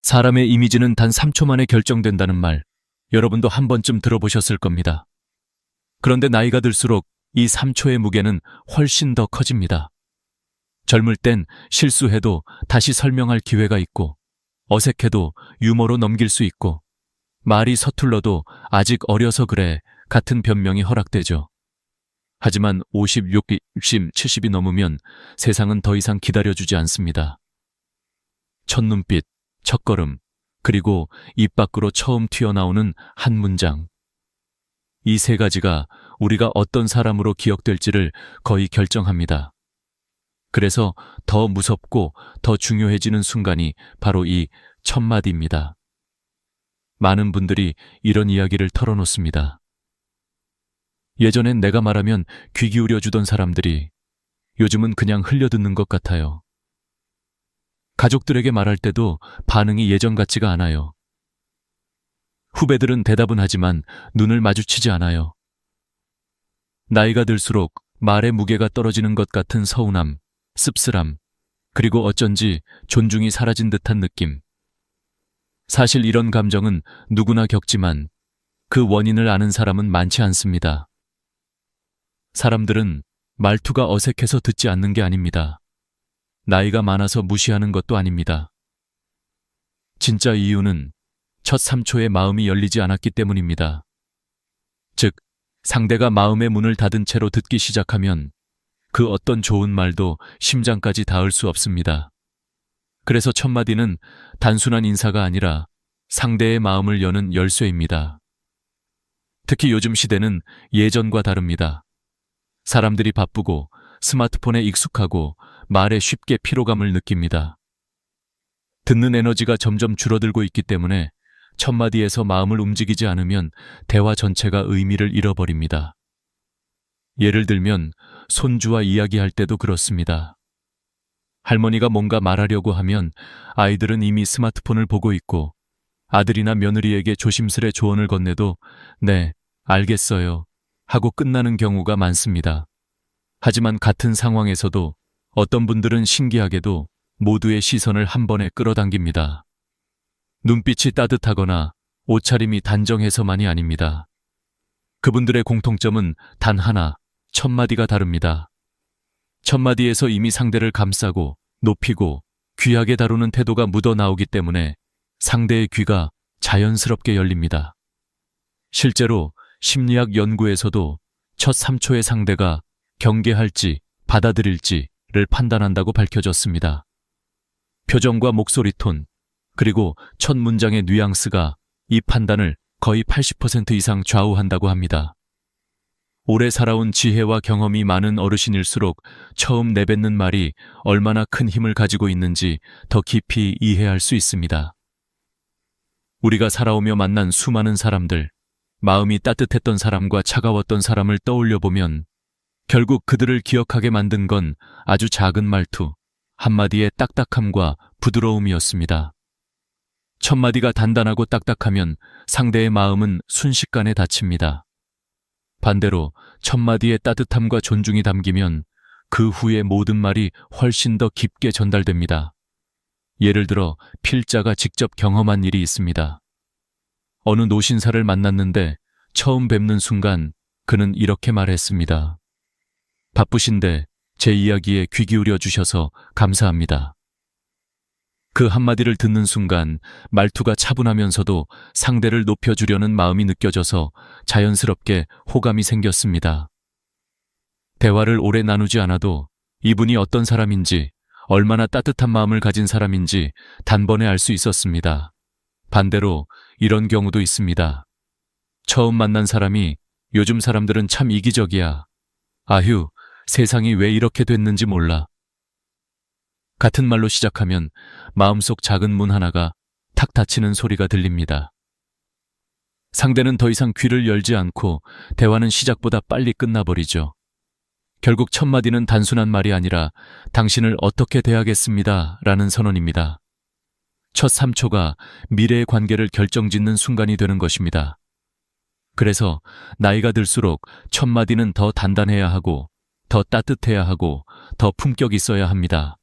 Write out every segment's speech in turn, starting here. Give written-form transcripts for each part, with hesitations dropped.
사람의 이미지는 단 3초 만에 결정된다는 말, 여러분도 한 번쯤 들어보셨을 겁니다. 그런데 나이가 들수록 이 3초의 무게는 훨씬 더 커집니다. 젊을 땐 실수해도 다시 설명할 기회가 있고, 어색해도 유머로 넘길 수 있고, 말이 서툴러도 아직 어려서 그래 같은 변명이 허락되죠. 하지만 50, 60, 70이 넘으면 세상은 더 이상 기다려주지 않습니다. 첫눈빛, 첫걸음, 그리고 입 밖으로 처음 튀어나오는 한 문장. 이 세 가지가 우리가 어떤 사람으로 기억될지를 거의 결정합니다. 그래서 더 무섭고 더 중요해지는 순간이 바로 이 첫마디입니다. 많은 분들이 이런 이야기를 털어놓습니다. 예전엔 내가 말하면 귀 기울여 주던 사람들이 요즘은 그냥 흘려듣는 것 같아요. 가족들에게 말할 때도 반응이 예전 같지가 않아요. 후배들은 대답은 하지만 눈을 마주치지 않아요. 나이가 들수록 말의 무게가 떨어지는 것 같은 서운함, 씁쓸함, 그리고 어쩐지 존중이 사라진 듯한 느낌. 사실 이런 감정은 누구나 겪지만 그 원인을 아는 사람은 많지 않습니다. 사람들은 말투가 어색해서 듣지 않는 게 아닙니다. 나이가 많아서 무시하는 것도 아닙니다. 진짜 이유는 첫 3초에 마음이 열리지 않았기 때문입니다. 즉, 상대가 마음의 문을 닫은 채로 듣기 시작하면 그 어떤 좋은 말도 심장까지 닿을 수 없습니다. 그래서 첫마디는 단순한 인사가 아니라 상대의 마음을 여는 열쇠입니다. 특히 요즘 시대는 예전과 다릅니다. 사람들이 바쁘고 스마트폰에 익숙하고 말에 쉽게 피로감을 느낍니다. 듣는 에너지가 점점 줄어들고 있기 때문에 첫마디에서 마음을 움직이지 않으면 대화 전체가 의미를 잃어버립니다. 예를 들면 손주와 이야기할 때도 그렇습니다. 할머니가 뭔가 말하려고 하면 아이들은 이미 스마트폰을 보고 있고 아들이나 며느리에게 조심스레 조언을 건네도 네, 알겠어요 하고 끝나는 경우가 많습니다. 하지만 같은 상황에서도 어떤 분들은 신기하게도 모두의 시선을 한 번에 끌어당깁니다. 눈빛이 따뜻하거나 옷차림이 단정해서만이 아닙니다. 그분들의 공통점은 단 하나, 첫마디가 다릅니다. 첫마디에서 이미 상대를 감싸고 높이고 귀하게 다루는 태도가 묻어나오기 때문에 상대의 귀가 자연스럽게 열립니다. 실제로 심리학 연구에서도 첫 3초의 상대가 경계할지 받아들일지를 판단한다고 밝혀졌습니다. 표정과 목소리 톤, 그리고 첫 문장의 뉘앙스가 이 판단을 거의 80% 이상 좌우한다고 합니다. 오래 살아온 지혜와 경험이 많은 어르신일수록 처음 내뱉는 말이 얼마나 큰 힘을 가지고 있는지 더 깊이 이해할 수 있습니다. 우리가 살아오며 만난 수많은 사람들, 마음이 따뜻했던 사람과 차가웠던 사람을 떠올려 보면 결국 그들을 기억하게 만든 건 아주 작은 말투, 한마디의 딱딱함과 부드러움이었습니다. 첫마디가 단단하고 딱딱하면 상대의 마음은 순식간에 닫힙니다. 반대로 첫마디의 따뜻함과 존중이 담기면 그 후의 모든 말이 훨씬 더 깊게 전달됩니다. 예를 들어 필자가 직접 경험한 일이 있습니다. 어느 노신사를 만났는데 처음 뵙는 순간 그는 이렇게 말했습니다. 바쁘신데 제 이야기에 귀 기울여 주셔서 감사합니다. 그 한마디를 듣는 순간 말투가 차분하면서도 상대를 높여주려는 마음이 느껴져서 자연스럽게 호감이 생겼습니다. 대화를 오래 나누지 않아도 이분이 어떤 사람인지, 얼마나 따뜻한 마음을 가진 사람인지 단번에 알 수 있었습니다. 반대로 이런 경우도 있습니다. 처음 만난 사람이 요즘 사람들은 참 이기적이야. 아휴, 세상이 왜 이렇게 됐는지 몰라. 같은 말로 시작하면 마음속 작은 문 하나가 탁 닫히는 소리가 들립니다. 상대는 더 이상 귀를 열지 않고 대화는 시작보다 빨리 끝나버리죠. 결국 첫마디는 단순한 말이 아니라 당신을 어떻게 대하겠습니다 라는 선언입니다. 첫 3초가 미래의 관계를 결정짓는 순간이 되는 것입니다. 그래서 나이가 들수록 첫마디는 더 단단해야 하고 더 따뜻해야 하고 더 품격 있어야 합니다.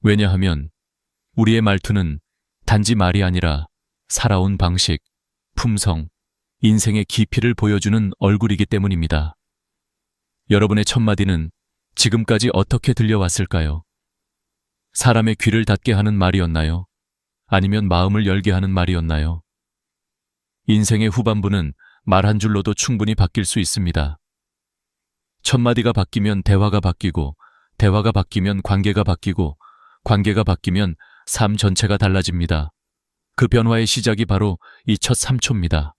왜냐하면 우리의 말투는 단지 말이 아니라 살아온 방식, 품성, 인생의 깊이를 보여주는 얼굴이기 때문입니다. 여러분의 첫마디는 지금까지 어떻게 들려왔을까요? 사람의 귀를 닫게 하는 말이었나요? 아니면 마음을 열게 하는 말이었나요? 인생의 후반부는 말 한 줄로도 충분히 바뀔 수 있습니다. 첫마디가 바뀌면 대화가 바뀌고, 대화가 바뀌면 관계가 바뀌고, 관계가 바뀌면 삶 전체가 달라집니다. 그 변화의 시작이 바로 이 첫 3초입니다.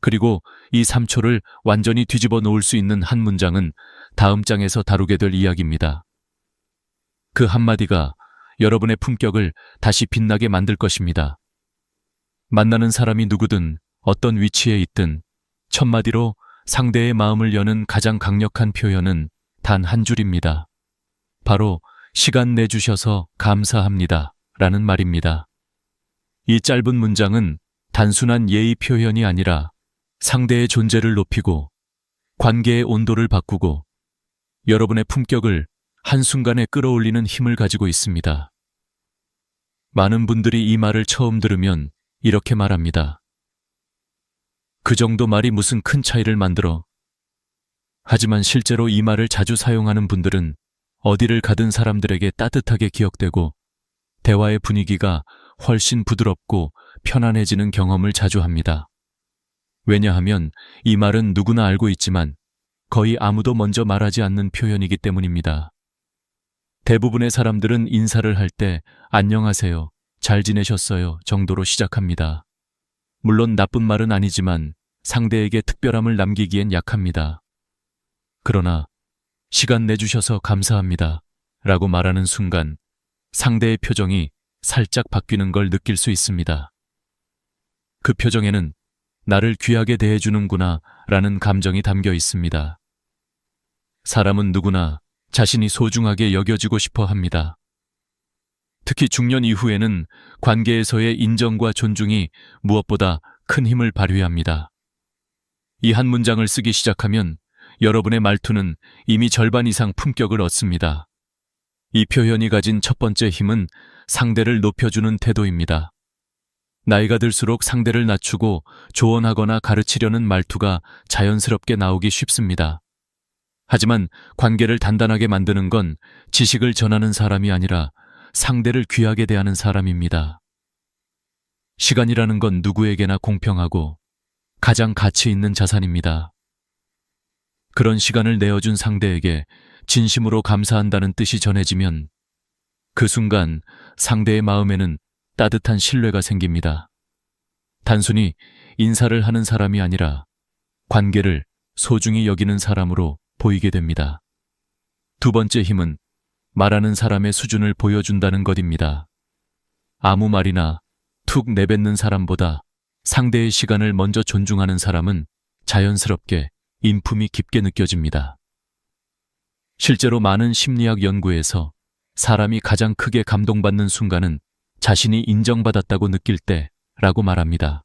그리고 이 3초를 완전히 뒤집어 놓을 수 있는 한 문장은 다음 장에서 다루게 될 이야기입니다. 그 한마디가 여러분의 품격을 다시 빛나게 만들 것입니다. 만나는 사람이 누구든 어떤 위치에 있든 첫마디로 상대의 마음을 여는 가장 강력한 표현은 단 한 줄입니다. 바로 시간 내주셔서 감사합니다 라는 말입니다. 이 짧은 문장은 단순한 예의 표현이 아니라 상대의 존재를 높이고 관계의 온도를 바꾸고 여러분의 품격을 한순간에 끌어올리는 힘을 가지고 있습니다. 많은 분들이 이 말을 처음 들으면 이렇게 말합니다. 그 정도 말이 무슨 큰 차이를 만들어. 하지만 실제로 이 말을 자주 사용하는 분들은 어디를 가든 사람들에게 따뜻하게 기억되고 대화의 분위기가 훨씬 부드럽고 편안해지는 경험을 자주 합니다. 왜냐하면 이 말은 누구나 알고 있지만 거의 아무도 먼저 말하지 않는 표현이기 때문입니다. 대부분의 사람들은 인사를 할 때 안녕하세요, 잘 지내셨어요 정도로 시작합니다. 물론 나쁜 말은 아니지만 상대에게 특별함을 남기기엔 약합니다. 그러나 시간 내주셔서 감사합니다 라고 말하는 순간 상대의 표정이 살짝 바뀌는 걸 느낄 수 있습니다. 그 표정에는 나를 귀하게 대해주는구나 라는 감정이 담겨 있습니다. 사람은 누구나 자신이 소중하게 여겨지고 싶어 합니다. 특히 중년 이후에는 관계에서의 인정과 존중이 무엇보다 큰 힘을 발휘합니다. 이 한 문장을 쓰기 시작하면 여러분의 말투는 이미 절반 이상 품격을 얻습니다. 이 표현이 가진 첫 번째 힘은 상대를 높여주는 태도입니다. 나이가 들수록 상대를 낮추고 조언하거나 가르치려는 말투가 자연스럽게 나오기 쉽습니다. 하지만 관계를 단단하게 만드는 건 지식을 전하는 사람이 아니라 상대를 귀하게 대하는 사람입니다. 시간이라는 건 누구에게나 공평하고 가장 가치 있는 자산입니다. 그런 시간을 내어준 상대에게 진심으로 감사한다는 뜻이 전해지면 그 순간 상대의 마음에는 따뜻한 신뢰가 생깁니다. 단순히 인사를 하는 사람이 아니라 관계를 소중히 여기는 사람으로 보이게 됩니다. 두 번째 힘은 말하는 사람의 수준을 보여준다는 것입니다. 아무 말이나 툭 내뱉는 사람보다 상대의 시간을 먼저 존중하는 사람은 자연스럽게 인품이 깊게 느껴집니다. 실제로 많은 심리학 연구에서 사람이 가장 크게 감동받는 순간은 자신이 인정받았다고 느낄 때라고 말합니다.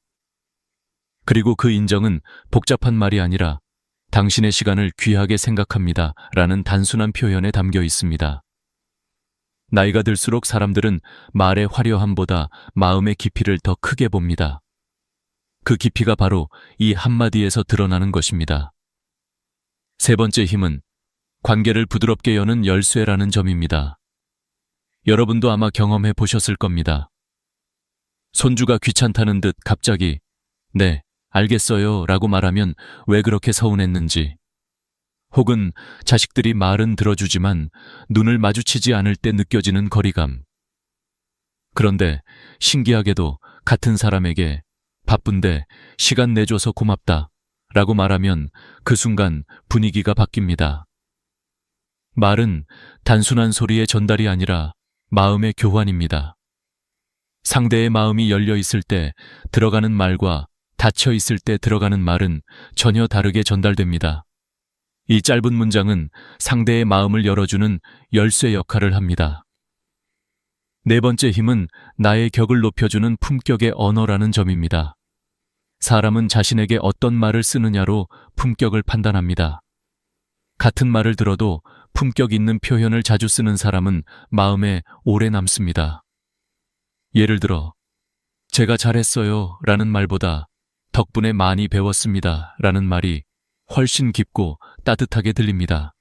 그리고 그 인정은 복잡한 말이 아니라 당신의 시간을 귀하게 생각합니다 라는 단순한 표현에 담겨 있습니다. 나이가 들수록 사람들은 말의 화려함보다 마음의 깊이를 더 크게 봅니다. 그 깊이가 바로 이 한마디에서 드러나는 것입니다. 세 번째 힘은 관계를 부드럽게 여는 열쇠라는 점입니다. 여러분도 아마 경험해 보셨을 겁니다. 손주가 귀찮다는 듯 갑자기 네, 알겠어요 라고 말하면 왜 그렇게 서운했는지, 혹은 자식들이 말은 들어주지만 눈을 마주치지 않을 때 느껴지는 거리감. 그런데 신기하게도 같은 사람에게 바쁜데 시간 내줘서 고맙다 라고 말하면 그 순간 분위기가 바뀝니다. 말은 단순한 소리의 전달이 아니라 마음의 교환입니다. 상대의 마음이 열려 있을 때 들어가는 말과 닫혀 있을 때 들어가는 말은 전혀 다르게 전달됩니다. 이 짧은 문장은 상대의 마음을 열어주는 열쇠 역할을 합니다. 네 번째 힘은 나의 격을 높여주는 품격의 언어라는 점입니다. 사람은 자신에게 어떤 말을 쓰느냐로 품격을 판단합니다. 같은 말을 들어도 품격 있는 표현을 자주 쓰는 사람은 마음에 오래 남습니다. 예를 들어 제가 잘했어요 라는 말보다 덕분에 많이 배웠습니다 라는 말이 훨씬 깊고 따뜻하게 들립니다.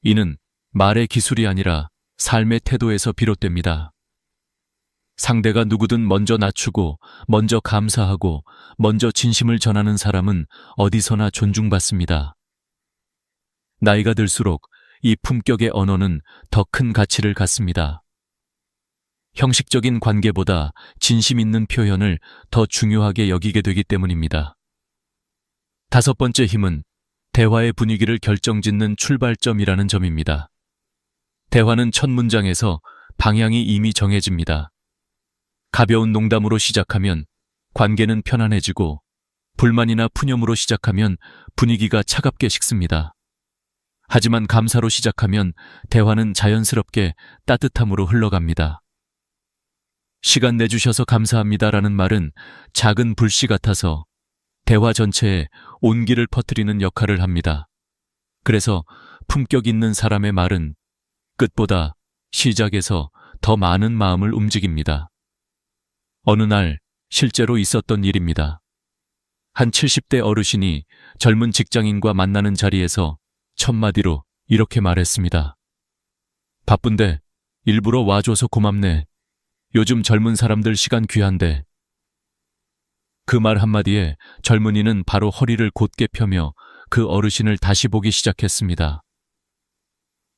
이는 말의 기술이 아니라 삶의 태도에서 비롯됩니다. 상대가 누구든 먼저 낮추고, 먼저 감사하고, 먼저 진심을 전하는 사람은 어디서나 존중받습니다. 나이가 들수록 이 품격의 언어는 더 큰 가치를 갖습니다. 형식적인 관계보다 진심 있는 표현을 더 중요하게 여기게 되기 때문입니다. 다섯 번째 힘은 대화의 분위기를 결정짓는 출발점이라는 점입니다. 대화는 첫 문장에서 방향이 이미 정해집니다. 가벼운 농담으로 시작하면 관계는 편안해지고, 불만이나 푸념으로 시작하면 분위기가 차갑게 식습니다. 하지만 감사로 시작하면 대화는 자연스럽게 따뜻함으로 흘러갑니다. 시간 내주셔서 감사합니다라는 말은 작은 불씨 같아서 대화 전체에 온기를 퍼뜨리는 역할을 합니다. 그래서 품격 있는 사람의 말은 끝보다 시작에서 더 많은 마음을 움직입니다. 어느 날 실제로 있었던 일입니다. 한 70대 어르신이 젊은 직장인과 만나는 자리에서 첫마디로 이렇게 말했습니다. 바쁜데 일부러 와줘서 고맙네. 요즘 젊은 사람들 시간 귀한데. 그 말 한마디에 젊은이는 바로 허리를 곧게 펴며 그 어르신을 다시 보기 시작했습니다.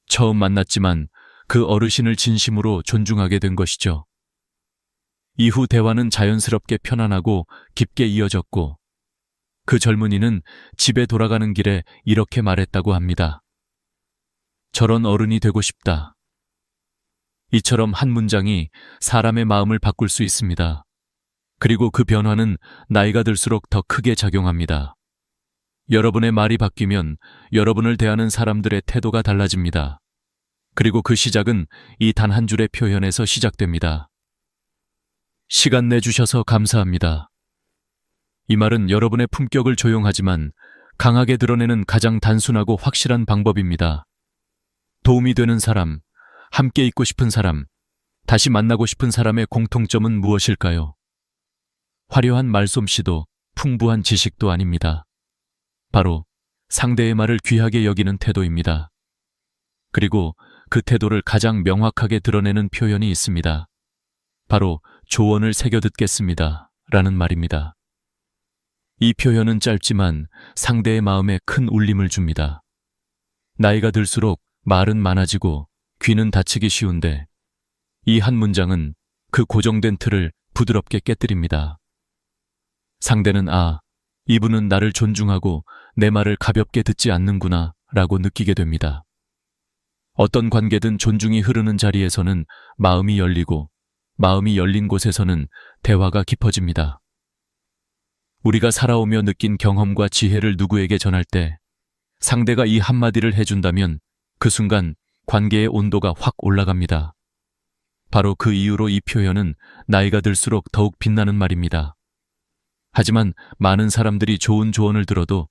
처음 만났지만 그 어르신을 진심으로 존중하게 된 것이죠. 이후 대화는 자연스럽게 편안하고 깊게 이어졌고, 그 젊은이는 집에 돌아가는 길에 이렇게 말했다고 합니다. 저런 어른이 되고 싶다. 이처럼 한 문장이 사람의 마음을 바꿀 수 있습니다. 그리고 그 변화는 나이가 들수록 더 크게 작용합니다. 여러분의 말이 바뀌면 여러분을 대하는 사람들의 태도가 달라집니다. 그리고 그 시작은 이 단 한 줄의 표현에서 시작됩니다. 시간 내주셔서 감사합니다. 이 말은 여러분의 품격을 조용하지만 강하게 드러내는 가장 단순하고 확실한 방법입니다. 도움이 되는 사람, 함께 있고 싶은 사람, 다시 만나고 싶은 사람의 공통점은 무엇일까요? 화려한 말솜씨도 풍부한 지식도 아닙니다. 바로 상대의 말을 귀하게 여기는 태도입니다. 그리고 그 태도를 가장 명확하게 드러내는 표현이 있습니다. 바로 조언을 새겨 듣겠습니다 라는 말입니다. 이 표현은 짧지만 상대의 마음에 큰 울림을 줍니다. 나이가 들수록 말은 많아지고 귀는 다치기 쉬운데, 이 한 문장은 그 고정된 틀을 부드럽게 깨뜨립니다. 상대는 이분은 나를 존중하고 내 말을 가볍게 듣지 않는구나 라고 느끼게 됩니다. 어떤 관계든 존중이 흐르는 자리에서는 마음이 열리고, 마음이 열린 곳에서는 대화가 깊어집니다. 우리가 살아오며 느낀 경험과 지혜를 누구에게 전할 때 상대가 이 한마디를 해준다면 그 순간 관계의 온도가 확 올라갑니다. 바로 그 이유로 이 표현은 나이가 들수록 더욱 빛나는 말입니다. 하지만 많은 사람들이 좋은 조언을 들어도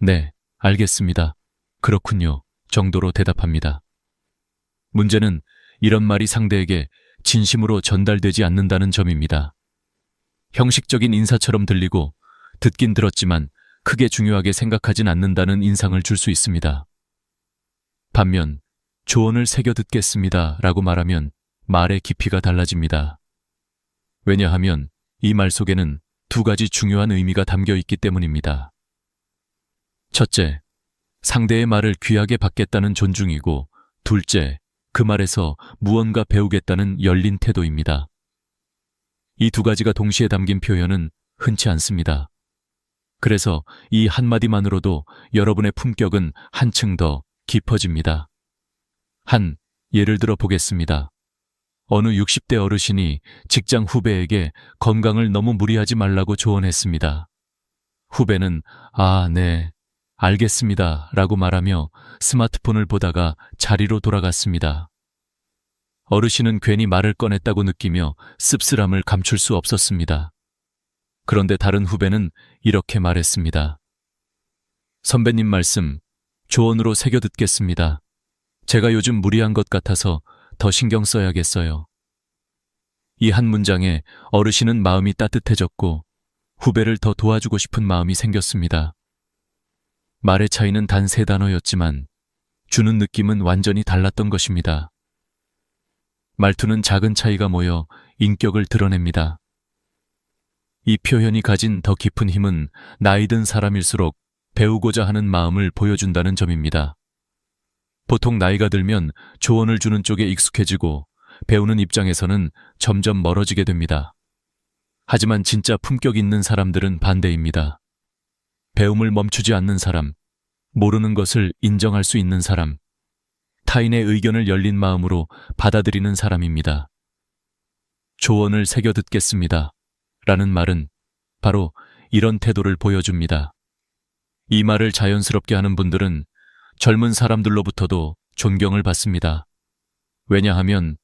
네, 알겠습니다. 그렇군요. 정도로 대답합니다. 문제는 이런 말이 상대에게 진심으로 전달되지 않는다는 점입니다. 형식적인 인사처럼 들리고 듣긴 들었지만 크게 중요하게 생각하진 않는다는 인상을 줄 수 있습니다. 반면 조언을 새겨 듣겠습니다 라고 말하면 말의 깊이가 달라집니다. 왜냐하면 이 말 속에는 두 가지 중요한 의미가 담겨 있기 때문입니다. 첫째, 상대의 말을 귀하게 받겠다는 존중이고, 둘째, 그 말에서 무언가 배우겠다는 열린 태도입니다. 이 두 가지가 동시에 담긴 표현은 흔치 않습니다. 그래서 이 한마디만으로도 여러분의 품격은 한층 더 깊어집니다. 한 예를 들어 보겠습니다. 어느 60대 어르신이 직장 후배에게 건강을 너무 무리하지 말라고 조언했습니다. 후배는 네, 알겠습니다 라고 말하며 스마트폰을 보다가 자리로 돌아갔습니다. 어르신은 괜히 말을 꺼냈다고 느끼며 씁쓸함을 감출 수 없었습니다. 그런데 다른 후배는 이렇게 말했습니다. 선배님 말씀, 조언으로 새겨 듣겠습니다. 제가 요즘 무리한 것 같아서 더 신경 써야겠어요. 이 한 문장에 어르신은 마음이 따뜻해졌고 후배를 더 도와주고 싶은 마음이 생겼습니다. 말의 차이는 단 3단어였지만 주는 느낌은 완전히 달랐던 것입니다. 말투는 작은 차이가 모여 인격을 드러냅니다. 이 표현이 가진 더 깊은 힘은 나이 든 사람일수록 배우고자 하는 마음을 보여준다는 점입니다. 보통 나이가 들면 조언을 주는 쪽에 익숙해지고 배우는 입장에서는 점점 멀어지게 됩니다. 하지만 진짜 품격 있는 사람들은 반대입니다. 배움을 멈추지 않는 사람, 모르는 것을 인정할 수 있는 사람, 타인의 의견을 열린 마음으로 받아들이는 사람입니다. 조언을 새겨 듣겠습니다. 라는 말은 바로 이런 태도를 보여줍니다. 이 말을 자연스럽게 하는 분들은 젊은 사람들로부터도 존경을 받습니다. 왜냐하면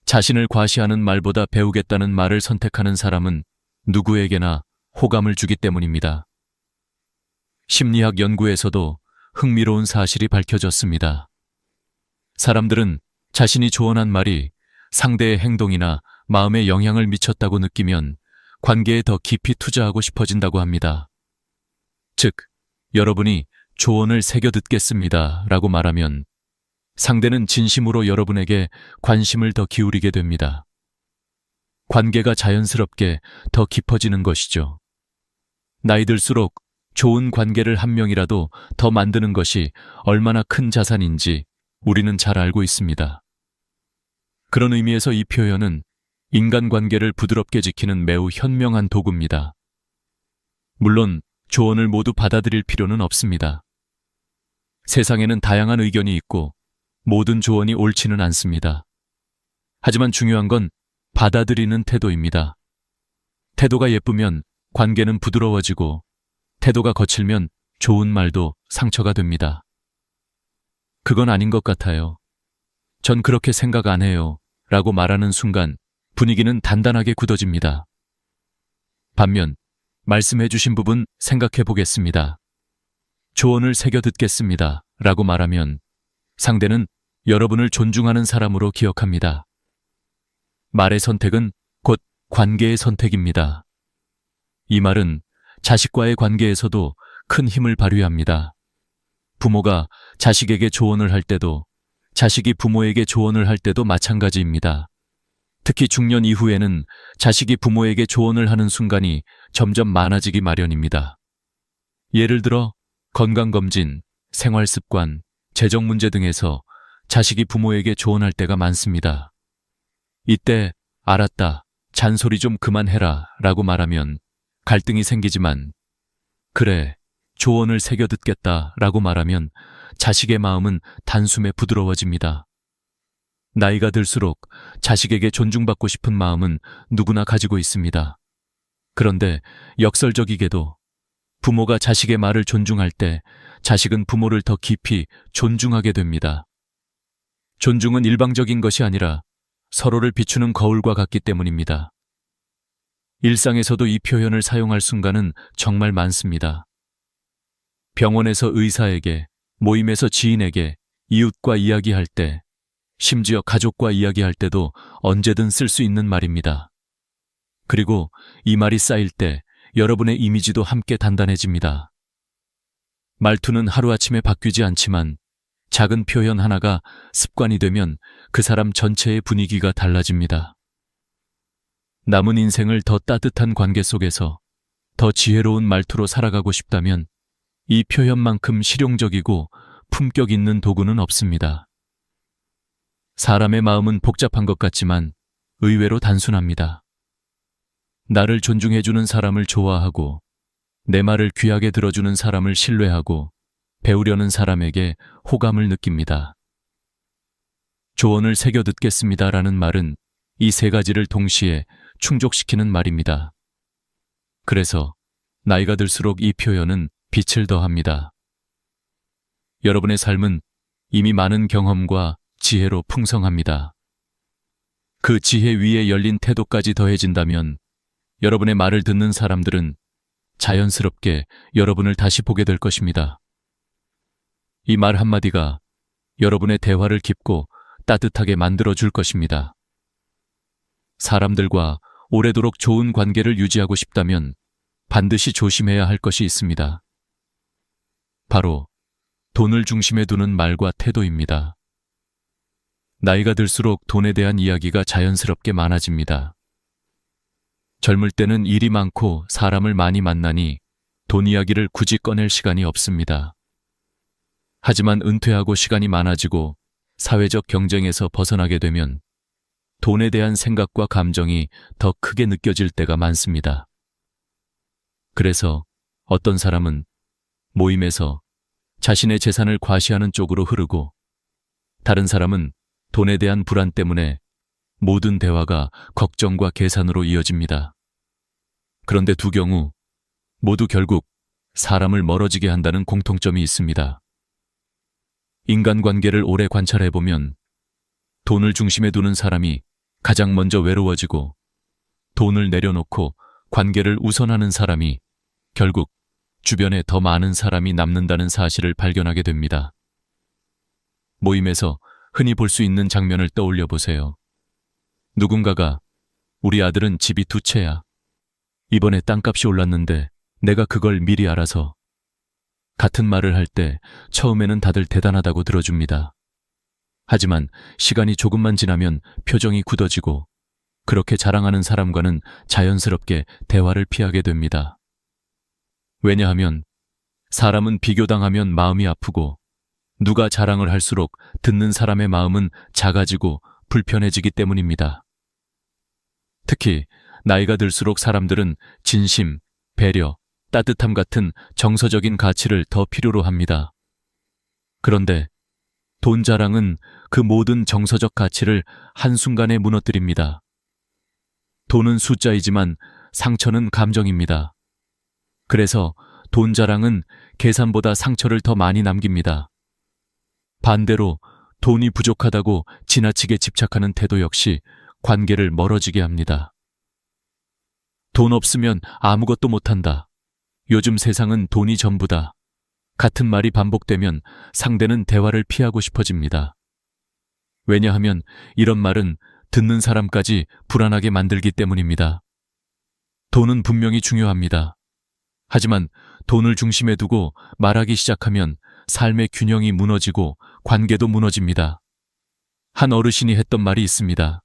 자신을 과시하는 말보다 배우겠다는 말을 선택하는 사람은 누구에게나 호감을 주기 때문입니다. 심리학 연구에서도 흥미로운 사실이 밝혀졌습니다. 사람들은 자신이 조언한 말이 상대의 행동이나 마음에 영향을 미쳤다고 느끼면 관계에 더 깊이 투자하고 싶어진다고 합니다. 즉, 여러분이 조언을 새겨 듣겠습니다 라고 말하면 상대는 진심으로 여러분에게 관심을 더 기울이게 됩니다. 관계가 자연스럽게 더 깊어지는 것이죠. 나이 들수록 좋은 관계를 한 명이라도 더 만드는 것이 얼마나 큰 자산인지 우리는 잘 알고 있습니다. 그런 의미에서 이 표현은 인간관계를 부드럽게 지키는 매우 현명한 도구입니다. 물론 조언을 모두 받아들일 필요는 없습니다. 세상에는 다양한 의견이 있고 모든 조언이 옳지는 않습니다. 하지만 중요한 건 받아들이는 태도입니다. 태도가 예쁘면 관계는 부드러워지고 태도가 거칠면 좋은 말도 상처가 됩니다. 그건 아닌 것 같아요. 전 그렇게 생각 안 해요. 라고 말하는 순간 분위기는 단단하게 굳어집니다. 반면 말씀해 주신 부분 생각해 보겠습니다. 조언을 새겨 듣겠습니다. 라고 말하면 상대는 여러분을 존중하는 사람으로 기억합니다. 말의 선택은 곧 관계의 선택입니다. 이 말은 자식과의 관계에서도 큰 힘을 발휘합니다. 부모가 자식에게 조언을 할 때도, 자식이 부모에게 조언을 할 때도 마찬가지입니다. 특히 중년 이후에는 자식이 부모에게 조언을 하는 순간이 점점 많아지기 마련입니다. 예를 들어 건강검진, 생활습관, 재정 문제 등에서 자식이 부모에게 조언할 때가 많습니다. 이때 알았다, 잔소리 좀 그만해라 라고 말하면 갈등이 생기지만 그래, 조언을 새겨 듣겠다 라고 말하면 자식의 마음은 단숨에 부드러워집니다. 나이가 들수록 자식에게 존중받고 싶은 마음은 누구나 가지고 있습니다. 그런데 역설적이게도 부모가 자식의 말을 존중할 때 자식은 부모를 더 깊이 존중하게 됩니다. 존중은 일방적인 것이 아니라 서로를 비추는 거울과 같기 때문입니다. 일상에서도 이 표현을 사용할 순간은 정말 많습니다. 병원에서 의사에게, 모임에서 지인에게, 이웃과 이야기할 때, 심지어 가족과 이야기할 때도 언제든 쓸 수 있는 말입니다. 그리고 이 말이 쌓일 때 여러분의 이미지도 함께 단단해집니다. 말투는 하루아침에 바뀌지 않지만 작은 표현 하나가 습관이 되면 그 사람 전체의 분위기가 달라집니다. 남은 인생을 더 따뜻한 관계 속에서 더 지혜로운 말투로 살아가고 싶다면 이 표현만큼 실용적이고 품격 있는 도구는 없습니다. 사람의 마음은 복잡한 것 같지만 의외로 단순합니다. 나를 존중해주는 사람을 좋아하고 내 말을 귀하게 들어주는 사람을 신뢰하고 배우려는 사람에게 호감을 느낍니다. 조언을 새겨 듣겠습니다라는 말은 이 3가지를 동시에 충족시키는 말입니다. 그래서 나이가 들수록 이 표현은 빛을 더합니다. 여러분의 삶은 이미 많은 경험과 지혜로 풍성합니다. 그 지혜 위에 열린 태도까지 더해진다면 여러분의 말을 듣는 사람들은 자연스럽게 여러분을 다시 보게 될 것입니다. 이 말 한마디가 여러분의 대화를 깊고 따뜻하게 만들어줄 것입니다. 사람들과 오래도록 좋은 관계를 유지하고 싶다면 반드시 조심해야 할 것이 있습니다. 바로 돈을 중심에 두는 말과 태도입니다. 나이가 들수록 돈에 대한 이야기가 자연스럽게 많아집니다. 젊을 때는 일이 많고 사람을 많이 만나니 돈 이야기를 굳이 꺼낼 시간이 없습니다. 하지만 은퇴하고 시간이 많아지고 사회적 경쟁에서 벗어나게 되면 돈에 대한 생각과 감정이 더 크게 느껴질 때가 많습니다. 그래서 어떤 사람은 모임에서 자신의 재산을 과시하는 쪽으로 흐르고, 다른 사람은 돈에 대한 불안 때문에 모든 대화가 걱정과 계산으로 이어집니다. 그런데 두 경우 모두 결국 사람을 멀어지게 한다는 공통점이 있습니다. 인간관계를 오래 관찰해보면 돈을 중심에 두는 사람이 가장 먼저 외로워지고, 돈을 내려놓고 관계를 우선하는 사람이 결국 주변에 더 많은 사람이 남는다는 사실을 발견하게 됩니다. 모임에서 흔히 볼 수 있는 장면을 떠올려 보세요. 누군가가 우리 아들은 집이 2채야. 이번에 땅값이 올랐는데 내가 그걸 미리 알아서. 같은 말을 할 때 처음에는 다들 대단하다고 들어줍니다. 하지만 시간이 조금만 지나면 표정이 굳어지고, 그렇게 자랑하는 사람과는 자연스럽게 대화를 피하게 됩니다. 왜냐하면 사람은 비교당하면 마음이 아프고, 누가 자랑을 할수록 듣는 사람의 마음은 작아지고 불편해지기 때문입니다. 특히 나이가 들수록 사람들은 진심, 배려, 따뜻함 같은 정서적인 가치를 더 필요로 합니다. 그런데 돈 자랑은 그 모든 정서적 가치를 한순간에 무너뜨립니다. 돈은 숫자이지만 상처는 감정입니다. 그래서 돈 자랑은 계산보다 상처를 더 많이 남깁니다. 반대로 돈이 부족하다고 지나치게 집착하는 태도 역시 관계를 멀어지게 합니다. 돈 없으면 아무것도 못한다. 요즘 세상은 돈이 전부다. 같은 말이 반복되면 상대는 대화를 피하고 싶어집니다. 왜냐하면 이런 말은 듣는 사람까지 불안하게 만들기 때문입니다. 돈은 분명히 중요합니다. 하지만 돈을 중심에 두고 말하기 시작하면 삶의 균형이 무너지고 관계도 무너집니다. 한 어르신이 했던 말이 있습니다.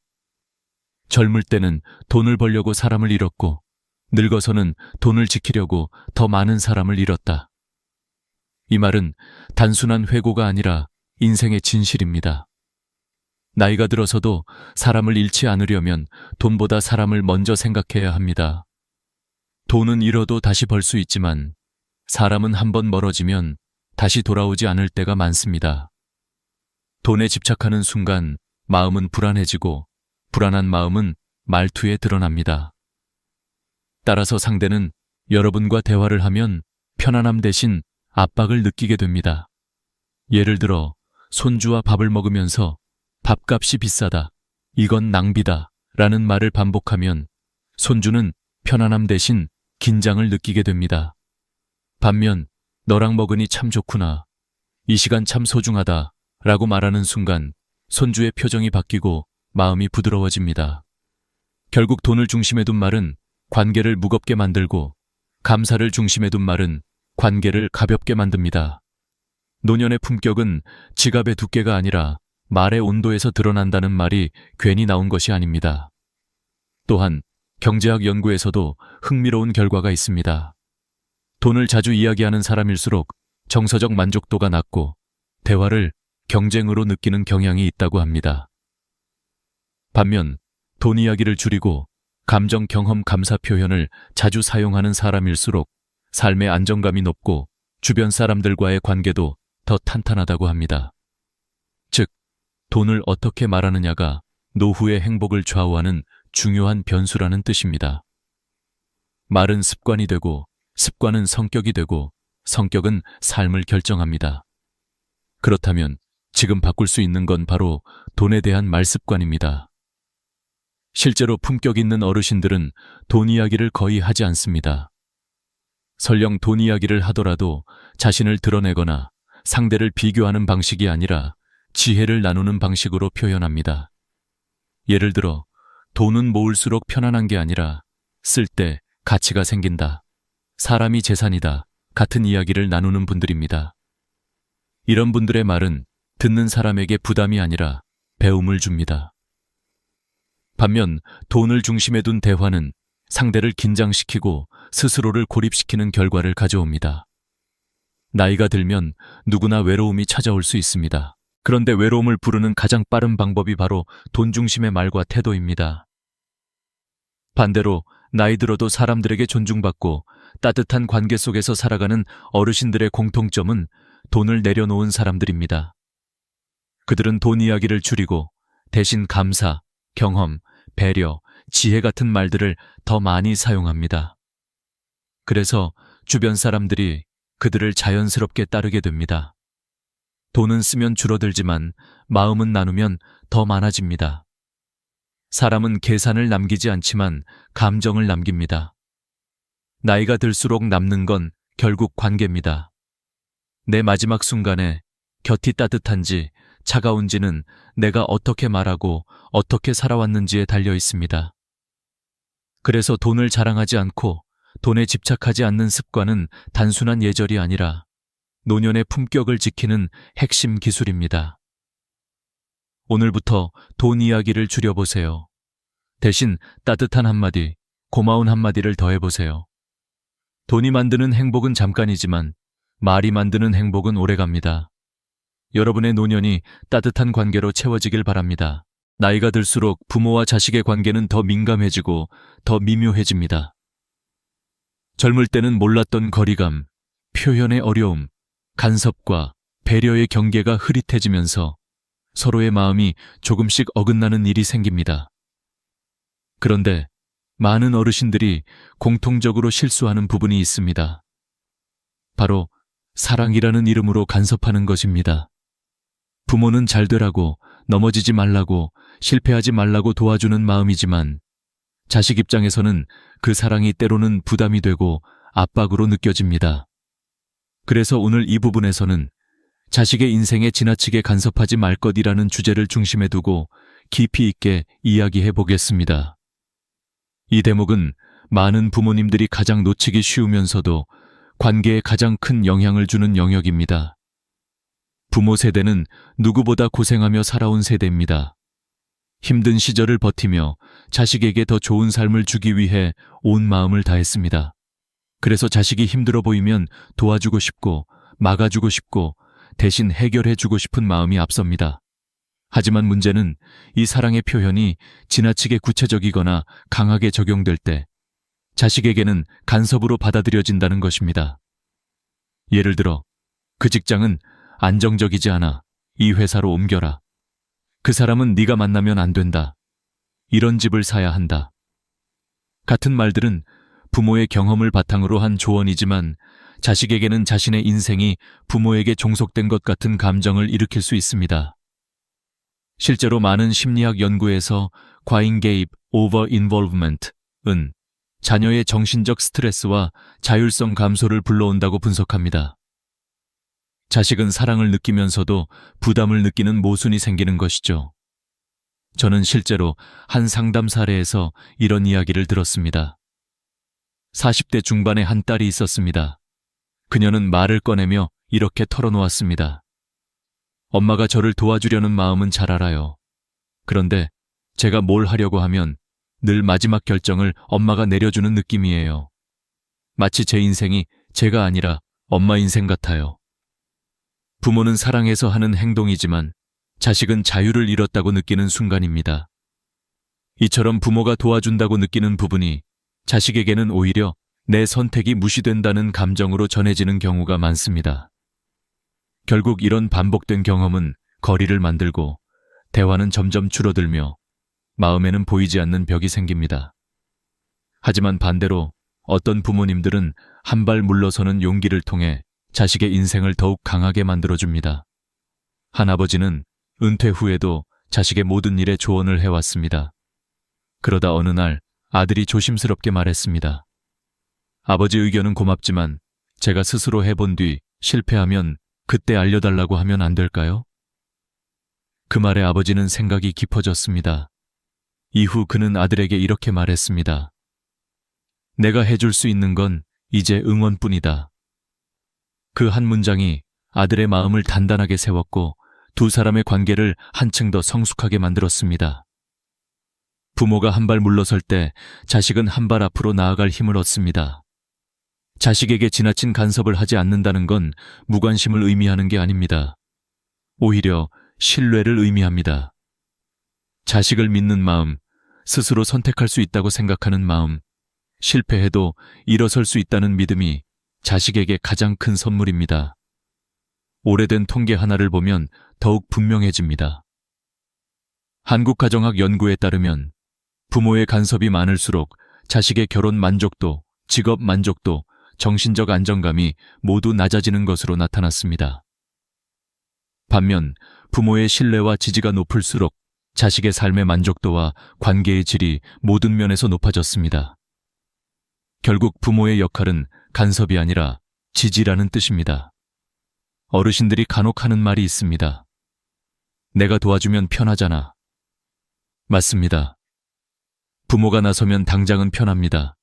젊을 때는 돈을 벌려고 사람을 잃었고, 늙어서는 돈을 지키려고 더 많은 사람을 잃었다. 이 말은 단순한 회고가 아니라 인생의 진실입니다. 나이가 들어서도 사람을 잃지 않으려면 돈보다 사람을 먼저 생각해야 합니다. 돈은 잃어도 다시 벌 수 있지만 사람은 한번 멀어지면 다시 돌아오지 않을 때가 많습니다. 돈에 집착하는 순간 마음은 불안해지고, 불안한 마음은 말투에 드러납니다. 따라서 상대는 여러분과 대화를 하면 편안함 대신 압박을 느끼게 됩니다. 예를 들어 손주와 밥을 먹으면서 밥값이 비싸다, 이건 낭비다 라는 말을 반복하면 손주는 편안함 대신 긴장을 느끼게 됩니다. 반면 너랑 먹으니 참 좋구나, 이 시간 참 소중하다 라고 말하는 순간 손주의 표정이 바뀌고 마음이 부드러워집니다. 결국 돈을 중심에 둔 말은 관계를 무겁게 만들고, 감사를 중심에 둔 말은 관계를 가볍게 만듭니다. 노년의 품격은 지갑의 두께가 아니라 말의 온도에서 드러난다는 말이 괜히 나온 것이 아닙니다. 또한 경제학 연구에서도 흥미로운 결과가 있습니다. 돈을 자주 이야기하는 사람일수록 정서적 만족도가 낮고 대화를 경쟁으로 느끼는 경향이 있다고 합니다. 반면 돈 이야기를 줄이고 감정 경험 감사 표현을 자주 사용하는 사람일수록 삶의 안정감이 높고 주변 사람들과의 관계도 더 탄탄하다고 합니다. 즉, 돈을 어떻게 말하느냐가 노후의 행복을 좌우하는 중요한 변수라는 뜻입니다. 말은 습관이 되고, 습관은 성격이 되고, 성격은 삶을 결정합니다. 그렇다면 지금 바꿀 수 있는 건 바로 돈에 대한 말 습관입니다. 실제로 품격 있는 어르신들은 돈 이야기를 거의 하지 않습니다. 설령 돈 이야기를 하더라도 자신을 드러내거나 상대를 비교하는 방식이 아니라 지혜를 나누는 방식으로 표현합니다. 예를 들어 돈은 모을수록 편안한 게 아니라 쓸 때 가치가 생긴다. 사람이 재산이다. 같은 이야기를 나누는 분들입니다. 이런 분들의 말은 듣는 사람에게 부담이 아니라 배움을 줍니다. 반면 돈을 중심에 둔 대화는 상대를 긴장시키고 스스로를 고립시키는 결과를 가져옵니다. 나이가 들면 누구나 외로움이 찾아올 수 있습니다. 그런데 외로움을 부르는 가장 빠른 방법이 바로 돈 중심의 말과 태도입니다. 반대로 나이 들어도 사람들에게 존중받고 따뜻한 관계 속에서 살아가는 어르신들의 공통점은 돈을 내려놓은 사람들입니다. 그들은 돈 이야기를 줄이고 대신 감사, 경험, 배려, 지혜 같은 말들을 더 많이 사용합니다. 그래서 주변 사람들이 그들을 자연스럽게 따르게 됩니다. 돈은 쓰면 줄어들지만 마음은 나누면 더 많아집니다. 사람은 계산을 남기지 않지만 감정을 남깁니다. 나이가 들수록 남는 건 결국 관계입니다. 내 마지막 순간에 곁이 따뜻한지 차가운지는 내가 어떻게 말하고 어떻게 살아왔는지에 달려 있습니다. 그래서 돈을 자랑하지 않고 돈에 집착하지 않는 습관은 단순한 예절이 아니라 노년의 품격을 지키는 핵심 기술입니다. 오늘부터 돈 이야기를 줄여보세요. 대신 따뜻한 한마디, 고마운 한마디를 더해보세요. 돈이 만드는 행복은 잠깐이지만 말이 만드는 행복은 오래갑니다. 여러분의 노년이 따뜻한 관계로 채워지길 바랍니다. 나이가 들수록 부모와 자식의 관계는 더 민감해지고 더 미묘해집니다. 젊을 때는 몰랐던 거리감, 표현의 어려움, 간섭과 배려의 경계가 흐릿해지면서 서로의 마음이 조금씩 어긋나는 일이 생깁니다. 그런데 많은 어르신들이 공통적으로 실수하는 부분이 있습니다. 바로 사랑이라는 이름으로 간섭하는 것입니다. 부모는 잘 되라고, 넘어지지 말라고, 실패하지 말라고 도와주는 마음이지만 자식 입장에서는 그 사랑이 때로는 부담이 되고 압박으로 느껴집니다. 그래서 오늘 이 부분에서는 자식의 인생에 지나치게 간섭하지 말 것이라는 주제를 중심에 두고 깊이 있게 이야기해 보겠습니다. 이 대목은 많은 부모님들이 가장 놓치기 쉬우면서도 관계에 가장 큰 영향을 주는 영역입니다. 부모 세대는 누구보다 고생하며 살아온 세대입니다. 힘든 시절을 버티며 자식에게 더 좋은 삶을 주기 위해 온 마음을 다했습니다. 그래서 자식이 힘들어 보이면 도와주고 싶고 막아주고 싶고 대신 해결해주고 싶은 마음이 앞섭니다. 하지만 문제는 이 사랑의 표현이 지나치게 구체적이거나 강하게 적용될 때 자식에게는 간섭으로 받아들여진다는 것입니다. 예를 들어 그 직장은 안정적이지 않아. 이 회사로 옮겨라. 그 사람은 네가 만나면 안 된다. 이런 집을 사야 한다. 같은 말들은 부모의 경험을 바탕으로 한 조언이지만 자식에게는 자신의 인생이 부모에게 종속된 것 같은 감정을 일으킬 수 있습니다. 실제로 많은 심리학 연구에서 과잉 개입, over involvement은 자녀의 정신적 스트레스와 자율성 감소를 불러온다고 분석합니다. 자식은 사랑을 느끼면서도 부담을 느끼는 모순이 생기는 것이죠. 저는 실제로 한 상담 사례에서 이런 이야기를 들었습니다. 40대 중반의 한 딸이 있었습니다. 그녀는 말을 꺼내며 이렇게 털어놓았습니다. 엄마가 저를 도와주려는 마음은 잘 알아요. 그런데 제가 뭘 하려고 하면 늘 마지막 결정을 엄마가 내려주는 느낌이에요. 마치 제 인생이 제가 아니라 엄마 인생 같아요. 부모는 사랑해서 하는 행동이지만 자식은 자유를 잃었다고 느끼는 순간입니다. 이처럼 부모가 도와준다고 느끼는 부분이 자식에게는 오히려 내 선택이 무시된다는 감정으로 전해지는 경우가 많습니다. 결국 이런 반복된 경험은 거리를 만들고 대화는 점점 줄어들며 마음에는 보이지 않는 벽이 생깁니다. 하지만 반대로 어떤 부모님들은 한 발 물러서는 용기를 통해 자식의 인생을 더욱 강하게 만들어줍니다. 한 아버지는 은퇴 후에도 자식의 모든 일에 조언을 해왔습니다. 그러다 어느 날 아들이 조심스럽게 말했습니다. 아버지 의견은 고맙지만 제가 스스로 해본 뒤 실패하면 그때 알려달라고 하면 안 될까요? 그 말에 아버지는 생각이 깊어졌습니다. 이후 그는 아들에게 이렇게 말했습니다. 내가 해줄 수 있는 건 이제 응원뿐이다. 그 한 문장이 아들의 마음을 단단하게 세웠고 두 사람의 관계를 한층 더 성숙하게 만들었습니다. 부모가 한 발 물러설 때 자식은 한 발 앞으로 나아갈 힘을 얻습니다. 자식에게 지나친 간섭을 하지 않는다는 건 무관심을 의미하는 게 아닙니다. 오히려 신뢰를 의미합니다. 자식을 믿는 마음, 스스로 선택할 수 있다고 생각하는 마음, 실패해도 일어설 수 있다는 믿음이 자식에게 가장 큰 선물입니다. 오래된 통계 하나를 보면 더욱 분명해집니다. 한국가정학 연구에 따르면 부모의 간섭이 많을수록 자식의 결혼 만족도, 직업 만족도, 정신적 안정감이 모두 낮아지는 것으로 나타났습니다. 반면 부모의 신뢰와 지지가 높을수록 자식의 삶의 만족도와 관계의 질이 모든 면에서 높아졌습니다. 결국 부모의 역할은 간섭이 아니라 지지라는 뜻입니다. 어르신들이 간혹 하는 말이 있습니다. 내가 도와주면 편하잖아. 맞습니다. 부모가 나서면 당장은 편합니다.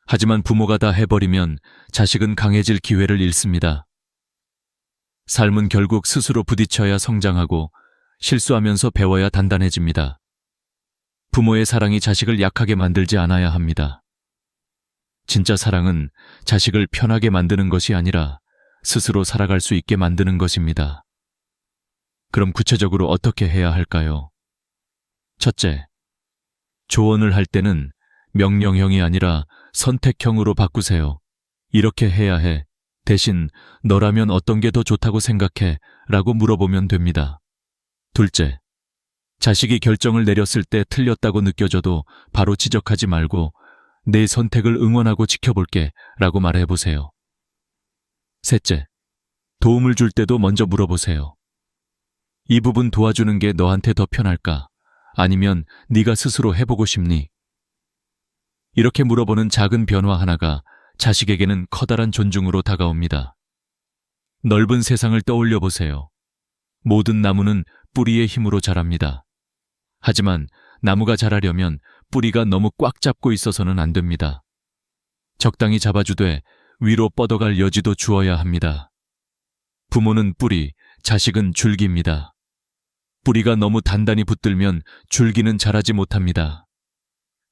하지만 부모가 다 해버리면 자식은 강해질 기회를 잃습니다. 삶은 결국 스스로 부딪혀야 성장하고 실수하면서 배워야 단단해집니다. 부모의 사랑이 자식을 약하게 만들지 않아야 합니다. 진짜 사랑은 자식을 편하게 만드는 것이 아니라 스스로 살아갈 수 있게 만드는 것입니다. 그럼 구체적으로 어떻게 해야 할까요? 첫째, 조언을 할 때는 명령형이 아니라 선택형으로 바꾸세요. 이렇게 해야 해. 대신 너라면 어떤 게 더 좋다고 생각해? 라고 물어보면 됩니다. 둘째, 자식이 결정을 내렸을 때 틀렸다고 느껴져도 바로 지적하지 말고 내 선택을 응원하고 지켜볼게 라고 말해보세요. 셋째, 도움을 줄 때도 먼저 물어보세요. 이 부분 도와주는 게 너한테 더 편할까? 아니면 네가 스스로 해보고 싶니? 이렇게 물어보는 작은 변화 하나가 자식에게는 커다란 존중으로 다가옵니다. 넓은 세상을 떠올려 보세요. 모든 나무는 뿌리의 힘으로 자랍니다. 하지만 나무가 자라려면 뿌리가 너무 꽉 잡고 있어서는 안 됩니다. 적당히 잡아주되 위로 뻗어갈 여지도 주어야 합니다. 부모는 뿌리, 자식은 줄기입니다. 뿌리가 너무 단단히 붙들면 줄기는 자라지 못합니다.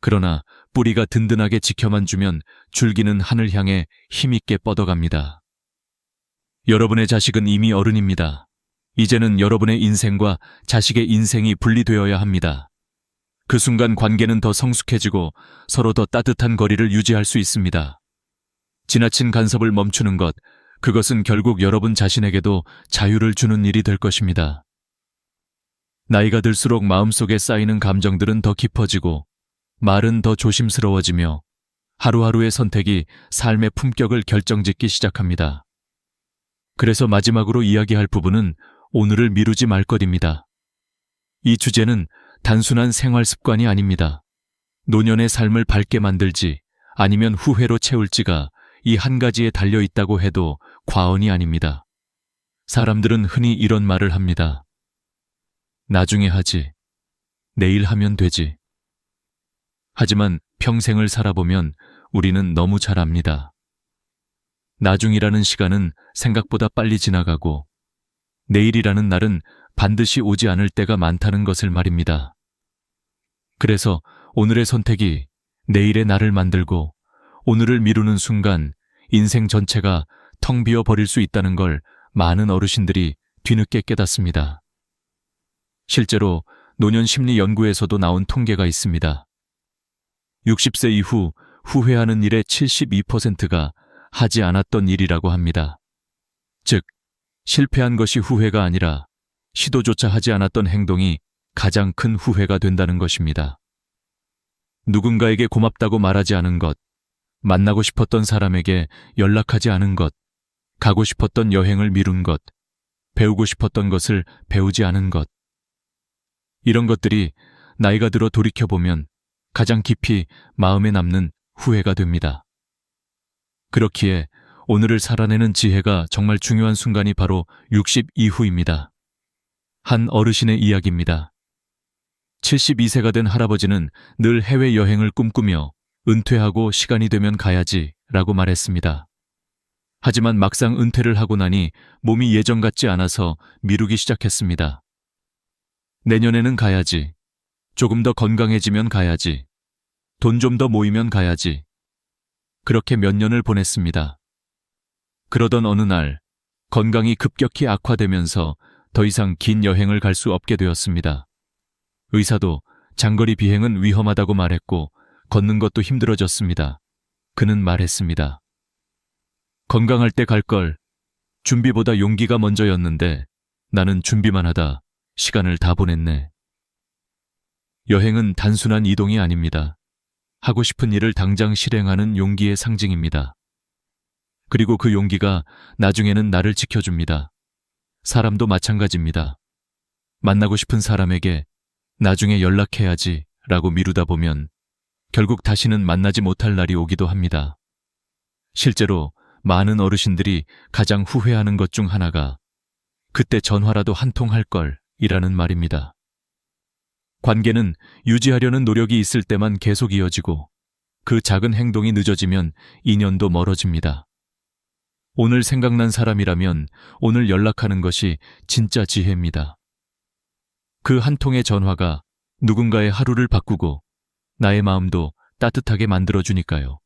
그러나 뿌리가 든든하게 지켜만 주면 줄기는 하늘 향해 힘있게 뻗어갑니다. 여러분의 자식은 이미 어른입니다. 이제는 여러분의 인생과 자식의 인생이 분리되어야 합니다. 그 순간 관계는 더 성숙해지고 서로 더 따뜻한 거리를 유지할 수 있습니다. 지나친 간섭을 멈추는 것, 그것은 결국 여러분 자신에게도 자유를 주는 일이 될 것입니다. 나이가 들수록 마음속에 쌓이는 감정들은 더 깊어지고 말은 더 조심스러워지며 하루하루의 선택이 삶의 품격을 결정짓기 시작합니다. 그래서 마지막으로 이야기할 부분은 오늘을 미루지 말 것입니다. 이 주제는 단순한 생활 습관이 아닙니다. 노년의 삶을 밝게 만들지 아니면 후회로 채울지가 이 한 가지에 달려 있다고 해도 과언이 아닙니다. 사람들은 흔히 이런 말을 합니다. 나중에 하지. 내일 하면 되지. 하지만 평생을 살아보면 우리는 너무 잘 압니다. 나중이라는 시간은 생각보다 빨리 지나가고 내일이라는 날은 반드시 오지 않을 때가 많다는 것을 말입니다. 그래서 오늘의 선택이 내일의 나를 만들고 오늘을 미루는 순간 인생 전체가 텅 비어 버릴 수 있다는 걸 많은 어르신들이 뒤늦게 깨닫습니다. 실제로 노년 심리 연구에서도 나온 통계가 있습니다. 60세 이후 후회하는 일의 72%가 하지 않았던 일이라고 합니다. 즉, 실패한 것이 후회가 아니라 시도조차 하지 않았던 행동이 가장 큰 후회가 된다는 것입니다. 누군가에게 고맙다고 말하지 않은 것, 만나고 싶었던 사람에게 연락하지 않은 것, 가고 싶었던 여행을 미룬 것, 배우고 싶었던 것을 배우지 않은 것. 이런 것들이 나이가 들어 돌이켜보면 가장 깊이 마음에 남는 후회가 됩니다. 그렇기에 오늘을 살아내는 지혜가 정말 중요한 순간이 바로 60 이후입니다. 한 어르신의 이야기입니다. 72세가 된 할아버지는 늘 해외여행을 꿈꾸며 은퇴하고 시간이 되면 가야지 라고 말했습니다. 하지만 막상 은퇴를 하고 나니 몸이 예전 같지 않아서 미루기 시작했습니다. 내년에는 가야지. 조금 더 건강해지면 가야지. 돈 좀 더 모이면 가야지. 그렇게 몇 년을 보냈습니다. 그러던 어느 날 건강이 급격히 악화되면서 더 이상 긴 여행을 갈 수 없게 되었습니다. 의사도 장거리 비행은 위험하다고 말했고 걷는 것도 힘들어졌습니다. 그는 말했습니다. 건강할 때 갈 걸. 준비보다 용기가 먼저였는데 나는 준비만 하다 시간을 다 보냈네. 여행은 단순한 이동이 아닙니다. 하고 싶은 일을 당장 실행하는 용기의 상징입니다. 그리고 그 용기가 나중에는 나를 지켜줍니다. 사람도 마찬가지입니다. 만나고 싶은 사람에게 나중에 연락해야지 라고 미루다 보면 결국 다시는 만나지 못할 날이 오기도 합니다. 실제로 많은 어르신들이 가장 후회하는 것 중 하나가 그때 전화라도 한 통 할 걸 이라는 말입니다. 관계는 유지하려는 노력이 있을 때만 계속 이어지고 그 작은 행동이 늦어지면 인연도 멀어집니다. 오늘 생각난 사람이라면 오늘 연락하는 것이 진짜 지혜입니다. 그 한 통의 전화가 누군가의 하루를 바꾸고 나의 마음도 따뜻하게 만들어주니까요.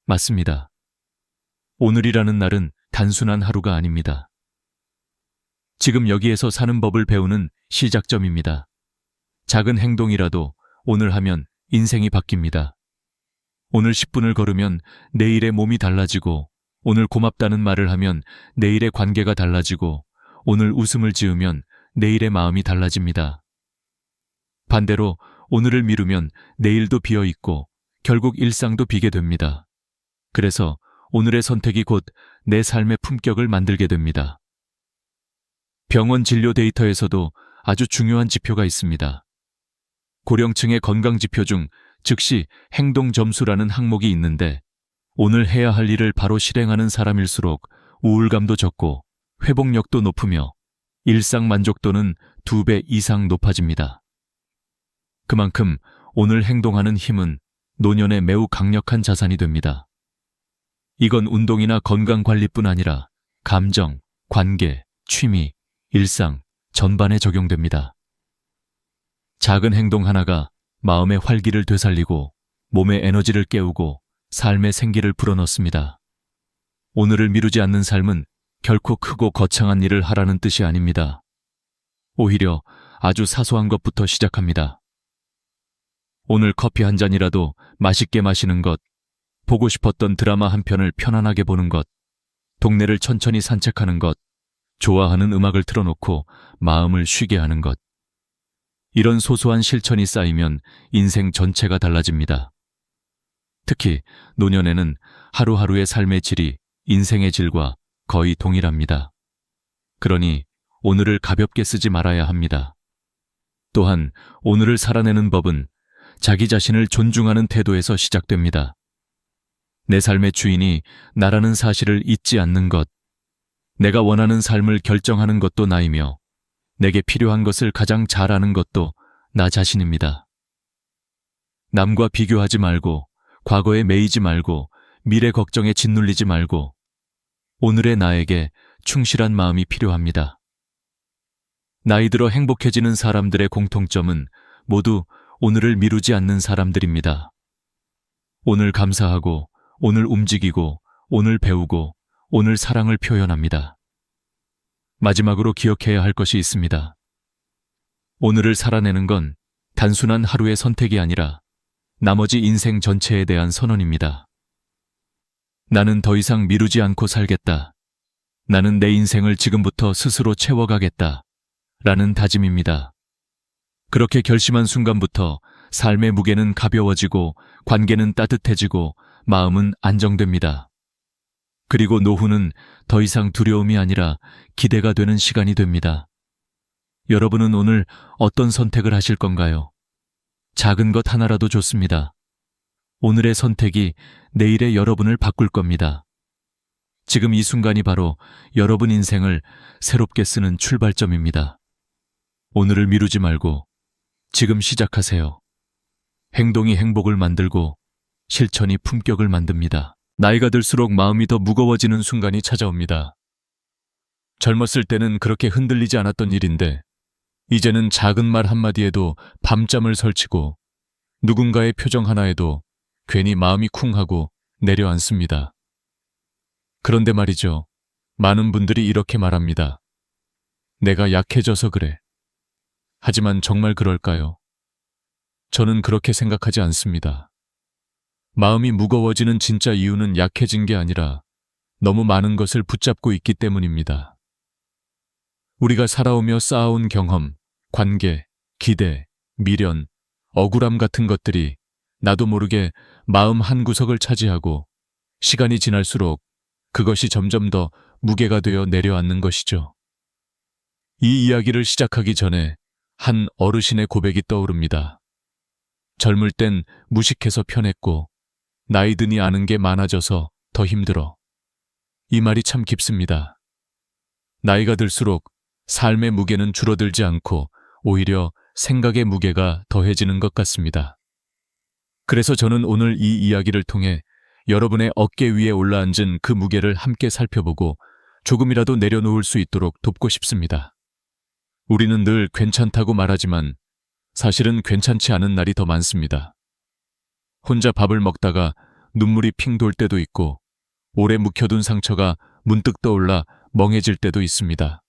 맞습니다. 오늘이라는 날은 단순한 하루가 아닙니다. 지금 여기에서 사는 법을 배우는 시작점입니다. 작은 행동이라도 오늘 하면 인생이 바뀝니다. 오늘 10분을 걸으면 내일의 몸이 달라지고 오늘 고맙다는 말을 하면 내일의 관계가 달라지고 오늘 웃음을 지으면 내일의 마음이 달라집니다. 반대로 오늘을 미루면 내일도 비어있고 결국 일상도 비게 됩니다. 그래서 오늘의 선택이 곧 내 삶의 품격을 만들게 됩니다. 병원 진료 데이터에서도 아주 중요한 지표가 있습니다. 고령층의 건강지표 중 즉시 행동점수라는 항목이 있는데 오늘 해야 할 일을 바로 실행하는 사람일수록 우울감도 적고 회복력도 높으며 일상 만족도는 2배 이상 높아집니다. 그만큼 오늘 행동하는 힘은 노년에 매우 강력한 자산이 됩니다. 이건 운동이나 건강관리뿐 아니라 감정, 관계, 취미, 일상 전반에 적용됩니다. 작은 행동 하나가 마음의 활기를 되살리고 몸의 에너지를 깨우고 삶의 생기를 불어넣습니다. 오늘을 미루지 않는 삶은 결코 크고 거창한 일을 하라는 뜻이 아닙니다. 오히려 아주 사소한 것부터 시작합니다. 오늘 커피 한 잔이라도 맛있게 마시는 것, 보고 싶었던 드라마 한 편을 편안하게 보는 것, 동네를 천천히 산책하는 것, 좋아하는 음악을 틀어놓고 마음을 쉬게 하는 것. 이런 소소한 실천이 쌓이면 인생 전체가 달라집니다. 특히 노년에는 하루하루의 삶의 질이 인생의 질과 거의 동일합니다. 그러니 오늘을 가볍게 쓰지 말아야 합니다. 또한 오늘을 살아내는 법은 자기 자신을 존중하는 태도에서 시작됩니다. 내 삶의 주인이 나라는 사실을 잊지 않는 것, 내가 원하는 삶을 결정하는 것도 나이며 내게 필요한 것을 가장 잘 아는 것도 나 자신입니다. 남과 비교하지 말고 과거에 매이지 말고 미래 걱정에 짓눌리지 말고 오늘의 나에게 충실한 마음이 필요합니다. 나이 들어 행복해지는 사람들의 공통점은 모두 오늘을 미루지 않는 사람들입니다. 오늘 감사하고 오늘 움직이고 오늘 배우고 오늘 사랑을 표현합니다. 마지막으로 기억해야 할 것이 있습니다. 오늘을 살아내는 건 단순한 하루의 선택이 아니라 나머지 인생 전체에 대한 선언입니다. 나는 더 이상 미루지 않고 살겠다. 나는 내 인생을 지금부터 스스로 채워가겠다. 라는 다짐입니다. 그렇게 결심한 순간부터 삶의 무게는 가벼워지고 관계는 따뜻해지고 마음은 안정됩니다. 그리고 노후는 더 이상 두려움이 아니라 기대가 되는 시간이 됩니다. 여러분은 오늘 어떤 선택을 하실 건가요? 작은 것 하나라도 좋습니다. 오늘의 선택이 내일의 여러분을 바꿀 겁니다. 지금 이 순간이 바로 여러분 인생을 새롭게 쓰는 출발점입니다. 오늘을 미루지 말고 지금 시작하세요. 행동이 행복을 만들고 실천이 품격을 만듭니다. 나이가 들수록 마음이 더 무거워지는 순간이 찾아옵니다. 젊었을 때는 그렇게 흔들리지 않았던 일인데 이제는 작은 말 한마디에도 밤잠을 설치고 누군가의 표정 하나에도 괜히 마음이 쿵하고 내려앉습니다. 그런데 말이죠. 많은 분들이 이렇게 말합니다. 내가 약해져서 그래. 하지만 정말 그럴까요? 저는 그렇게 생각하지 않습니다. 마음이 무거워지는 진짜 이유는 약해진 게 아니라 너무 많은 것을 붙잡고 있기 때문입니다. 우리가 살아오며 쌓아온 경험, 관계, 기대, 미련, 억울함 같은 것들이 나도 모르게 마음 한구석을 차지하고 시간이 지날수록 그것이 점점 더 무게가 되어 내려앉는 것이죠. 이 이야기를 시작하기 전에 한 어르신의 고백이 떠오릅니다. 젊을 땐 무식해서 편했고 나이 드니 아는 게 많아져서 더 힘들어. 이 말이 참 깊습니다. 나이가 들수록 삶의 무게는 줄어들지 않고 오히려 생각의 무게가 더해지는 것 같습니다. 그래서 저는 오늘 이 이야기를 통해 여러분의 어깨 위에 올라앉은 그 무게를 함께 살펴보고 조금이라도 내려놓을 수 있도록 돕고 싶습니다. 우리는 늘 괜찮다고 말하지만 사실은 괜찮지 않은 날이 더 많습니다. 혼자 밥을 먹다가 눈물이 핑 돌 때도 있고 오래 묵혀둔 상처가 문득 떠올라 멍해질 때도 있습니다.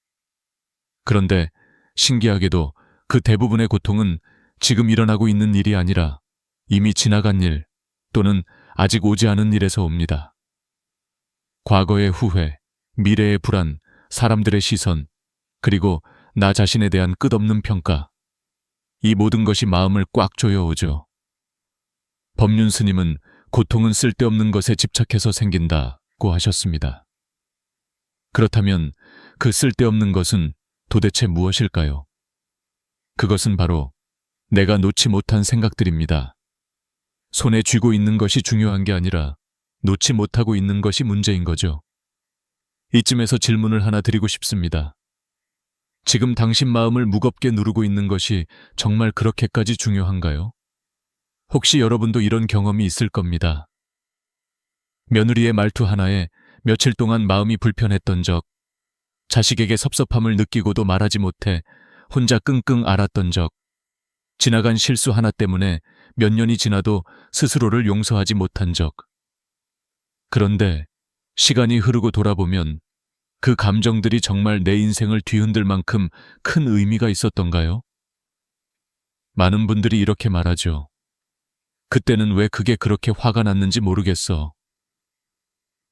그런데 신기하게도 그 대부분의 고통은 지금 일어나고 있는 일이 아니라 이미 지나간 일 또는 아직 오지 않은 일에서 옵니다. 과거의 후회, 미래의 불안, 사람들의 시선, 그리고 나 자신에 대한 끝없는 평가. 이 모든 것이 마음을 꽉 조여오죠. 법륜 스님은 고통은 쓸데없는 것에 집착해서 생긴다고 하셨습니다. 그렇다면 그 쓸데없는 것은 도대체 무엇일까요? 그것은 바로 내가 놓지 못한 생각들입니다. 손에 쥐고 있는 것이 중요한 게 아니라 놓지 못하고 있는 것이 문제인 거죠. 이쯤에서 질문을 하나 드리고 싶습니다. 지금 당신 마음을 무겁게 누르고 있는 것이 정말 그렇게까지 중요한가요? 혹시 여러분도 이런 경험이 있을 겁니다. 며느리의 말투 하나에 며칠 동안 마음이 불편했던 적, 자식에게 섭섭함을 느끼고도 말하지 못해 혼자 끙끙 앓았던 적, 지나간 실수 하나 때문에 몇 년이 지나도 스스로를 용서하지 못한 적. 그런데 시간이 흐르고 돌아보면 그 감정들이 정말 내 인생을 뒤흔들 만큼 큰 의미가 있었던가요? 많은 분들이 이렇게 말하죠. 그때는 왜 그게 그렇게 화가 났는지 모르겠어.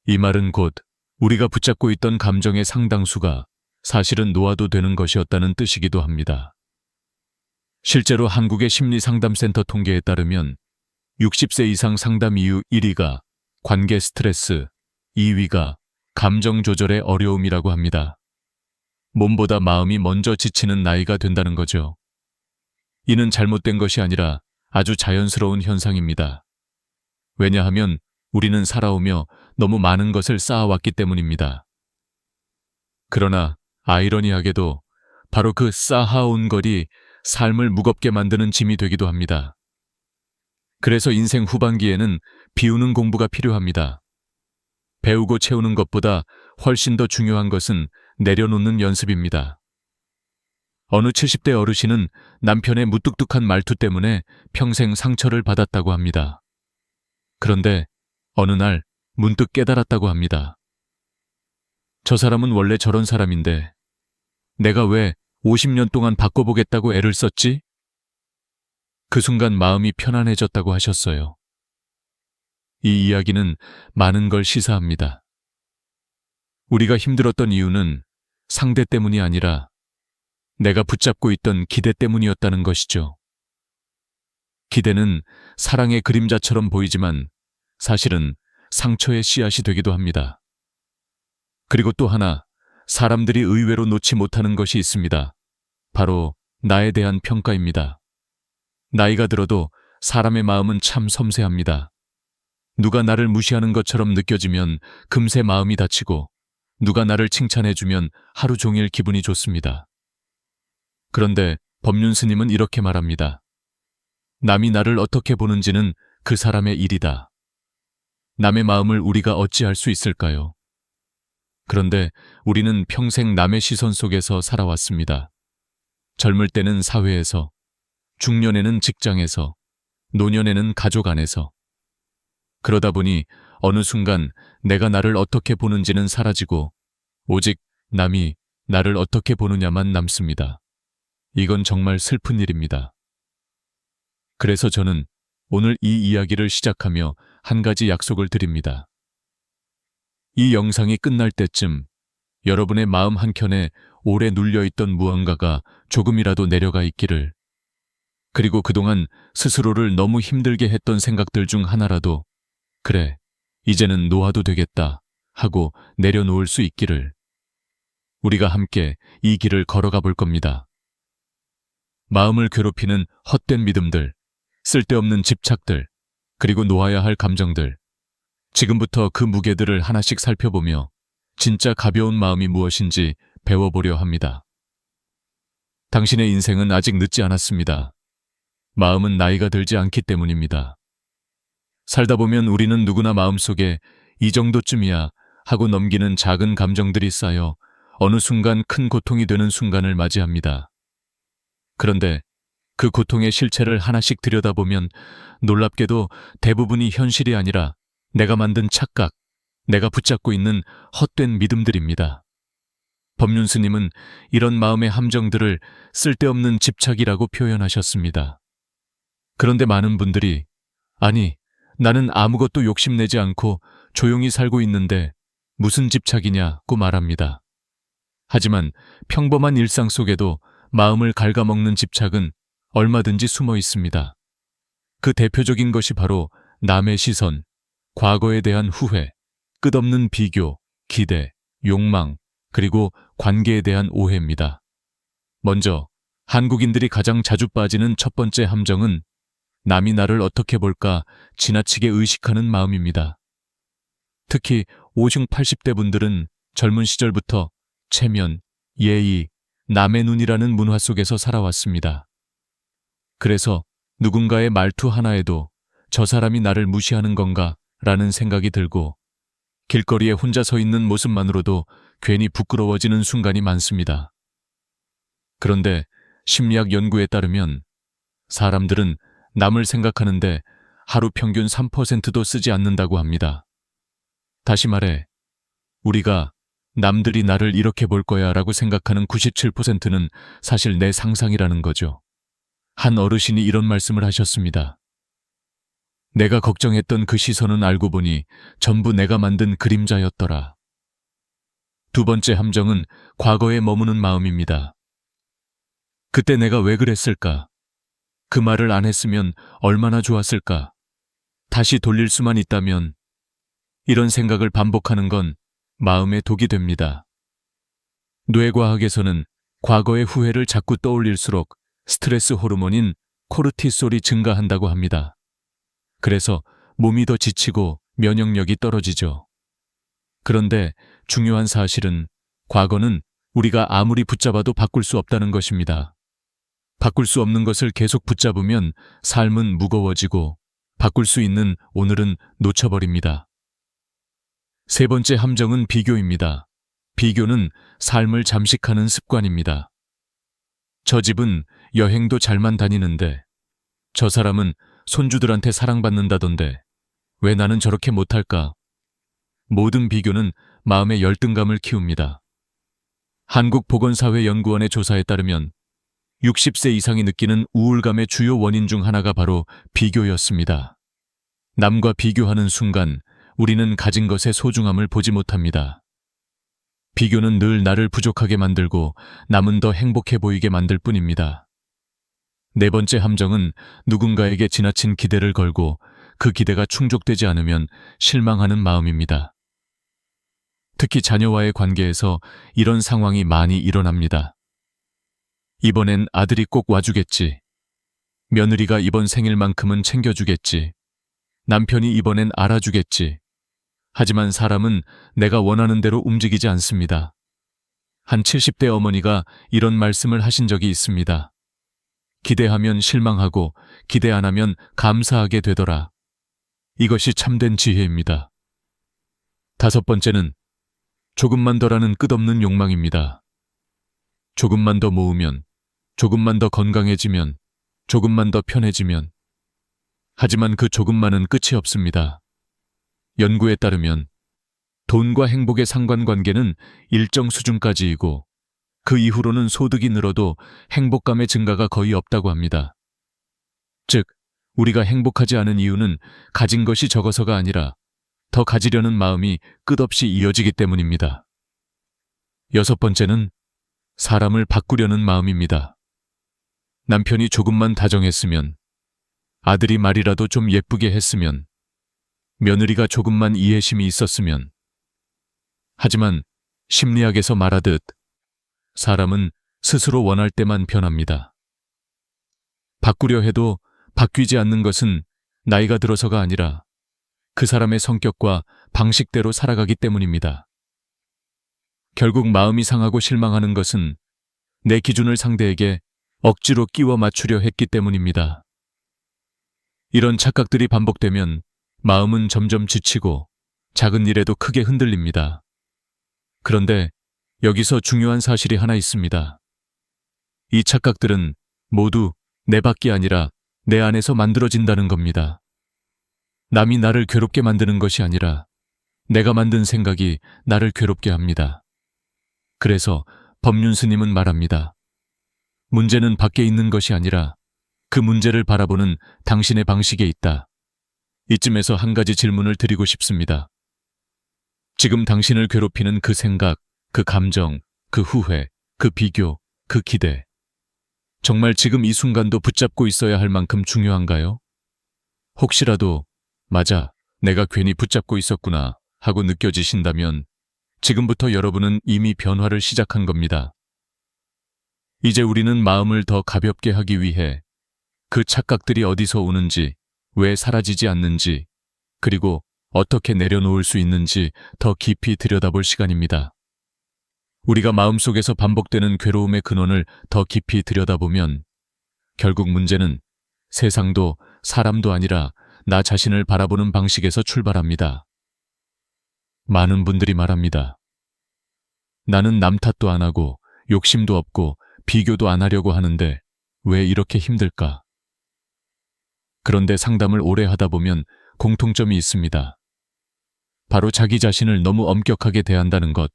이 말은 곧 우리가 붙잡고 있던 감정의 상당수가 사실은 놓아도 되는 것이었다는 뜻이기도 합니다. 실제로 한국의 심리상담센터 통계에 따르면 60세 이상 상담 이유 1위가 관계 스트레스, 2위가 감정 조절의 어려움이라고 합니다. 몸보다 마음이 먼저 지치는 나이가 된다는 거죠. 이는 잘못된 것이 아니라 아주 자연스러운 현상입니다. 왜냐하면 우리는 살아오며 너무 많은 것을 쌓아왔기 때문입니다. 그러나 아이러니하게도 바로 그 쌓아온 것이 삶을 무겁게 만드는 짐이 되기도 합니다. 그래서 인생 후반기에는 비우는 공부가 필요합니다. 배우고 채우는 것보다 훨씬 더 중요한 것은 내려놓는 연습입니다. 어느 70대 어르신은 남편의 무뚝뚝한 말투 때문에 평생 상처를 받았다고 합니다. 그런데 어느 날 문득 깨달았다고 합니다. 저 사람은 원래 저런 사람인데 내가 왜 50년 동안 바꿔보겠다고 애를 썼지? 그 순간 마음이 편안해졌다고 하셨어요. 이 이야기는 많은 걸 시사합니다. 우리가 힘들었던 이유는 상대 때문이 아니라 내가 붙잡고 있던 기대 때문이었다는 것이죠. 기대는 사랑의 그림자처럼 보이지만 사실은 상처의 씨앗이 되기도 합니다. 그리고 또 하나, 사람들이 의외로 놓지 못하는 것이 있습니다. 바로 나에 대한 평가입니다. 나이가 들어도 사람의 마음은 참 섬세합니다. 누가 나를 무시하는 것처럼 느껴지면 금세 마음이 다치고 누가 나를 칭찬해주면 하루 종일 기분이 좋습니다. 그런데 법륜 스님은 이렇게 말합니다. 남이 나를 어떻게 보는지는 그 사람의 일이다. 남의 마음을 우리가 어찌 알 수 있을까요? 그런데 우리는 평생 남의 시선 속에서 살아왔습니다. 젊을 때는 사회에서, 중년에는 직장에서, 노년에는 가족 안에서. 그러다 보니 어느 순간 내가 나를 어떻게 보는지는 사라지고 오직 남이 나를 어떻게 보느냐만 남습니다. 이건 정말 슬픈 일입니다. 그래서 저는 오늘 이 이야기를 시작하며 한 가지 약속을 드립니다. 이 영상이 끝날 때쯤 여러분의 마음 한켠에 오래 눌려있던 무언가가 조금이라도 내려가 있기를, 그리고 그동안 스스로를 너무 힘들게 했던 생각들 중 하나라도 그래, 이제는 놓아도 되겠다 하고 내려놓을 수 있기를, 우리가 함께 이 길을 걸어가 볼 겁니다. 마음을 괴롭히는 헛된 믿음들, 쓸데없는 집착들, 그리고 놓아야 할 감정들, 지금부터 그 무게들을 하나씩 살펴보며 진짜 가벼운 마음이 무엇인지 배워보려 합니다. 당신의 인생은 아직 늦지 않았습니다. 마음은 나이가 들지 않기 때문입니다. 살다 보면 우리는 누구나 마음속에 이 정도쯤이야 하고 넘기는 작은 감정들이 쌓여 어느 순간 큰 고통이 되는 순간을 맞이합니다. 그런데 그 고통의 실체를 하나씩 들여다보면 놀랍게도 대부분이 현실이 아니라 내가 만든 착각, 내가 붙잡고 있는 헛된 믿음들입니다. 법륜스님은 이런 마음의 함정들을 쓸데없는 집착이라고 표현하셨습니다. 그런데 많은 분들이 아니, 나는 아무것도 욕심내지 않고 조용히 살고 있는데 무슨 집착이냐고 말합니다. 하지만 평범한 일상 속에도 마음을 갉아먹는 집착은 얼마든지 숨어 있습니다. 그 대표적인 것이 바로 남의 시선, 과거에 대한 후회, 끝없는 비교, 기대, 욕망, 그리고 관계에 대한 오해입니다. 먼저 한국인들이 가장 자주 빠지는 첫 번째 함정은 남이 나를 어떻게 볼까 지나치게 의식하는 마음입니다. 특히 50, 80대 분들은 젊은 시절부터 체면, 예의, 남의 눈이라는 문화 속에서 살아왔습니다. 그래서 누군가의 말투 하나에도 저 사람이 나를 무시하는 건가 라는 생각이 들고 길거리에 혼자 서 있는 모습만으로도 괜히 부끄러워지는 순간이 많습니다. 그런데 심리학 연구에 따르면 사람들은 남을 생각하는데 하루 평균 3%도 쓰지 않는다고 합니다. 다시 말해, 우리가 남들이 나를 이렇게 볼 거야 라고 생각하는 97%는 사실 내 상상이라는 거죠. 한 어르신이 이런 말씀을 하셨습니다. 내가 걱정했던 그 시선은 알고 보니 전부 내가 만든 그림자였더라. 두 번째 함정은 과거에 머무는 마음입니다. 그때 내가 왜 그랬을까? 그 말을 안 했으면 얼마나 좋았을까? 다시 돌릴 수만 있다면, 이런 생각을 반복하는 건 마음의 독이 됩니다. 뇌과학에서는 과거의 후회를 자꾸 떠올릴수록 스트레스 호르몬인 코르티솔이 증가한다고 합니다. 그래서 몸이 더 지치고 면역력이 떨어지죠. 그런데 중요한 사실은 과거는 우리가 아무리 붙잡아도 바꿀 수 없다는 것입니다. 바꿀 수 없는 것을 계속 붙잡으면 삶은 무거워지고 바꿀 수 있는 오늘은 놓쳐버립니다. 세 번째 함정은 비교입니다. 비교는 삶을 잠식하는 습관입니다. 저 집은 여행도 잘만 다니는데 저 사람은 손주들한테 사랑받는다던데 왜 나는 저렇게 못할까? 모든 비교는 마음의 열등감을 키웁니다. 한국보건사회연구원의 조사에 따르면 60세 이상이 느끼는 우울감의 주요 원인 중 하나가 바로 비교였습니다. 남과 비교하는 순간 우리는 가진 것의 소중함을 보지 못합니다. 비교는 늘 나를 부족하게 만들고 남은 더 행복해 보이게 만들 뿐입니다. 네 번째 함정은 누군가에게 지나친 기대를 걸고 그 기대가 충족되지 않으면 실망하는 마음입니다. 특히 자녀와의 관계에서 이런 상황이 많이 일어납니다. 이번엔 아들이 꼭 와주겠지. 며느리가 이번 생일만큼은 챙겨주겠지. 남편이 이번엔 알아주겠지. 하지만 사람은 내가 원하는 대로 움직이지 않습니다. 한 70대 어머니가 이런 말씀을 하신 적이 있습니다. 기대하면 실망하고 기대 안 하면 감사하게 되더라. 이것이 참된 지혜입니다. 다섯 번째는 조금만 더라는 끝없는 욕망입니다. 조금만 더 모으면, 조금만 더 건강해지면, 조금만 더 편해지면. 하지만 그 조금만은 끝이 없습니다. 연구에 따르면 돈과 행복의 상관관계는 일정 수준까지이고 그 이후로는 소득이 늘어도 행복감의 증가가 거의 없다고 합니다. 즉, 우리가 행복하지 않은 이유는 가진 것이 적어서가 아니라 더 가지려는 마음이 끝없이 이어지기 때문입니다. 여섯 번째는 사람을 바꾸려는 마음입니다. 남편이 조금만 다정했으면, 아들이 말이라도 좀 예쁘게 했으면, 며느리가 조금만 이해심이 있었으면. 하지만 심리학에서 말하듯 사람은 스스로 원할 때만 변합니다. 바꾸려 해도 바뀌지 않는 것은 나이가 들어서가 아니라 그 사람의 성격과 방식대로 살아가기 때문입니다. 결국 마음이 상하고 실망하는 것은 내 기준을 상대에게 억지로 끼워 맞추려 했기 때문입니다. 이런 착각들이 반복되면 마음은 점점 지치고 작은 일에도 크게 흔들립니다. 그런데 여기서 중요한 사실이 하나 있습니다. 이 착각들은 모두 내 밖이 아니라 내 안에서 만들어진다는 겁니다. 남이 나를 괴롭게 만드는 것이 아니라 내가 만든 생각이 나를 괴롭게 합니다. 그래서 법륜 스님은 말합니다. 문제는 밖에 있는 것이 아니라 그 문제를 바라보는 당신의 방식에 있다. 이쯤에서 한 가지 질문을 드리고 싶습니다. 지금 당신을 괴롭히는 그 생각, 그 감정, 그 후회, 그 비교, 그 기대. 정말 지금 이 순간도 붙잡고 있어야 할 만큼 중요한가요? 혹시라도 맞아, 내가 괜히 붙잡고 있었구나 하고 느껴지신다면 지금부터 여러분은 이미 변화를 시작한 겁니다. 이제 우리는 마음을 더 가볍게 하기 위해 그 착각들이 어디서 오는지, 왜 사라지지 않는지, 그리고 어떻게 내려놓을 수 있는지 더 깊이 들여다볼 시간입니다. 우리가 마음속에서 반복되는 괴로움의 근원을 더 깊이 들여다보면 결국 문제는 세상도 사람도 아니라 나 자신을 바라보는 방식에서 출발합니다. 많은 분들이 말합니다. 나는 남 탓도 안 하고 욕심도 없고 비교도 안 하려고 하는데 왜 이렇게 힘들까? 그런데 상담을 오래 하다 보면 공통점이 있습니다. 바로 자기 자신을 너무 엄격하게 대한다는 것,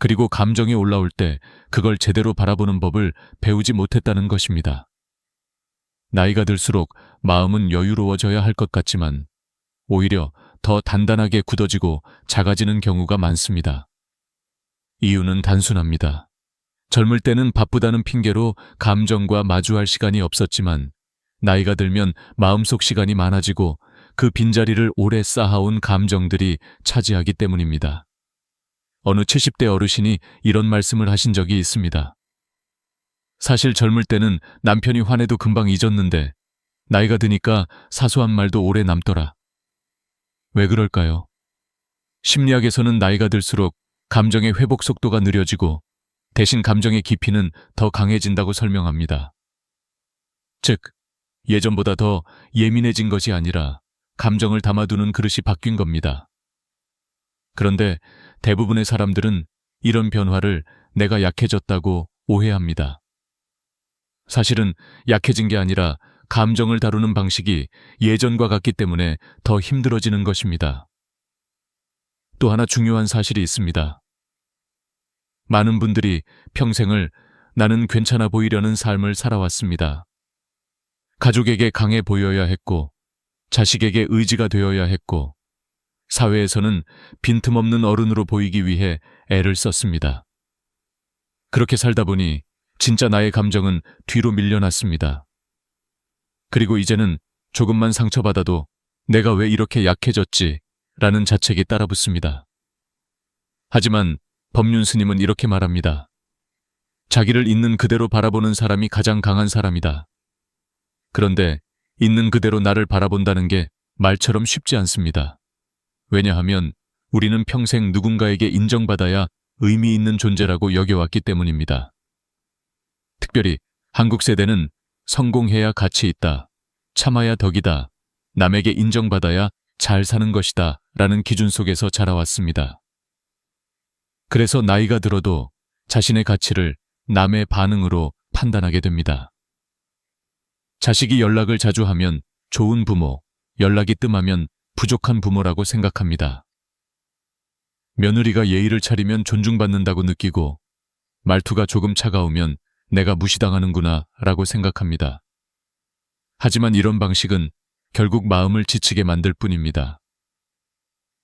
그리고 감정이 올라올 때 그걸 제대로 바라보는 법을 배우지 못했다는 것입니다. 나이가 들수록 마음은 여유로워져야 할 것 같지만 오히려 더 단단하게 굳어지고 작아지는 경우가 많습니다. 이유는 단순합니다. 젊을 때는 바쁘다는 핑계로 감정과 마주할 시간이 없었지만 나이가 들면 마음속 시간이 많아지고 그 빈자리를 오래 쌓아온 감정들이 차지하기 때문입니다. 어느 70대 어르신이 이런 말씀을 하신 적이 있습니다. 사실 젊을 때는 남편이 화내도 금방 잊었는데 나이가 드니까 사소한 말도 오래 남더라. 왜 그럴까요? 심리학에서는 나이가 들수록 감정의 회복 속도가 느려지고 대신 감정의 깊이는 더 강해진다고 설명합니다. 즉, 예전보다 더 예민해진 것이 아니라 감정을 담아두는 그릇이 바뀐 겁니다. 그런데 대부분의 사람들은 이런 변화를 내가 약해졌다고 오해합니다. 사실은 약해진 게 아니라 감정을 다루는 방식이 예전과 같기 때문에 더 힘들어지는 것입니다. 또 하나 중요한 사실이 있습니다. 많은 분들이 평생을 나는 괜찮아 보이려는 삶을 살아왔습니다. 가족에게 강해 보여야 했고, 자식에게 의지가 되어야 했고, 사회에서는 빈틈없는 어른으로 보이기 위해 애를 썼습니다. 그렇게 살다 보니 진짜 나의 감정은 뒤로 밀려났습니다. 그리고 이제는 조금만 상처받아도 내가 왜 이렇게 약해졌지? 라는 자책이 따라붙습니다. 하지만 법륜 스님은 이렇게 말합니다. 자기를 있는 그대로 바라보는 사람이 가장 강한 사람이다. 그런데 있는 그대로 나를 바라본다는 게 말처럼 쉽지 않습니다. 왜냐하면 우리는 평생 누군가에게 인정받아야 의미 있는 존재라고 여겨왔기 때문입니다. 특별히 한국 세대는 성공해야 가치 있다. 참아야 덕이다. 남에게 인정받아야 잘 사는 것이다. 라는 기준 속에서 자라왔습니다. 그래서 나이가 들어도 자신의 가치를 남의 반응으로 판단하게 됩니다. 자식이 연락을 자주 하면 좋은 부모, 연락이 뜸하면 부족한 부모라고 생각합니다. 며느리가 예의를 차리면 존중받는다고 느끼고 말투가 조금 차가우면 내가 무시당하는구나 라고 생각합니다. 하지만 이런 방식은 결국 마음을 지치게 만들 뿐입니다.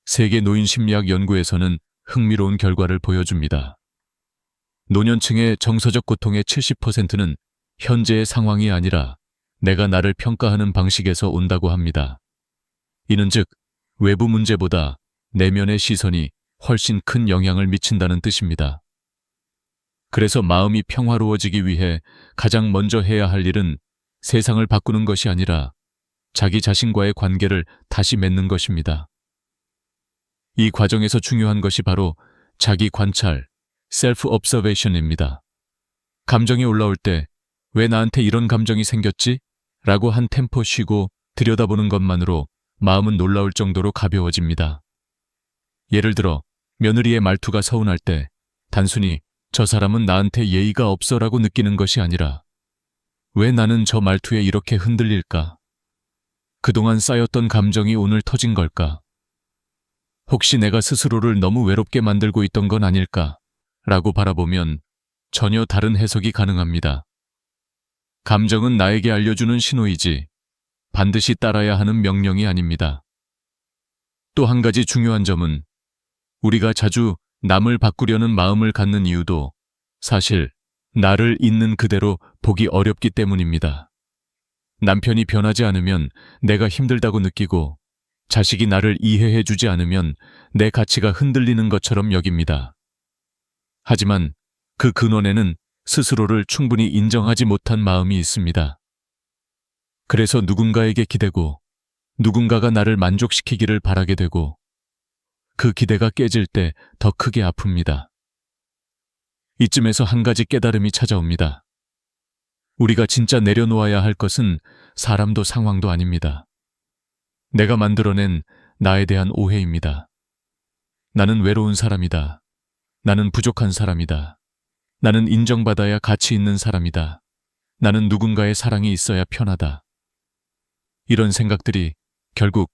세계 노인심리학 연구에서는 흥미로운 결과를 보여줍니다. 노년층의 정서적 고통의 70%는 현재의 상황이 아니라 내가 나를 평가하는 방식에서 온다고 합니다. 이는 즉 외부 문제보다 내면의 시선이 훨씬 큰 영향을 미친다는 뜻입니다. 그래서 마음이 평화로워지기 위해 가장 먼저 해야 할 일은 세상을 바꾸는 것이 아니라 자기 자신과의 관계를 다시 맺는 것입니다. 이 과정에서 중요한 것이 바로 자기 관찰, 셀프 observation입니다. 감정이 올라올 때 왜 나한테 이런 감정이 생겼지? 라고 한 템포 쉬고 들여다보는 것만으로 마음은 놀라울 정도로 가벼워집니다. 예를 들어 며느리의 말투가 서운할 때 단순히 저 사람은 나한테 예의가 없어라고 느끼는 것이 아니라 왜 나는 저 말투에 이렇게 흔들릴까? 그동안 쌓였던 감정이 오늘 터진 걸까? 혹시 내가 스스로를 너무 외롭게 만들고 있던 건 아닐까? 라고 바라보면 전혀 다른 해석이 가능합니다. 감정은 나에게 알려주는 신호이지 반드시 따라야 하는 명령이 아닙니다. 또 한 가지 중요한 점은 우리가 자주 남을 바꾸려는 마음을 갖는 이유도 사실 나를 있는 그대로 보기 어렵기 때문입니다. 남편이 변하지 않으면 내가 힘들다고 느끼고 자식이 나를 이해해주지 않으면 내 가치가 흔들리는 것처럼 여깁니다. 하지만 그 근원에는 스스로를 충분히 인정하지 못한 마음이 있습니다. 그래서 누군가에게 기대고 누군가가 나를 만족시키기를 바라게 되고 그 기대가 깨질 때 더 크게 아픕니다. 이쯤에서 한 가지 깨달음이 찾아옵니다. 우리가 진짜 내려놓아야 할 것은 사람도 상황도 아닙니다. 내가 만들어낸 나에 대한 오해입니다. 나는 외로운 사람이다. 나는 부족한 사람이다. 나는 인정받아야 가치 있는 사람이다. 나는 누군가의 사랑이 있어야 편하다. 이런 생각들이 결국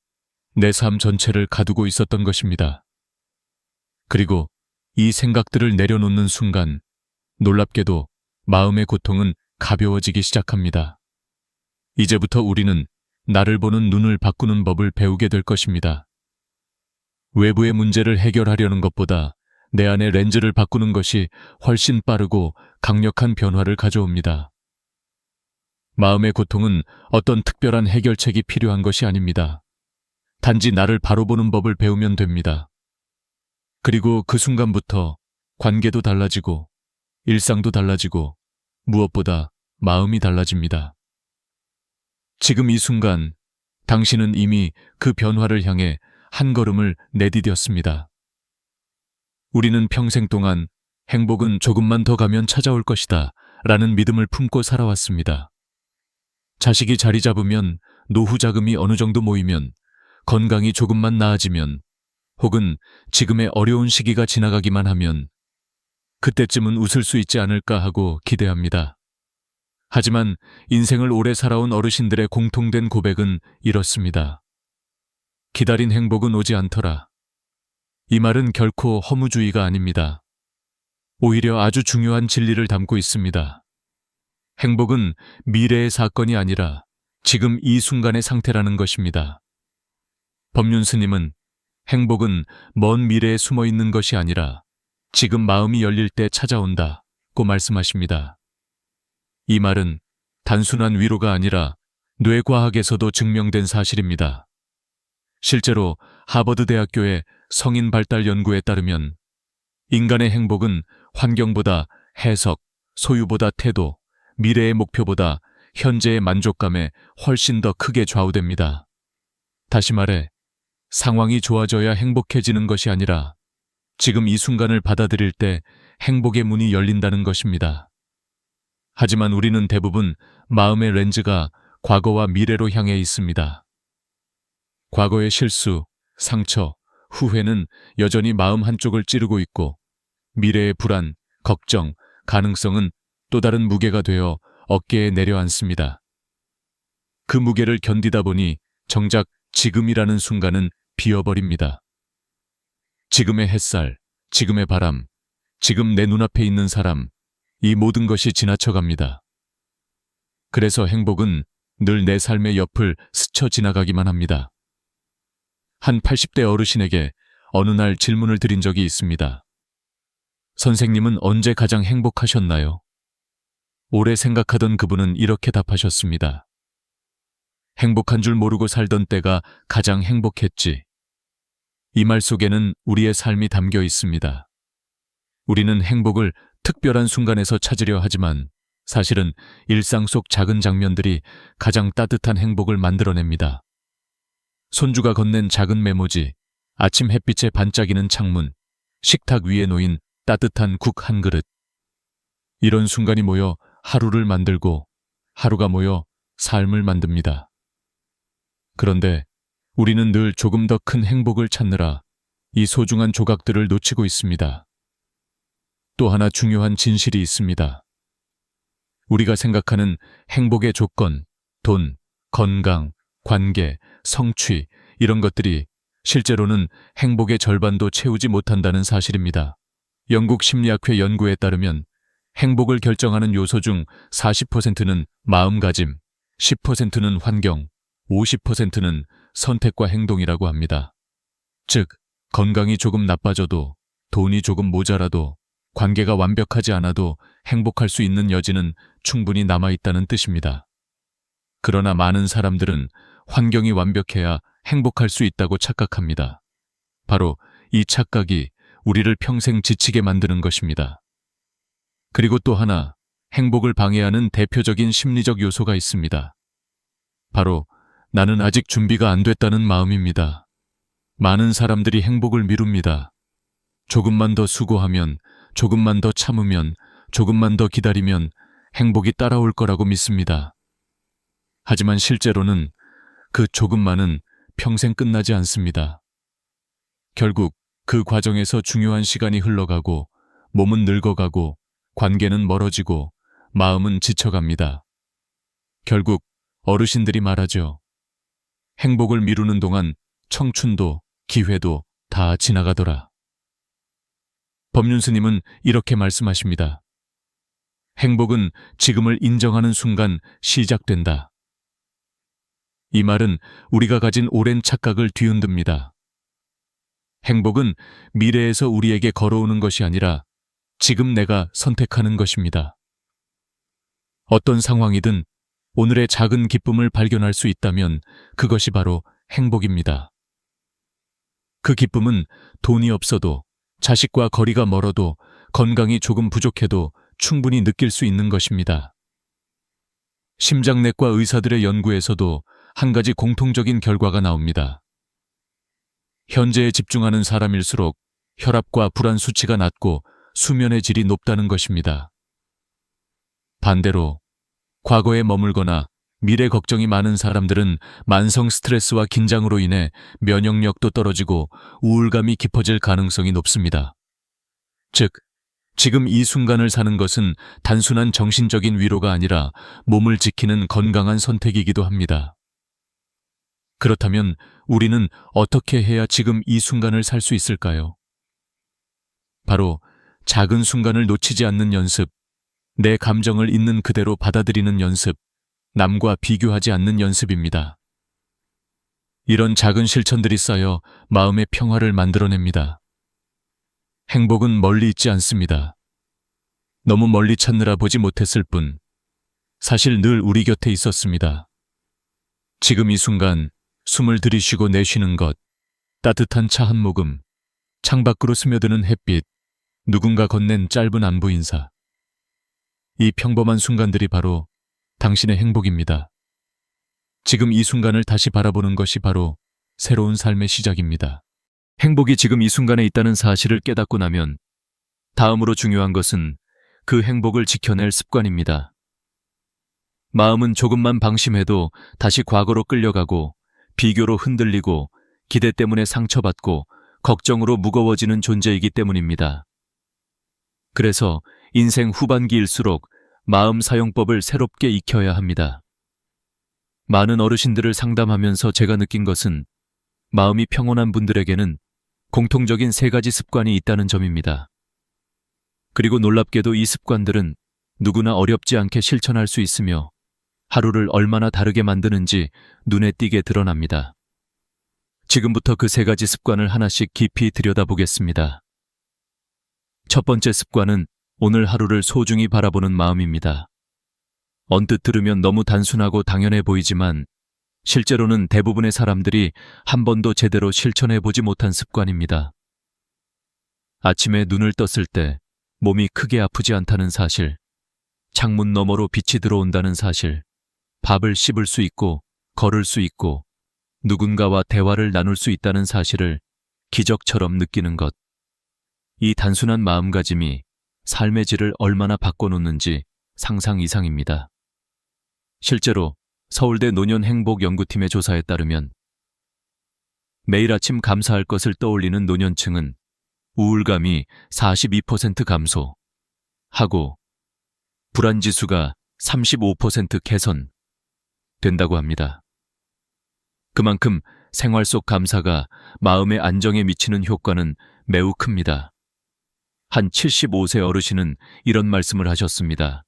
내 삶 전체를 가두고 있었던 것입니다. 그리고 이 생각들을 내려놓는 순간 놀랍게도 마음의 고통은 가벼워지기 시작합니다. 이제부터 우리는 나를 보는 눈을 바꾸는 법을 배우게 될 것입니다. 외부의 문제를 해결하려는 것보다 내 안의 렌즈를 바꾸는 것이 훨씬 빠르고 강력한 변화를 가져옵니다. 마음의 고통은 어떤 특별한 해결책이 필요한 것이 아닙니다. 단지 나를 바로 보는 법을 배우면 됩니다. 그리고 그 순간부터 관계도 달라지고 일상도 달라지고 무엇보다 마음이 달라집니다. 지금 이 순간 당신은 이미 그 변화를 향해 한 걸음을 내디뎠습니다. 우리는 평생 동안 행복은 조금만 더 가면 찾아올 것이다 라는 믿음을 품고 살아왔습니다. 자식이 자리 잡으면, 노후 자금이 어느 정도 모이면, 건강이 조금만 나아지면, 혹은 지금의 어려운 시기가 지나가기만 하면 그때쯤은 웃을 수 있지 않을까 하고 기대합니다. 하지만 인생을 오래 살아온 어르신들의 공통된 고백은 이렇습니다. 기다린 행복은 오지 않더라. 이 말은 결코 허무주의가 아닙니다. 오히려 아주 중요한 진리를 담고 있습니다. 행복은 미래의 사건이 아니라 지금 이 순간의 상태라는 것입니다. 법륜 스님은 행복은 먼 미래에 숨어 있는 것이 아니라 지금 마음이 열릴 때 찾아온다고 말씀하십니다. 이 말은 단순한 위로가 아니라 뇌과학에서도 증명된 사실입니다. 실제로 하버드 대학교의 성인 발달 연구에 따르면 인간의 행복은 환경보다 해석, 소유보다 태도, 미래의 목표보다 현재의 만족감에 훨씬 더 크게 좌우됩니다. 다시 말해, 상황이 좋아져야 행복해지는 것이 아니라 지금 이 순간을 받아들일 때 행복의 문이 열린다는 것입니다. 하지만 우리는 대부분 마음의 렌즈가 과거와 미래로 향해 있습니다. 과거의 실수, 상처, 후회는 여전히 마음 한쪽을 찌르고 있고 미래의 불안, 걱정, 가능성은 또 다른 무게가 되어 어깨에 내려앉습니다. 그 무게를 견디다 보니 정작 지금이라는 순간은 비어버립니다. 지금의 햇살, 지금의 바람, 지금 내 눈앞에 있는 사람, 이 모든 것이 지나쳐갑니다. 그래서 행복은 늘 내 삶의 옆을 스쳐 지나가기만 합니다. 한 80대 어르신에게 어느 날 질문을 드린 적이 있습니다. 선생님은 언제 가장 행복하셨나요? 오래 생각하던 그분은 이렇게 답하셨습니다. 행복한 줄 모르고 살던 때가 가장 행복했지. 이 말 속에는 우리의 삶이 담겨 있습니다. 우리는 행복을 특별한 순간에서 찾으려 하지만 사실은 일상 속 작은 장면들이 가장 따뜻한 행복을 만들어냅니다. 손주가 건넨 작은 메모지, 아침 햇빛에 반짝이는 창문, 식탁 위에 놓인 따뜻한 국 한 그릇. 이런 순간이 모여 하루를 만들고 하루가 모여 삶을 만듭니다. 그런데 우리는 늘 조금 더 큰 행복을 찾느라 이 소중한 조각들을 놓치고 있습니다. 또 하나 중요한 진실이 있습니다. 우리가 생각하는 행복의 조건, 돈, 건강, 관계, 성취, 이런 것들이 실제로는 행복의 절반도 채우지 못한다는 사실입니다. 영국 심리학회 연구에 따르면 행복을 결정하는 요소 중 40%는 마음가짐, 10%는 환경, 50%는 선택과 행동이라고 합니다. 즉, 건강이 조금 나빠져도, 돈이 조금 모자라도, 관계가 완벽하지 않아도 행복할 수 있는 여지는 충분히 남아있다는 뜻입니다. 그러나 많은 사람들은 환경이 완벽해야 행복할 수 있다고 착각합니다. 바로 이 착각이 우리를 평생 지치게 만드는 것입니다. 그리고 또 하나, 행복을 방해하는 대표적인 심리적 요소가 있습니다. 바로 나는 아직 준비가 안 됐다는 마음입니다. 많은 사람들이 행복을 미룹니다. 조금만 더 수고하면, 조금만 더 참으면, 조금만 더 기다리면 행복이 따라올 거라고 믿습니다. 하지만 실제로는 그 조금만은 평생 끝나지 않습니다. 결국 그 과정에서 중요한 시간이 흘러가고, 몸은 늙어가고, 관계는 멀어지고, 마음은 지쳐갑니다. 결국 어르신들이 말하죠. 행복을 미루는 동안 청춘도 기회도 다 지나가더라. 법륜스님은 이렇게 말씀하십니다. 행복은 지금을 인정하는 순간 시작된다. 이 말은 우리가 가진 오랜 착각을 뒤흔듭니다. 행복은 미래에서 우리에게 걸어오는 것이 아니라 지금 내가 선택하는 것입니다. 어떤 상황이든 오늘의 작은 기쁨을 발견할 수 있다면 그것이 바로 행복입니다. 그 기쁨은 돈이 없어도, 자식과 거리가 멀어도, 건강이 조금 부족해도 충분히 느낄 수 있는 것입니다. 심장내과 의사들의 연구에서도 한 가지 공통적인 결과가 나옵니다. 현재에 집중하는 사람일수록 혈압과 불안 수치가 낮고 수면의 질이 높다는 것입니다. 반대로 과거에 머물거나 미래 걱정이 많은 사람들은 만성 스트레스와 긴장으로 인해 면역력도 떨어지고 우울감이 깊어질 가능성이 높습니다. 즉, 지금 이 순간을 사는 것은 단순한 정신적인 위로가 아니라 몸을 지키는 건강한 선택이기도 합니다. 그렇다면 우리는 어떻게 해야 지금 이 순간을 살 수 있을까요? 바로 작은 순간을 놓치지 않는 연습, 내 감정을 있는 그대로 받아들이는 연습, 남과 비교하지 않는 연습입니다. 이런 작은 실천들이 쌓여 마음의 평화를 만들어냅니다. 행복은 멀리 있지 않습니다. 너무 멀리 찾느라 보지 못했을 뿐, 사실 늘 우리 곁에 있었습니다. 지금 이 순간 숨을 들이쉬고 내쉬는 것, 따뜻한 차 한 모금, 창밖으로 스며드는 햇빛, 누군가 건넨 짧은 안부 인사. 이 평범한 순간들이 바로 당신의 행복입니다. 지금 이 순간을 다시 바라보는 것이 바로 새로운 삶의 시작입니다. 행복이 지금 이 순간에 있다는 사실을 깨닫고 나면 다음으로 중요한 것은 그 행복을 지켜낼 습관입니다. 마음은 조금만 방심해도 다시 과거로 끌려가고 비교로 흔들리고 기대 때문에 상처받고 걱정으로 무거워지는 존재이기 때문입니다. 그래서 인생 후반기일수록 마음 사용법을 새롭게 익혀야 합니다. 많은 어르신들을 상담하면서 제가 느낀 것은 마음이 평온한 분들에게는 공통적인 3가지 습관이 있다는 점입니다. 그리고 놀랍게도 이 습관들은 누구나 어렵지 않게 실천할 수 있으며 하루를 얼마나 다르게 만드는지 눈에 띄게 드러납니다. 지금부터 그 3가지 습관을 하나씩 깊이 들여다보겠습니다. 첫 번째 습관은 오늘 하루를 소중히 바라보는 마음입니다. 언뜻 들으면 너무 단순하고 당연해 보이지만 실제로는 대부분의 사람들이 한 번도 제대로 실천해보지 못한 습관입니다. 아침에 눈을 떴을 때 몸이 크게 아프지 않다는 사실, 창문 너머로 빛이 들어온다는 사실, 밥을 씹을 수 있고 걸을 수 있고 누군가와 대화를 나눌 수 있다는 사실을 기적처럼 느끼는 것. 이 단순한 마음가짐이 삶의 질을 얼마나 바꿔놓는지 상상 이상입니다. 실제로 서울대 노년행복연구팀의 조사에 따르면 매일 아침 감사할 것을 떠올리는 노년층은 우울감이 42% 감소하고 불안지수가 35% 개선된다고 합니다. 그만큼 생활 속 감사가 마음의 안정에 미치는 효과는 매우 큽니다. 한 75세 어르신은 이런 말씀을 하셨습니다.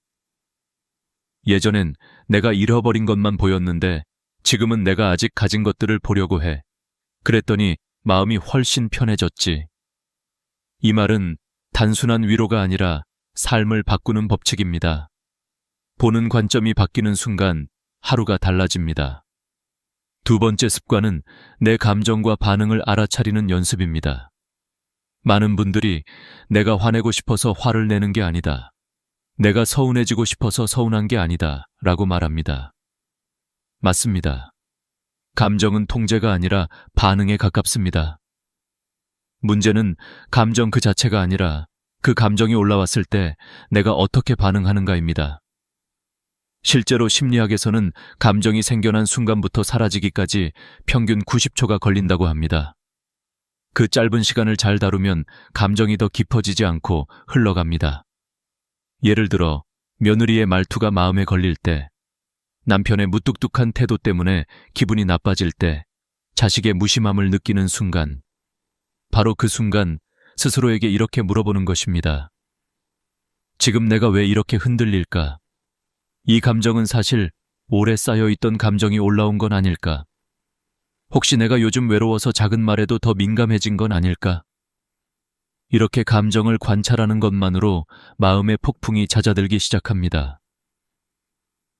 예전엔 내가 잃어버린 것만 보였는데 지금은 내가 아직 가진 것들을 보려고 해. 그랬더니 마음이 훨씬 편해졌지. 이 말은 단순한 위로가 아니라 삶을 바꾸는 법칙입니다. 보는 관점이 바뀌는 순간 하루가 달라집니다. 두 번째 습관은 내 감정과 반응을 알아차리는 연습입니다. 많은 분들이 내가 화내고 싶어서 화를 내는 게 아니다. 내가 서운해지고 싶어서 서운한 게 아니다 라고 말합니다. 맞습니다. 감정은 통제가 아니라 반응에 가깝습니다. 문제는 감정 그 자체가 아니라 그 감정이 올라왔을 때 내가 어떻게 반응하는가입니다. 실제로 심리학에서는 감정이 생겨난 순간부터 사라지기까지 평균 90초가 걸린다고 합니다. 그 짧은 시간을 잘 다루면 감정이 더 깊어지지 않고 흘러갑니다. 예를 들어 며느리의 말투가 마음에 걸릴 때, 남편의 무뚝뚝한 태도 때문에 기분이 나빠질 때, 자식의 무심함을 느끼는 순간, 바로 그 순간 스스로에게 이렇게 물어보는 것입니다. 지금 내가 왜 이렇게 흔들릴까? 이 감정은 사실 오래 쌓여있던 감정이 올라온 건 아닐까? 혹시 내가 요즘 외로워서 작은 말에도 더 민감해진 건 아닐까? 이렇게 감정을 관찰하는 것만으로 마음의 폭풍이 잦아들기 시작합니다.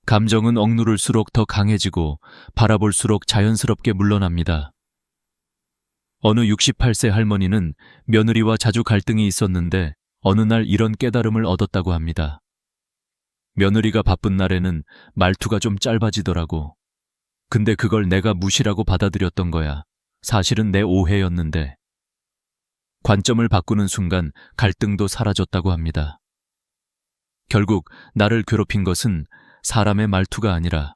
감정은 억누를수록 더 강해지고 바라볼수록 자연스럽게 물러납니다. 어느 68세 할머니는 며느리와 자주 갈등이 있었는데 어느 날 이런 깨달음을 얻었다고 합니다. 며느리가 바쁜 날에는 말투가 좀 짧아지더라고. 근데 그걸 내가 무시라고 받아들였던 거야. 사실은 내 오해였는데. 관점을 바꾸는 순간 갈등도 사라졌다고 합니다. 결국 나를 괴롭힌 것은 사람의 말투가 아니라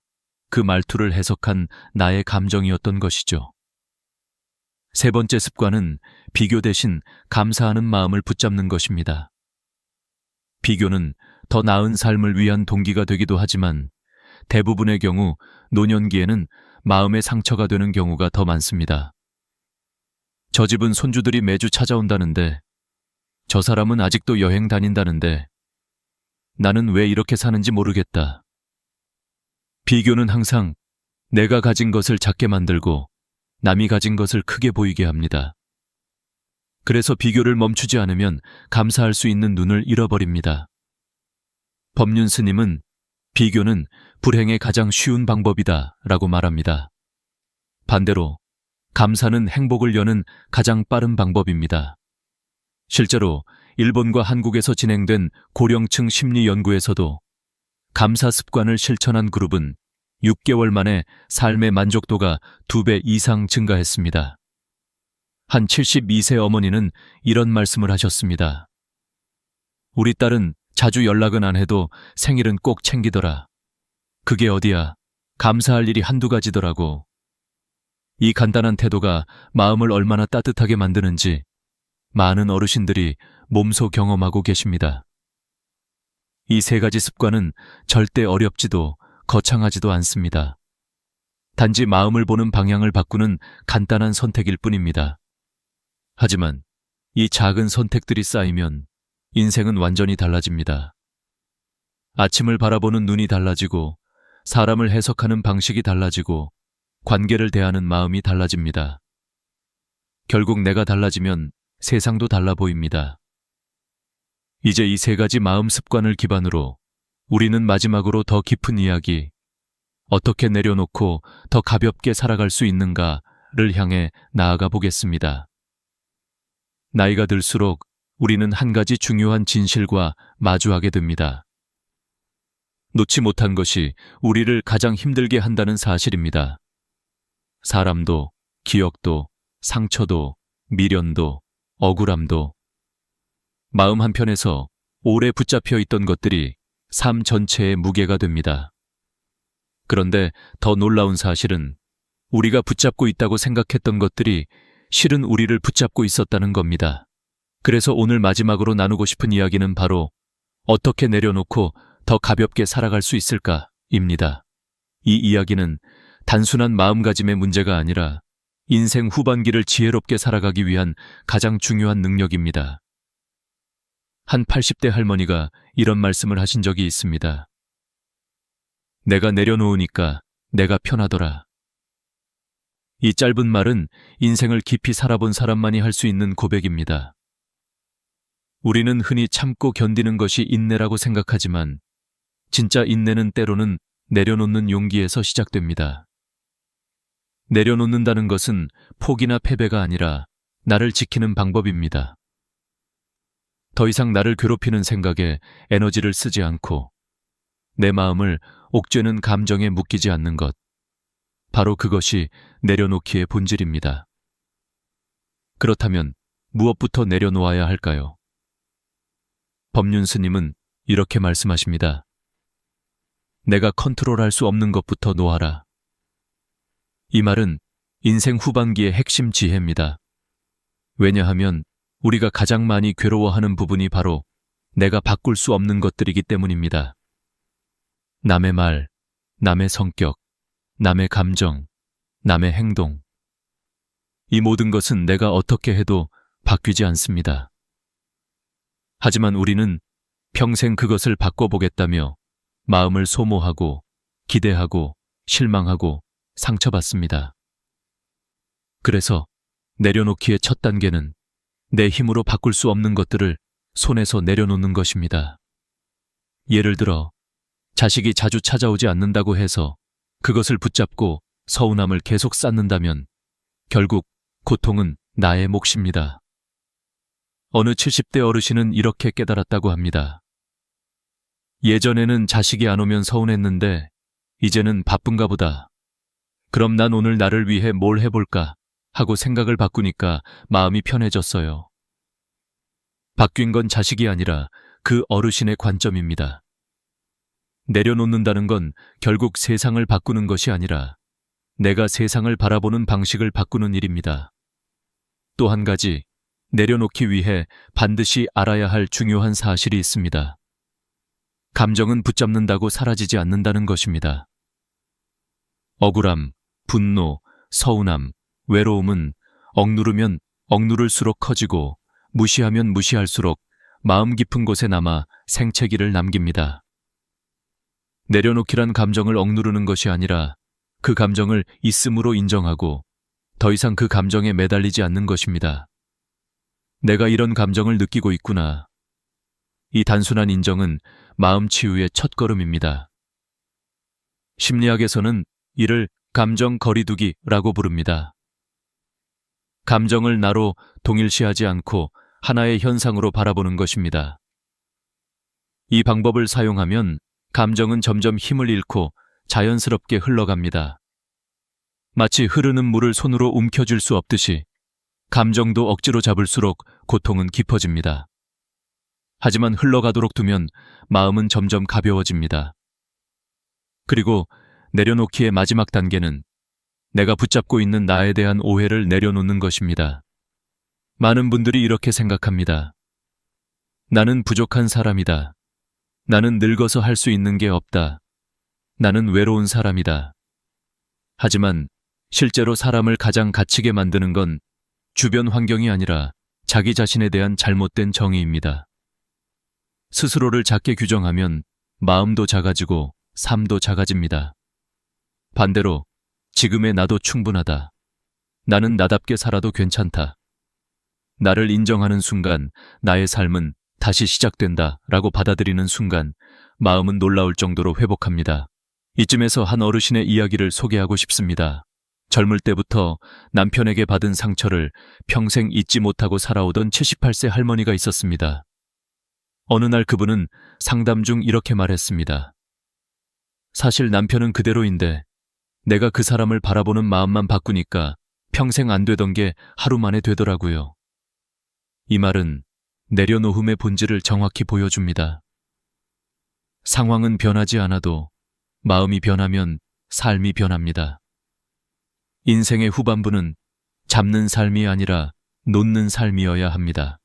그 말투를 해석한 나의 감정이었던 것이죠. 세 번째 습관은 비교 대신 감사하는 마음을 붙잡는 것입니다. 비교는 더 나은 삶을 위한 동기가 되기도 하지만 대부분의 경우 노년기에는 마음의 상처가 되는 경우가 더 많습니다. 저 집은 손주들이 매주 찾아온다는데, 저 사람은 아직도 여행 다닌다는데, 나는 왜 이렇게 사는지 모르겠다. 비교는 항상 내가 가진 것을 작게 만들고 남이 가진 것을 크게 보이게 합니다. 그래서 비교를 멈추지 않으면 감사할 수 있는 눈을 잃어버립니다. 법륜 스님은 비교는 불행의 가장 쉬운 방법이다 라고 말합니다. 반대로 감사는 행복을 여는 가장 빠른 방법입니다. 실제로 일본과 한국에서 진행된 고령층 심리 연구에서도 감사 습관을 실천한 그룹은 6개월 만에 삶의 만족도가 2배 이상 증가했습니다. 한 72세 어머니는 이런 말씀을 하셨습니다. 우리 딸은 자주 연락은 안 해도 생일은 꼭 챙기더라. 그게 어디야. 감사할 일이 한두 가지더라고. 이 간단한 태도가 마음을 얼마나 따뜻하게 만드는지 많은 어르신들이 몸소 경험하고 계십니다. 이 세 가지 습관은 절대 어렵지도 거창하지도 않습니다. 단지 마음을 보는 방향을 바꾸는 간단한 선택일 뿐입니다. 하지만 이 작은 선택들이 쌓이면 인생은 완전히 달라집니다. 아침을 바라보는 눈이 달라지고 사람을 해석하는 방식이 달라지고 관계를 대하는 마음이 달라집니다. 결국 내가 달라지면 세상도 달라 보입니다. 이제 이 세 가지 마음 습관을 기반으로 우리는 마지막으로 더 깊은 이야기, 어떻게 내려놓고 더 가볍게 살아갈 수 있는가를 향해 나아가 보겠습니다. 나이가 들수록 우리는 한 가지 중요한 진실과 마주하게 됩니다. 놓지 못한 것이 우리를 가장 힘들게 한다는 사실입니다. 사람도, 기억도, 상처도, 미련도, 억울함도, 마음 한편에서 오래 붙잡혀 있던 것들이 삶 전체의 무게가 됩니다. 그런데 더 놀라운 사실은 우리가 붙잡고 있다고 생각했던 것들이 실은 우리를 붙잡고 있었다는 겁니다. 그래서 오늘 마지막으로 나누고 싶은 이야기는 바로 어떻게 내려놓고 더 가볍게 살아갈 수 있을까입니다. 이 이야기는 단순한 마음가짐의 문제가 아니라 인생 후반기를 지혜롭게 살아가기 위한 가장 중요한 능력입니다. 한 80대 할머니가 이런 말씀을 하신 적이 있습니다. 내가 내려놓으니까 내가 편하더라. 이 짧은 말은 인생을 깊이 살아본 사람만이 할 수 있는 고백입니다. 우리는 흔히 참고 견디는 것이 인내라고 생각하지만 진짜 인내는 때로는 내려놓는 용기에서 시작됩니다. 내려놓는다는 것은 포기나 패배가 아니라 나를 지키는 방법입니다. 더 이상 나를 괴롭히는 생각에 에너지를 쓰지 않고 내 마음을 옥죄는 감정에 묶이지 않는 것. 바로 그것이 내려놓기의 본질입니다. 그렇다면 무엇부터 내려놓아야 할까요? 법륜 스님은 이렇게 말씀하십니다. 내가 컨트롤할 수 없는 것부터 놓아라. 이 말은 인생 후반기의 핵심 지혜입니다. 왜냐하면 우리가 가장 많이 괴로워하는 부분이 바로 내가 바꿀 수 없는 것들이기 때문입니다. 남의 말, 남의 성격, 남의 감정, 남의 행동. 이 모든 것은 내가 어떻게 해도 바뀌지 않습니다. 하지만 우리는 평생 그것을 바꿔보겠다며 마음을 소모하고 기대하고 실망하고 상처받습니다. 그래서 내려놓기의 첫 단계는 내 힘으로 바꿀 수 없는 것들을 손에서 내려놓는 것입니다. 예를 들어 자식이 자주 찾아오지 않는다고 해서 그것을 붙잡고 서운함을 계속 쌓는다면 결국 고통은 나의 몫입니다. 어느 70대 어르신은 이렇게 깨달았다고 합니다. 예전에는 자식이 안 오면 서운했는데 이제는 바쁜가 보다. 그럼 난 오늘 나를 위해 뭘 해볼까 하고 생각을 바꾸니까 마음이 편해졌어요. 바뀐 건 자식이 아니라 그 어르신의 관점입니다. 내려놓는다는 건 결국 세상을 바꾸는 것이 아니라 내가 세상을 바라보는 방식을 바꾸는 일입니다. 또 한 가지, 내려놓기 위해 반드시 알아야 할 중요한 사실이 있습니다. 감정은 붙잡는다고 사라지지 않는다는 것입니다. 억울함, 분노, 서운함, 외로움은 억누르면 억누를수록 커지고 무시하면 무시할수록 마음 깊은 곳에 남아 생채기를 남깁니다. 내려놓기란 감정을 억누르는 것이 아니라 그 감정을 있음으로 인정하고 더 이상 그 감정에 매달리지 않는 것입니다. 내가 이런 감정을 느끼고 있구나. 이 단순한 인정은 마음 치유의 첫걸음입니다. 심리학에서는 이를 감정 거리두기라고 부릅니다. 감정을 나로 동일시하지 않고 하나의 현상으로 바라보는 것입니다. 이 방법을 사용하면 감정은 점점 힘을 잃고 자연스럽게 흘러갑니다. 마치 흐르는 물을 손으로 움켜쥘 수 없듯이 감정도 억지로 잡을수록 고통은 깊어집니다. 하지만 흘러가도록 두면 마음은 점점 가벼워집니다. 그리고 내려놓기의 마지막 단계는 내가 붙잡고 있는 나에 대한 오해를 내려놓는 것입니다. 많은 분들이 이렇게 생각합니다. 나는 부족한 사람이다. 나는 늙어서 할 수 있는 게 없다. 나는 외로운 사람이다. 하지만 실제로 사람을 가장 갇히게 만드는 건 주변 환경이 아니라 자기 자신에 대한 잘못된 정의입니다. 스스로를 작게 규정하면 마음도 작아지고 삶도 작아집니다. 반대로 지금의 나도 충분하다. 나는 나답게 살아도 괜찮다. 나를 인정하는 순간 나의 삶은 다시 시작된다 라고 받아들이는 순간 마음은 놀라울 정도로 회복합니다. 이쯤에서 한 어르신의 이야기를 소개하고 싶습니다. 젊을 때부터 남편에게 받은 상처를 평생 잊지 못하고 살아오던 78세 할머니가 있었습니다. 어느 날 그분은 상담 중 이렇게 말했습니다. 사실 남편은 그대로인데 내가 그 사람을 바라보는 마음만 바꾸니까 평생 안 되던 게 하루 만에 되더라고요. 이 말은 내려놓음의 본질을 정확히 보여줍니다. 상황은 변하지 않아도 마음이 변하면 삶이 변합니다. 인생의 후반부는 잡는 삶이 아니라 놓는 삶이어야 합니다.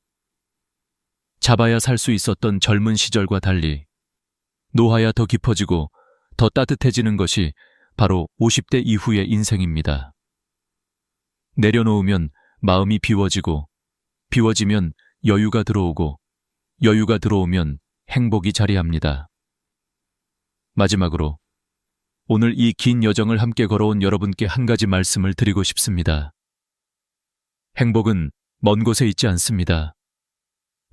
잡아야 살 수 있었던 젊은 시절과 달리 놓아야 더 깊어지고 더 따뜻해지는 것이 바로 50대 이후의 인생입니다. 내려놓으면 마음이 비워지고 비워지면 여유가 들어오고 여유가 들어오면 행복이 자리합니다. 마지막으로 오늘 이 긴 여정을 함께 걸어온 여러분께 한 가지 말씀을 드리고 싶습니다. 행복은 먼 곳에 있지 않습니다.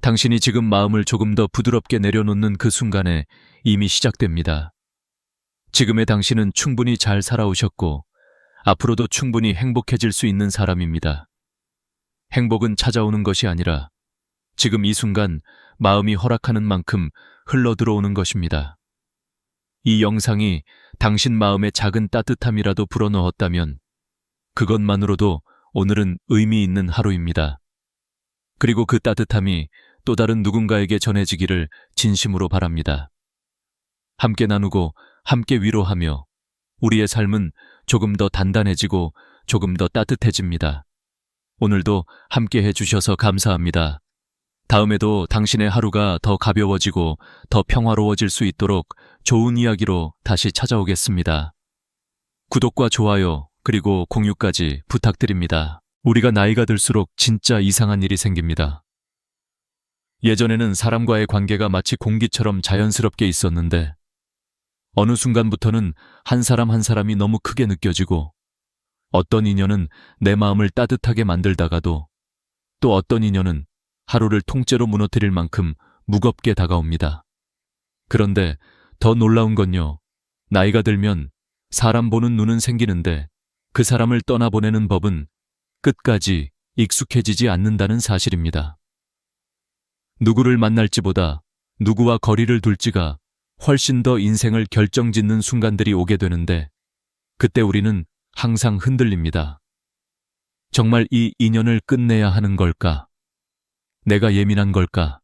당신이 지금 마음을 조금 더 부드럽게 내려놓는 그 순간에 이미 시작됩니다. 지금의 당신은 충분히 잘 살아오셨고 앞으로도 충분히 행복해질 수 있는 사람입니다. 행복은 찾아오는 것이 아니라 지금 이 순간 마음이 허락하는 만큼 흘러들어오는 것입니다. 이 영상이 당신 마음에 작은 따뜻함이라도 불어넣었다면 그것만으로도 오늘은 의미 있는 하루입니다. 그리고 그 따뜻함이 또 다른 누군가에게 전해지기를 진심으로 바랍니다. 함께 나누고 함께 위로하며 우리의 삶은 조금 더 단단해지고 조금 더 따뜻해집니다. 오늘도 함께 해주셔서 감사합니다. 다음에도 당신의 하루가 더 가벼워지고 더 평화로워질 수 있도록 좋은 이야기로 다시 찾아오겠습니다. 구독과 좋아요 그리고 공유까지 부탁드립니다. 우리가 나이가 들수록 진짜 이상한 일이 생깁니다. 예전에는 사람과의 관계가 마치 공기처럼 자연스럽게 있었는데 어느 순간부터는 한 사람 한 사람이 너무 크게 느껴지고 어떤 인연은 내 마음을 따뜻하게 만들다가도 또 어떤 인연은 하루를 통째로 무너뜨릴 만큼 무겁게 다가옵니다. 그런데 더 놀라운 건요. 나이가 들면 사람 보는 눈은 생기는데 그 사람을 떠나보내는 법은 끝까지 익숙해지지 않는다는 사실입니다. 누구를 만날지보다 누구와 거리를 둘지가 훨씬 더 인생을 결정짓는 순간들이 오게 되는데 그때 우리는 항상 흔들립니다. 정말 이 인연을 끝내야 하는 걸까? 내가 예민한 걸까?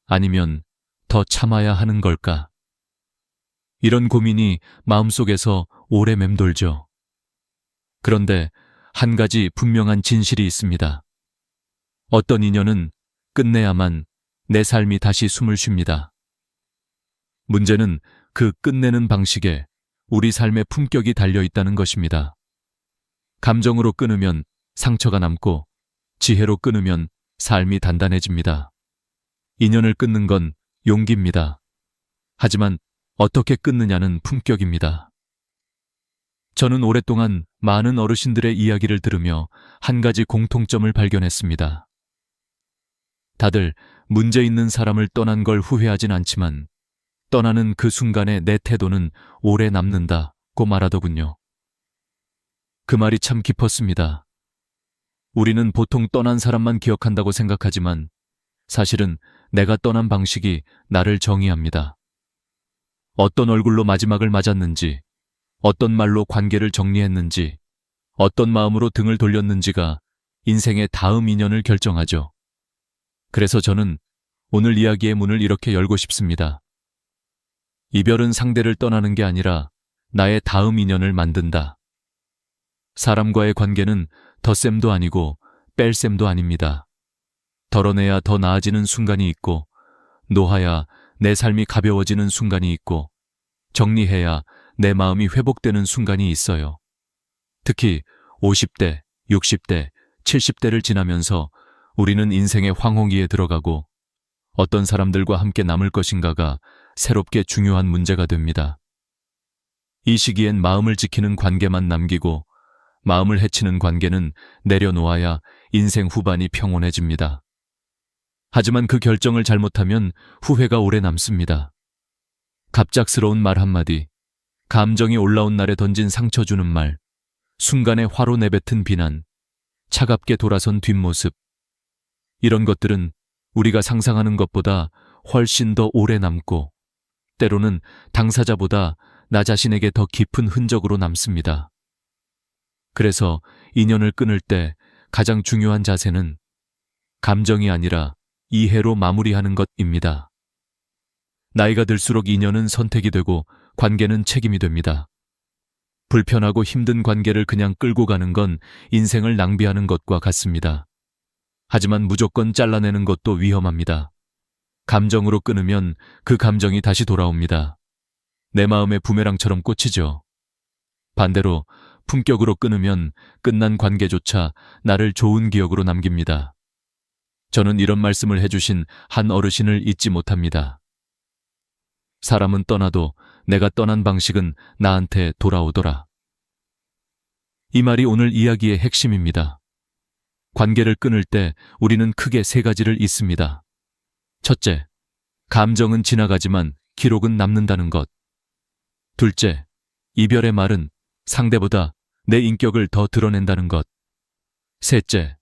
아니면 더 참아야 하는 걸까? 이런 고민이 마음속에서 오래 맴돌죠. 그런데 한 가지 분명한 진실이 있습니다. 어떤 인연은 끝내야만 내 삶이 다시 숨을 쉽니다. 문제는 그 끝내는 방식에 우리 삶의 품격이 달려 있다는 것입니다. 감정으로 끊으면 상처가 남고 지혜로 끊으면 삶이 단단해집니다. 인연을 끊는 건 용기입니다. 하지만 어떻게 끊느냐는 품격입니다. 저는 오랫동안 많은 어르신들의 이야기를 들으며 한 가지 공통점을 발견했습니다. 다들 문제 있는 사람을 떠난 걸 후회하진 않지만 떠나는 그 순간에 내 태도는 오래 남는다고 말하더군요. 그 말이 참 깊었습니다. 우리는 보통 떠난 사람만 기억한다고 생각하지만 사실은 내가 떠난 방식이 나를 정의합니다. 어떤 얼굴로 마지막을 맞았는지, 어떤 말로 관계를 정리했는지, 어떤 마음으로 등을 돌렸는지가 인생의 다음 인연을 결정하죠. 그래서 저는 오늘 이야기의 문을 이렇게 열고 싶습니다. 이별은 상대를 떠나는 게 아니라 나의 다음 인연을 만든다. 사람과의 관계는 덧셈도 아니고 뺄셈도 아닙니다. 덜어내야 더 나아지는 순간이 있고, 놓아야 내 삶이 가벼워지는 순간이 있고, 정리해야 내 마음이 회복되는 순간이 있어요. 특히 50대, 60대, 70대를 지나면서 우리는 인생의 황혼기에 들어가고 어떤 사람들과 함께 남을 것인가가 새롭게 중요한 문제가 됩니다. 이 시기엔 마음을 지키는 관계만 남기고 마음을 해치는 관계는 내려놓아야 인생 후반이 평온해집니다. 하지만 그 결정을 잘못하면 후회가 오래 남습니다. 갑작스러운 말 한마디, 감정이 올라온 날에 던진 상처 주는 말, 순간에 화로 내뱉은 비난, 차갑게 돌아선 뒷모습. 이런 것들은 우리가 상상하는 것보다 훨씬 더 오래 남고, 때로는 당사자보다 나 자신에게 더 깊은 흔적으로 남습니다. 그래서 인연을 끊을 때 가장 중요한 자세는 감정이 아니라 이해로 마무리하는 것입니다. 나이가 들수록 인연은 선택이 되고 관계는 책임이 됩니다. 불편하고 힘든 관계를 그냥 끌고 가는 건 인생을 낭비하는 것과 같습니다. 하지만 무조건 잘라내는 것도 위험합니다. 감정으로 끊으면 그 감정이 다시 돌아옵니다. 내 마음의 부메랑처럼 꽂히죠. 반대로 품격으로 끊으면 끝난 관계조차 나를 좋은 기억으로 남깁니다. 저는 이런 말씀을 해주신 한 어르신을 잊지 못합니다. 사람은 떠나도 내가 떠난 방식은 나한테 돌아오더라. 이 말이 오늘 이야기의 핵심입니다. 관계를 끊을 때 우리는 크게 세 가지를 잊습니다. 첫째, 감정은 지나가지만 기록은 남는다는 것. 둘째, 이별의 말은 상대보다 내 인격을 더 드러낸다는 것. 셋째,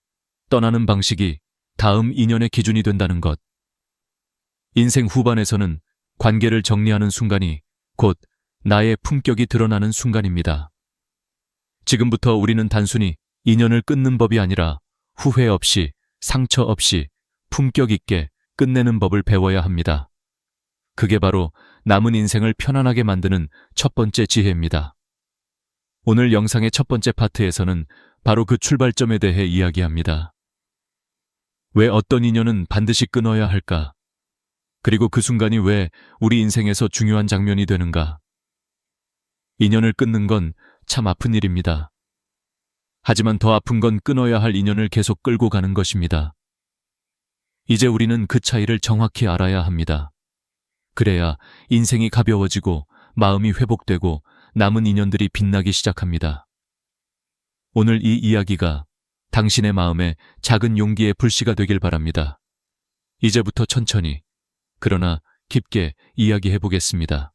떠나는 방식이 다음 인연의 기준이 된다는 것. 인생 후반에서는 관계를 정리하는 순간이 곧 나의 품격이 드러나는 순간입니다. 지금부터 우리는 단순히 인연을 끊는 법이 아니라 후회 없이, 상처 없이 품격 있게 끝내는 법을 배워야 합니다. 그게 바로 남은 인생을 편안하게 만드는 첫 번째 지혜입니다. 오늘 영상의 첫 번째 파트에서는 바로 그 출발점에 대해 이야기합니다. 왜 어떤 인연은 반드시 끊어야 할까? 그리고 그 순간이 왜 우리 인생에서 중요한 장면이 되는가? 인연을 끊는 건 참 아픈 일입니다. 하지만 더 아픈 건 끊어야 할 인연을 계속 끌고 가는 것입니다. 이제 우리는 그 차이를 정확히 알아야 합니다. 그래야 인생이 가벼워지고 마음이 회복되고 남은 인연들이 빛나기 시작합니다. 오늘 이 이야기가 당신의 마음에 작은 용기의 불씨가 되길 바랍니다. 이제부터 천천히, 그러나 깊게 이야기해 보겠습니다.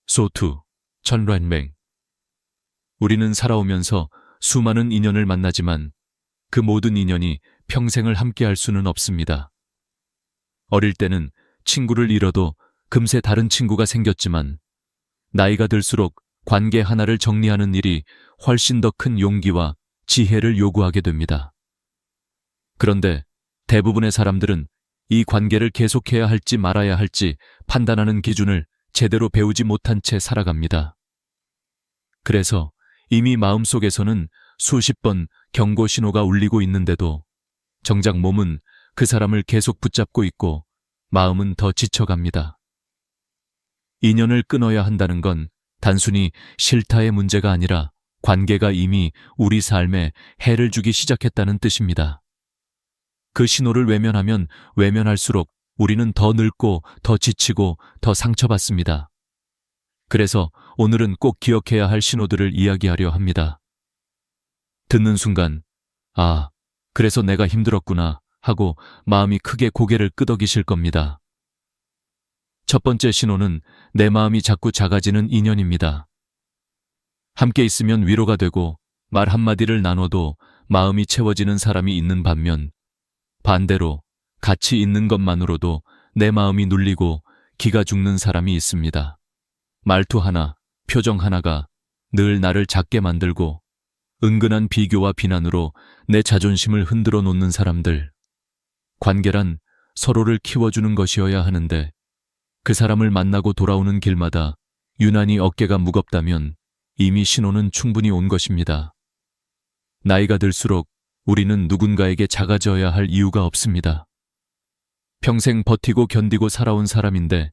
소투, 천란맹. 우리는 살아오면서 수많은 인연을 만나지만 그 모든 인연이 평생을 함께할 수는 없습니다. 어릴 때는 친구를 잃어도 금세 다른 친구가 생겼지만 나이가 들수록 관계 하나를 정리하는 일이 훨씬 더 큰 용기와 지혜를 요구하게 됩니다. 그런데 대부분의 사람들은 이 관계를 계속해야 할지 말아야 할지 판단하는 기준을 제대로 배우지 못한 채 살아갑니다. 그래서 이미 마음속에서는 수십 번 경고 신호가 울리고 있는데도 정작 몸은 그 사람을 계속 붙잡고 있고 마음은 더 지쳐갑니다. 인연을 끊어야 한다는 건 단순히 싫다의 문제가 아니라 관계가 이미 우리 삶에 해를 주기 시작했다는 뜻입니다. 그 신호를 외면하면 외면할수록 우리는 더 늙고 더 지치고 더 상처받습니다. 그래서 오늘은 꼭 기억해야 할 신호들을 이야기하려 합니다. 듣는 순간, 아, 그래서 내가 힘들었구나 하고 마음이 크게 고개를 끄덕이실 겁니다. 첫 번째 신호는 내 마음이 자꾸 작아지는 인연입니다. 함께 있으면 위로가 되고 말 한마디를 나눠도 마음이 채워지는 사람이 있는 반면 반대로 같이 있는 것만으로도 내 마음이 눌리고 기가 죽는 사람이 있습니다. 말투 하나, 표정 하나가 늘 나를 작게 만들고 은근한 비교와 비난으로 내 자존심을 흔들어 놓는 사람들. 관계란 서로를 키워주는 것이어야 하는데 그 사람을 만나고 돌아오는 길마다 유난히 어깨가 무겁다면 이미 신호는 충분히 온 것입니다. 나이가 들수록 우리는 누군가에게 작아져야 할 이유가 없습니다. 평생 버티고 견디고 살아온 사람인데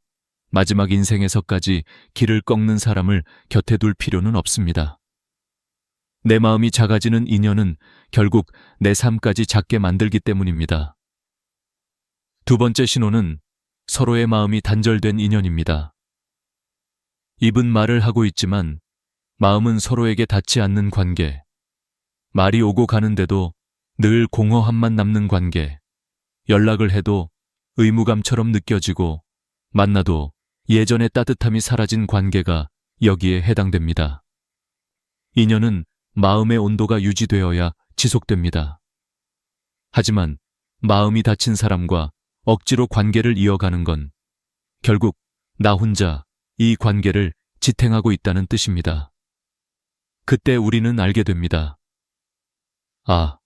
마지막 인생에서까지 길을 꺾는 사람을 곁에 둘 필요는 없습니다. 내 마음이 작아지는 인연은 결국 내 삶까지 작게 만들기 때문입니다. 두 번째 신호는 서로의 마음이 단절된 인연입니다. 입은 말을 하고 있지만 마음은 서로에게 닿지 않는 관계. 말이 오고 가는데도 늘 공허함만 남는 관계. 연락을 해도 의무감처럼 느껴지고 만나도 예전의 따뜻함이 사라진 관계가 여기에 해당됩니다. 인연은 마음의 온도가 유지되어야 지속됩니다. 하지만 마음이 닫힌 사람과 억지로 관계를 이어가는 건 결국 나 혼자 이 관계를 지탱하고 있다는 뜻입니다. 그때 우리는 알게 됩니다. 아,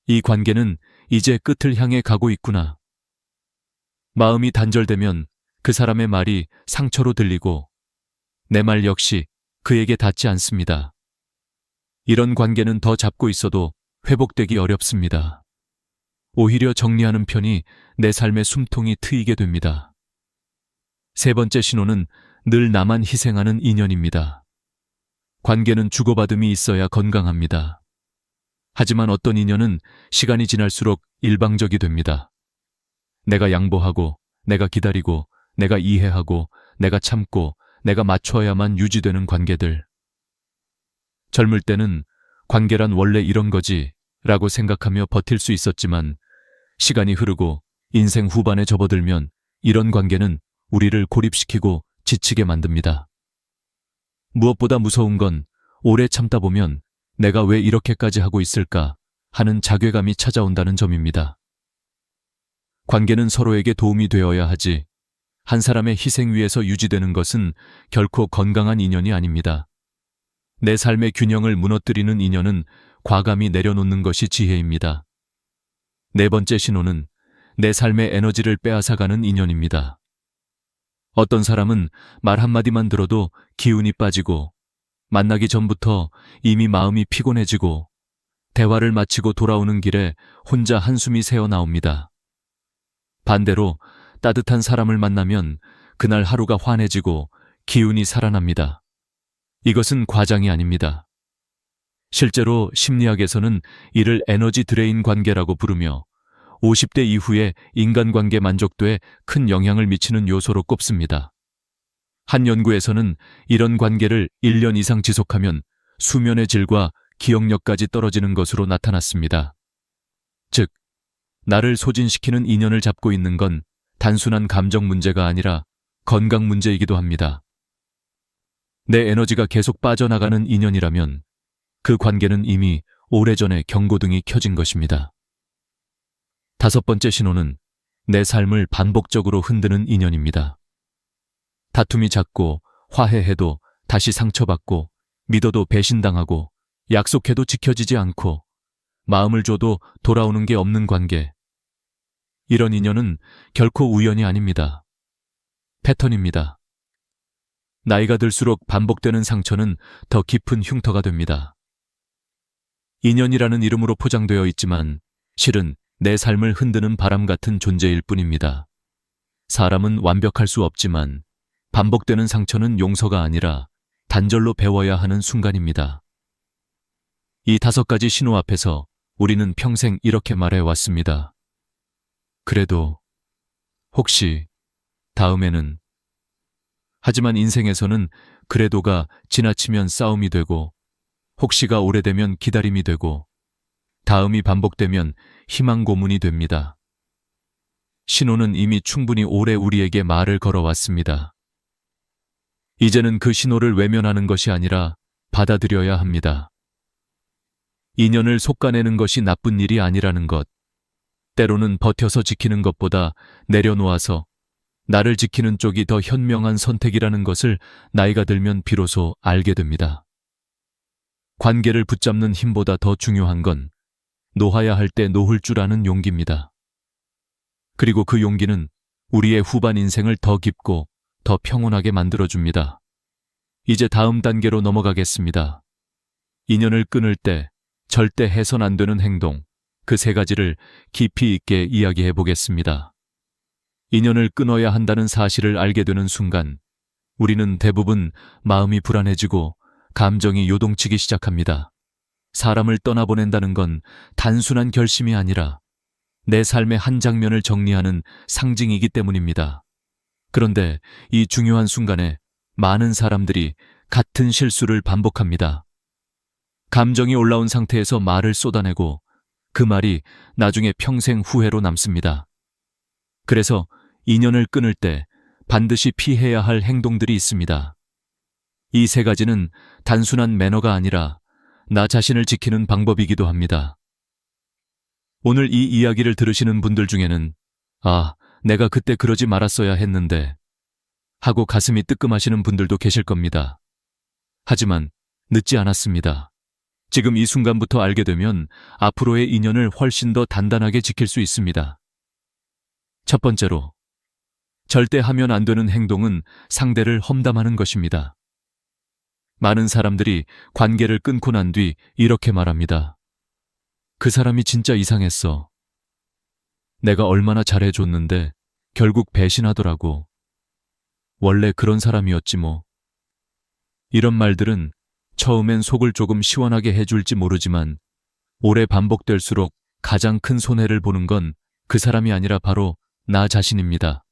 이 관계는 이제 끝을 향해 가고 있구나. 마음이 단절되면 그 사람의 말이 상처로 들리고 내 말 역시 그에게 닿지 않습니다. 이런 관계는 더 잡고 있어도 회복되기 어렵습니다. 오히려 정리하는 편이 내 삶의 숨통이 트이게 됩니다. 세 번째 신호는 늘 나만 희생하는 인연입니다. 관계는 주고받음이 있어야 건강합니다. 하지만 어떤 인연은 시간이 지날수록 일방적이 됩니다. 내가 양보하고, 내가 기다리고, 내가 이해하고, 내가 참고, 내가 맞춰야만 유지되는 관계들. 젊을 때는 관계란 원래 이런 거지 라고 생각하며 버틸 수 있었지만 시간이 흐르고 인생 후반에 접어들면 이런 관계는 우리를 고립시키고 지치게 만듭니다. 무엇보다 무서운 건 오래 참다 보면 내가 왜 이렇게까지 하고 있을까 하는 자괴감이 찾아온다는 점입니다. 관계는 서로에게 도움이 되어야 하지 한 사람의 희생 위에서 유지되는 것은 결코 건강한 인연이 아닙니다. 내 삶의 균형을 무너뜨리는 인연은 과감히 내려놓는 것이 지혜입니다. 네 번째 신호는 내 삶의 에너지를 빼앗아가는 인연입니다. 어떤 사람은 말 한마디만 들어도 기운이 빠지고 만나기 전부터 이미 마음이 피곤해지고 대화를 마치고 돌아오는 길에 혼자 한숨이 새어나옵니다. 반대로 따뜻한 사람을 만나면 그날 하루가 환해지고 기운이 살아납니다. 이것은 과장이 아닙니다. 실제로 심리학에서는 이를 에너지 드레인 관계라고 부르며 50대 이후에 인간관계 만족도에 큰 영향을 미치는 요소로 꼽습니다. 한 연구에서는 이런 관계를 1년 이상 지속하면 수면의 질과 기억력까지 떨어지는 것으로 나타났습니다. 즉, 나를 소진시키는 인연을 잡고 있는 건 단순한 감정 문제가 아니라 건강 문제이기도 합니다. 내 에너지가 계속 빠져나가는 인연이라면 그 관계는 이미 오래전에 경고등이 켜진 것입니다. 다섯 번째 신호는 내 삶을 반복적으로 흔드는 인연입니다. 다툼이 잦고 화해해도 다시 상처받고 믿어도 배신당하고 약속해도 지켜지지 않고 마음을 줘도 돌아오는 게 없는 관계. 이런 인연은 결코 우연이 아닙니다. 패턴입니다. 나이가 들수록 반복되는 상처는 더 깊은 흉터가 됩니다. 인연이라는 이름으로 포장되어 있지만 실은 내 삶을 흔드는 바람 같은 존재일 뿐입니다. 사람은 완벽할 수 없지만 반복되는 상처는 용서가 아니라 단절로 배워야 하는 순간입니다. 이 5가지 신호 앞에서 우리는 평생 이렇게 말해왔습니다. 그래도, 혹시, 다음에는. 하지만 인생에서는 그래도가 지나치면 싸움이 되고, 혹시가 오래되면 기다림이 되고, 다음이 반복되면 희망 고문이 됩니다. 신호는 이미 충분히 오래 우리에게 말을 걸어왔습니다. 이제는 그 신호를 외면하는 것이 아니라 받아들여야 합니다. 인연을 솎아내는 것이 나쁜 일이 아니라는 것, 때로는 버텨서 지키는 것보다 내려놓아서 나를 지키는 쪽이 더 현명한 선택이라는 것을 나이가 들면 비로소 알게 됩니다. 관계를 붙잡는 힘보다 더 중요한 건 놓아야 할 때 놓을 줄 아는 용기입니다. 그리고 그 용기는 우리의 후반 인생을 더 깊고 더 평온하게 만들어줍니다. 이제 다음 단계로 넘어가겠습니다. 인연을 끊을 때 절대 해선 안 되는 행동, 그 세 가지를 깊이 있게 이야기해 보겠습니다. 인연을 끊어야 한다는 사실을 알게 되는 순간, 우리는 대부분 마음이 불안해지고 감정이 요동치기 시작합니다. 사람을 떠나보낸다는 건 단순한 결심이 아니라 내 삶의 한 장면을 정리하는 상징이기 때문입니다. 그런데 이 중요한 순간에 많은 사람들이 같은 실수를 반복합니다. 감정이 올라온 상태에서 말을 쏟아내고 그 말이 나중에 평생 후회로 남습니다. 그래서 인연을 끊을 때 반드시 피해야 할 행동들이 있습니다. 이 세 가지는 단순한 매너가 아니라 나 자신을 지키는 방법이기도 합니다. 오늘 이 이야기를 들으시는 분들 중에는 내가 그때 그러지 말았어야 했는데 하고 가슴이 뜨끔하시는 분들도 계실 겁니다. 하지만 늦지 않았습니다. 지금 이 순간부터 알게 되면 앞으로의 인연을 훨씬 더 단단하게 지킬 수 있습니다. 첫 번째로, 절대 하면 안 되는 행동은 상대를 험담하는 것입니다. 많은 사람들이 관계를 끊고 난 뒤 이렇게 말합니다. 그 사람이 진짜 이상했어. 내가 얼마나 잘해줬는데 결국 배신하더라고. 원래 그런 사람이었지 뭐. 이런 말들은 처음엔 속을 조금 시원하게 해줄지 모르지만 오래 반복될수록 가장 큰 손해를 보는 건 그 사람이 아니라 바로 나 자신입니다.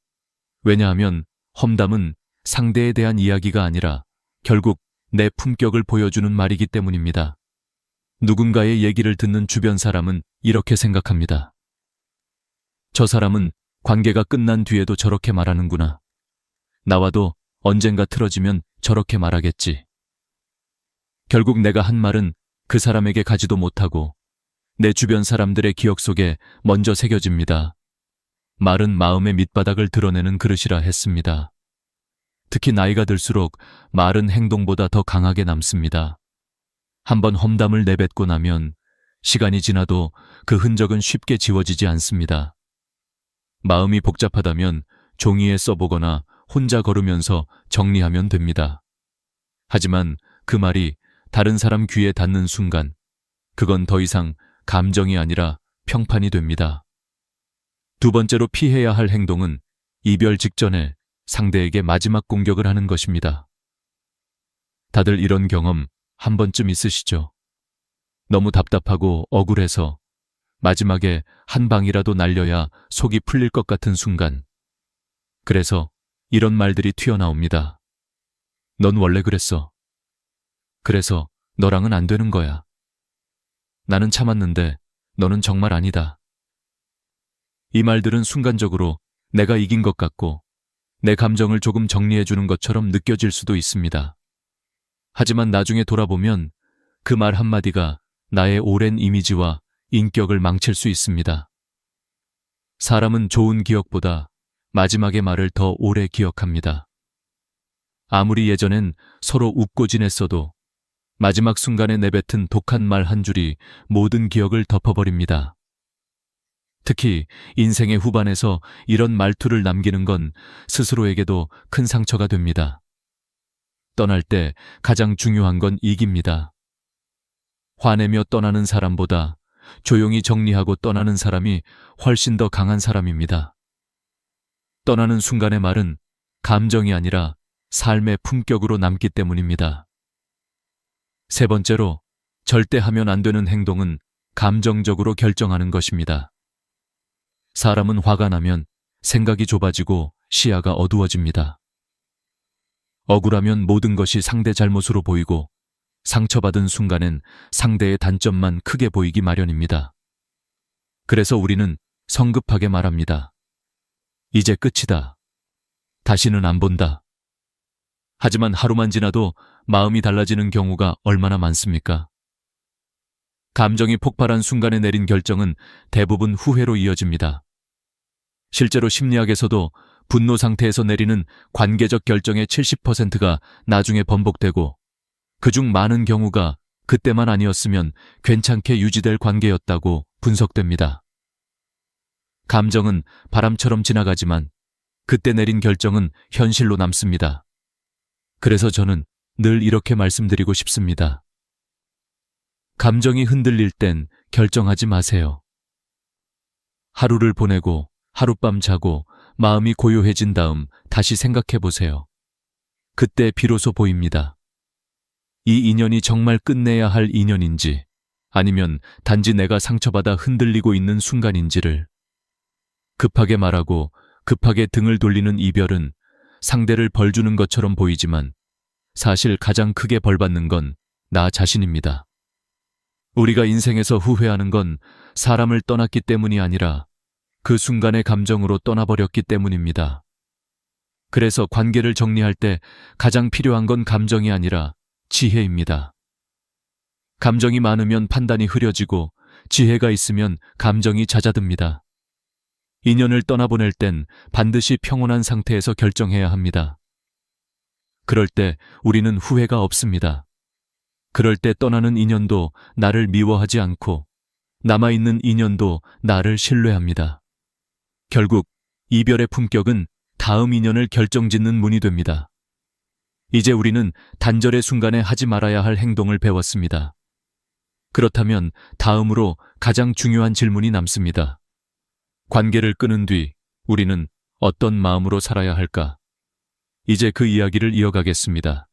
왜냐하면 험담은 상대에 대한 이야기가 아니라 결국 내 품격을 보여주는 말이기 때문입니다. 누군가의 얘기를 듣는 주변 사람은 이렇게 생각합니다. 저 사람은 관계가 끝난 뒤에도 저렇게 말하는구나. 나와도 언젠가 틀어지면 저렇게 말하겠지. 결국 내가 한 말은 그 사람에게 가지도 못하고 내 주변 사람들의 기억 속에 먼저 새겨집니다. 말은 마음의 밑바닥을 드러내는 그릇이라 했습니다. 특히 나이가 들수록 말은 행동보다 더 강하게 남습니다. 한번 험담을 내뱉고 나면 시간이 지나도 그 흔적은 쉽게 지워지지 않습니다. 마음이 복잡하다면 종이에 써보거나 혼자 걸으면서 정리하면 됩니다. 하지만 그 말이 다른 사람 귀에 닿는 순간 그건 더 이상 감정이 아니라 평판이 됩니다. 두 번째로 피해야 할 행동은 이별 직전에 상대에게 마지막 공격을 하는 것입니다. 다들 이런 경험 한 번쯤 있으시죠? 너무 답답하고 억울해서 마지막에 한 방이라도 날려야 속이 풀릴 것 같은 순간. 그래서 이런 말들이 튀어나옵니다. 넌 원래 그랬어. 그래서 너랑은 안 되는 거야. 나는 참았는데 너는 정말 아니다. 이 말들은 순간적으로 내가 이긴 것 같고 내 감정을 조금 정리해주는 것처럼 느껴질 수도 있습니다. 하지만 나중에 돌아보면 그 말 한마디가 나의 오랜 이미지와 인격을 망칠 수 있습니다. 사람은 좋은 기억보다 마지막의 말을 더 오래 기억합니다. 아무리 예전엔 서로 웃고 지냈어도 마지막 순간에 내뱉은 독한 말 한 줄이 모든 기억을 덮어버립니다. 특히 인생의 후반에서 이런 말투를 남기는 건 스스로에게도 큰 상처가 됩니다. 떠날 때 가장 중요한 건 이깁니다. 화내며 떠나는 사람보다 조용히 정리하고 떠나는 사람이 훨씬 더 강한 사람입니다. 떠나는 순간의 말은 감정이 아니라 삶의 품격으로 남기 때문입니다. 세 번째로, 절대 하면 안 되는 행동은 감정적으로 결정하는 것입니다. 사람은 화가 나면 생각이 좁아지고 시야가 어두워집니다. 억울하면 모든 것이 상대 잘못으로 보이고 상처받은 순간엔 상대의 단점만 크게 보이기 마련입니다. 그래서 우리는 성급하게 말합니다. 이제 끝이다. 다시는 안 본다. 하지만 하루만 지나도 마음이 달라지는 경우가 얼마나 많습니까? 감정이 폭발한 순간에 내린 결정은 대부분 후회로 이어집니다. 실제로 심리학에서도 분노 상태에서 내리는 관계적 결정의 70%가 나중에 번복되고 그중 많은 경우가 그때만 아니었으면 괜찮게 유지될 관계였다고 분석됩니다. 감정은 바람처럼 지나가지만 그때 내린 결정은 현실로 남습니다. 그래서 저는 늘 이렇게 말씀드리고 싶습니다. 감정이 흔들릴 땐 결정하지 마세요. 하루를 보내고 하룻밤 자고 마음이 고요해진 다음 다시 생각해 보세요. 그때 비로소 보입니다. 이 인연이 정말 끝내야 할 인연인지 아니면 단지 내가 상처받아 흔들리고 있는 순간인지를. 급하게 말하고 급하게 등을 돌리는 이별은 상대를 벌 주는 것처럼 보이지만 사실 가장 크게 벌받는 건 나 자신입니다. 우리가 인생에서 후회하는 건 사람을 떠났기 때문이 아니라 그 순간의 감정으로 떠나버렸기 때문입니다. 그래서 관계를 정리할 때 가장 필요한 건 감정이 아니라 지혜입니다. 감정이 많으면 판단이 흐려지고 지혜가 있으면 감정이 잦아듭니다. 인연을 떠나보낼 땐 반드시 평온한 상태에서 결정해야 합니다. 그럴 때 우리는 후회가 없습니다. 그럴 때 떠나는 인연도 나를 미워하지 않고 남아있는 인연도 나를 신뢰합니다. 결국 이별의 품격은 다음 인연을 결정짓는 문이 됩니다. 이제 우리는 단절의 순간에 하지 말아야 할 행동을 배웠습니다. 그렇다면 다음으로 가장 중요한 질문이 남습니다. 관계를 끊은 뒤 우리는 어떤 마음으로 살아야 할까? 이제 그 이야기를 이어가겠습니다.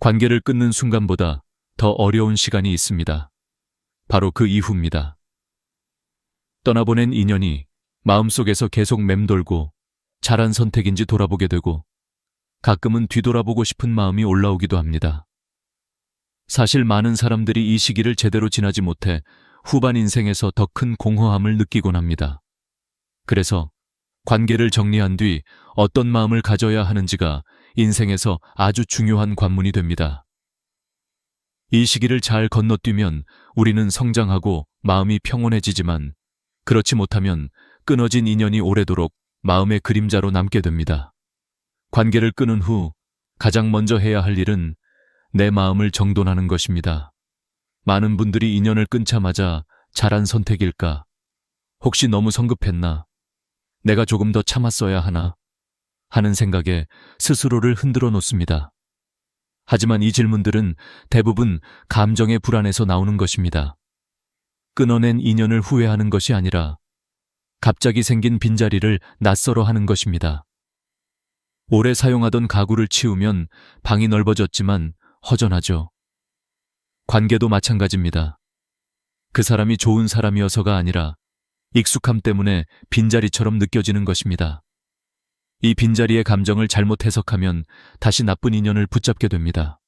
관계를 끊는 순간보다 더 어려운 시간이 있습니다. 바로 그 이후입니다. 떠나보낸 인연이 마음속에서 계속 맴돌고 잘한 선택인지 돌아보게 되고 가끔은 뒤돌아보고 싶은 마음이 올라오기도 합니다. 사실 많은 사람들이 이 시기를 제대로 지나지 못해 후반 인생에서 더 큰 공허함을 느끼곤 합니다. 그래서 관계를 정리한 뒤 어떤 마음을 가져야 하는지가 인생에서 아주 중요한 관문이 됩니다. 이 시기를 잘 건너뛰면 우리는 성장하고 마음이 평온해지지만 그렇지 못하면 끊어진 인연이 오래도록 마음의 그림자로 남게 됩니다. 관계를 끊은 후 가장 먼저 해야 할 일은 내 마음을 정돈하는 것입니다. 많은 분들이 인연을 끊자마자 잘한 선택일까? 혹시 너무 성급했나? 내가 조금 더 참았어야 하나? 하는 생각에 스스로를 흔들어 놓습니다. 하지만 이 질문들은 대부분 감정의 불안에서 나오는 것입니다. 끊어낸 인연을 후회하는 것이 아니라 갑자기 생긴 빈자리를 낯설어 하는 것입니다. 오래 사용하던 가구를 치우면 방이 넓어졌지만 허전하죠. 관계도 마찬가지입니다. 그 사람이 좋은 사람이어서가 아니라 익숙함 때문에 빈자리처럼 느껴지는 것입니다. 이 빈자리의 감정을 잘못 해석하면 다시 나쁜 인연을 붙잡게 됩니다.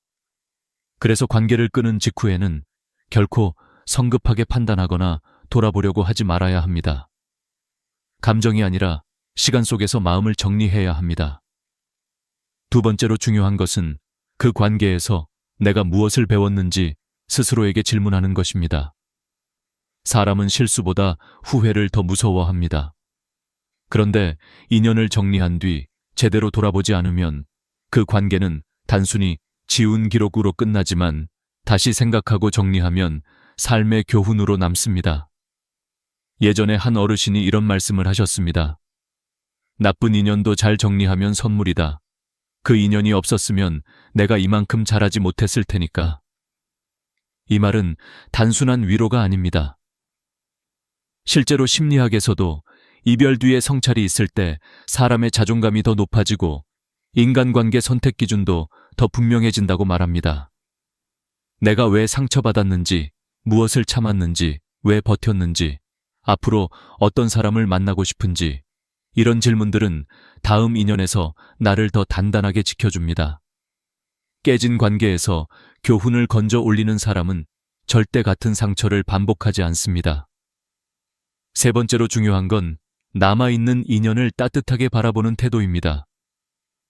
그래서 관계를 끊은 직후에는 결코 성급하게 판단하거나 돌아보려고 하지 말아야 합니다. 감정이 아니라 시간 속에서 마음을 정리해야 합니다. 두 번째로 중요한 것은 그 관계에서 내가 무엇을 배웠는지 스스로에게 질문하는 것입니다. 사람은 실수보다 후회를 더 무서워합니다. 그런데 인연을 정리한 뒤 제대로 돌아보지 않으면 그 관계는 단순히 지운 기록으로 끝나지만 다시 생각하고 정리하면 삶의 교훈으로 남습니다. 예전에 한 어르신이 이런 말씀을 하셨습니다. 나쁜 인연도 잘 정리하면 선물이다. 그 인연이 없었으면 내가 이만큼 잘하지 못했을 테니까. 이 말은 단순한 위로가 아닙니다. 실제로 심리학에서도 이별 뒤에 성찰이 있을 때 사람의 자존감이 더 높아지고 인간관계 선택 기준도 더 분명해진다고 말합니다. 내가 왜 상처받았는지, 무엇을 참았는지, 왜 버텼는지, 앞으로 어떤 사람을 만나고 싶은지 이런 질문들은 다음 인연에서 나를 더 단단하게 지켜줍니다. 깨진 관계에서 교훈을 건져 올리는 사람은 절대 같은 상처를 반복하지 않습니다. 세 번째로 중요한 건 남아있는 인연을 따뜻하게 바라보는 태도입니다.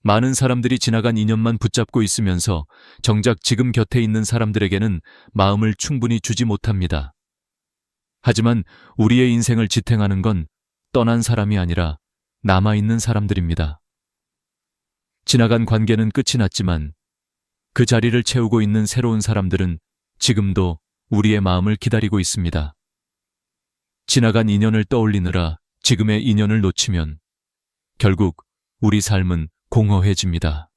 많은 사람들이 지나간 인연만 붙잡고 있으면서 정작 지금 곁에 있는 사람들에게는 마음을 충분히 주지 못합니다. 하지만 우리의 인생을 지탱하는 건 떠난 사람이 아니라 남아있는 사람들입니다. 지나간 관계는 끝이 났지만 그 자리를 채우고 있는 새로운 사람들은 지금도 우리의 마음을 기다리고 있습니다. 지나간 인연을 떠올리느라 지금의 인연을 놓치면 결국 우리 삶은 공허해집니다.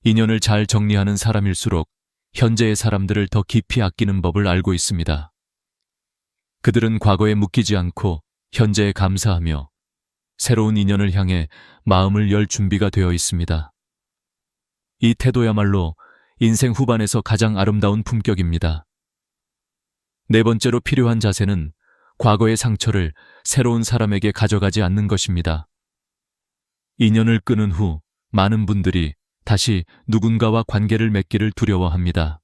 인연을 잘 정리하는 사람일수록 현재의 사람들을 더 깊이 아끼는 법을 알고 있습니다. 그들은 과거에 묶이지 않고 현재에 감사하며 새로운 인연을 향해 마음을 열 준비가 되어 있습니다. 이 태도야말로 인생 후반에서 가장 아름다운 품격입니다. 네 번째로 필요한 자세는 과거의 상처를 새로운 사람에게 가져가지 않는 것입니다. 인연을 끊은 후 많은 분들이 다시 누군가와 관계를 맺기를 두려워합니다.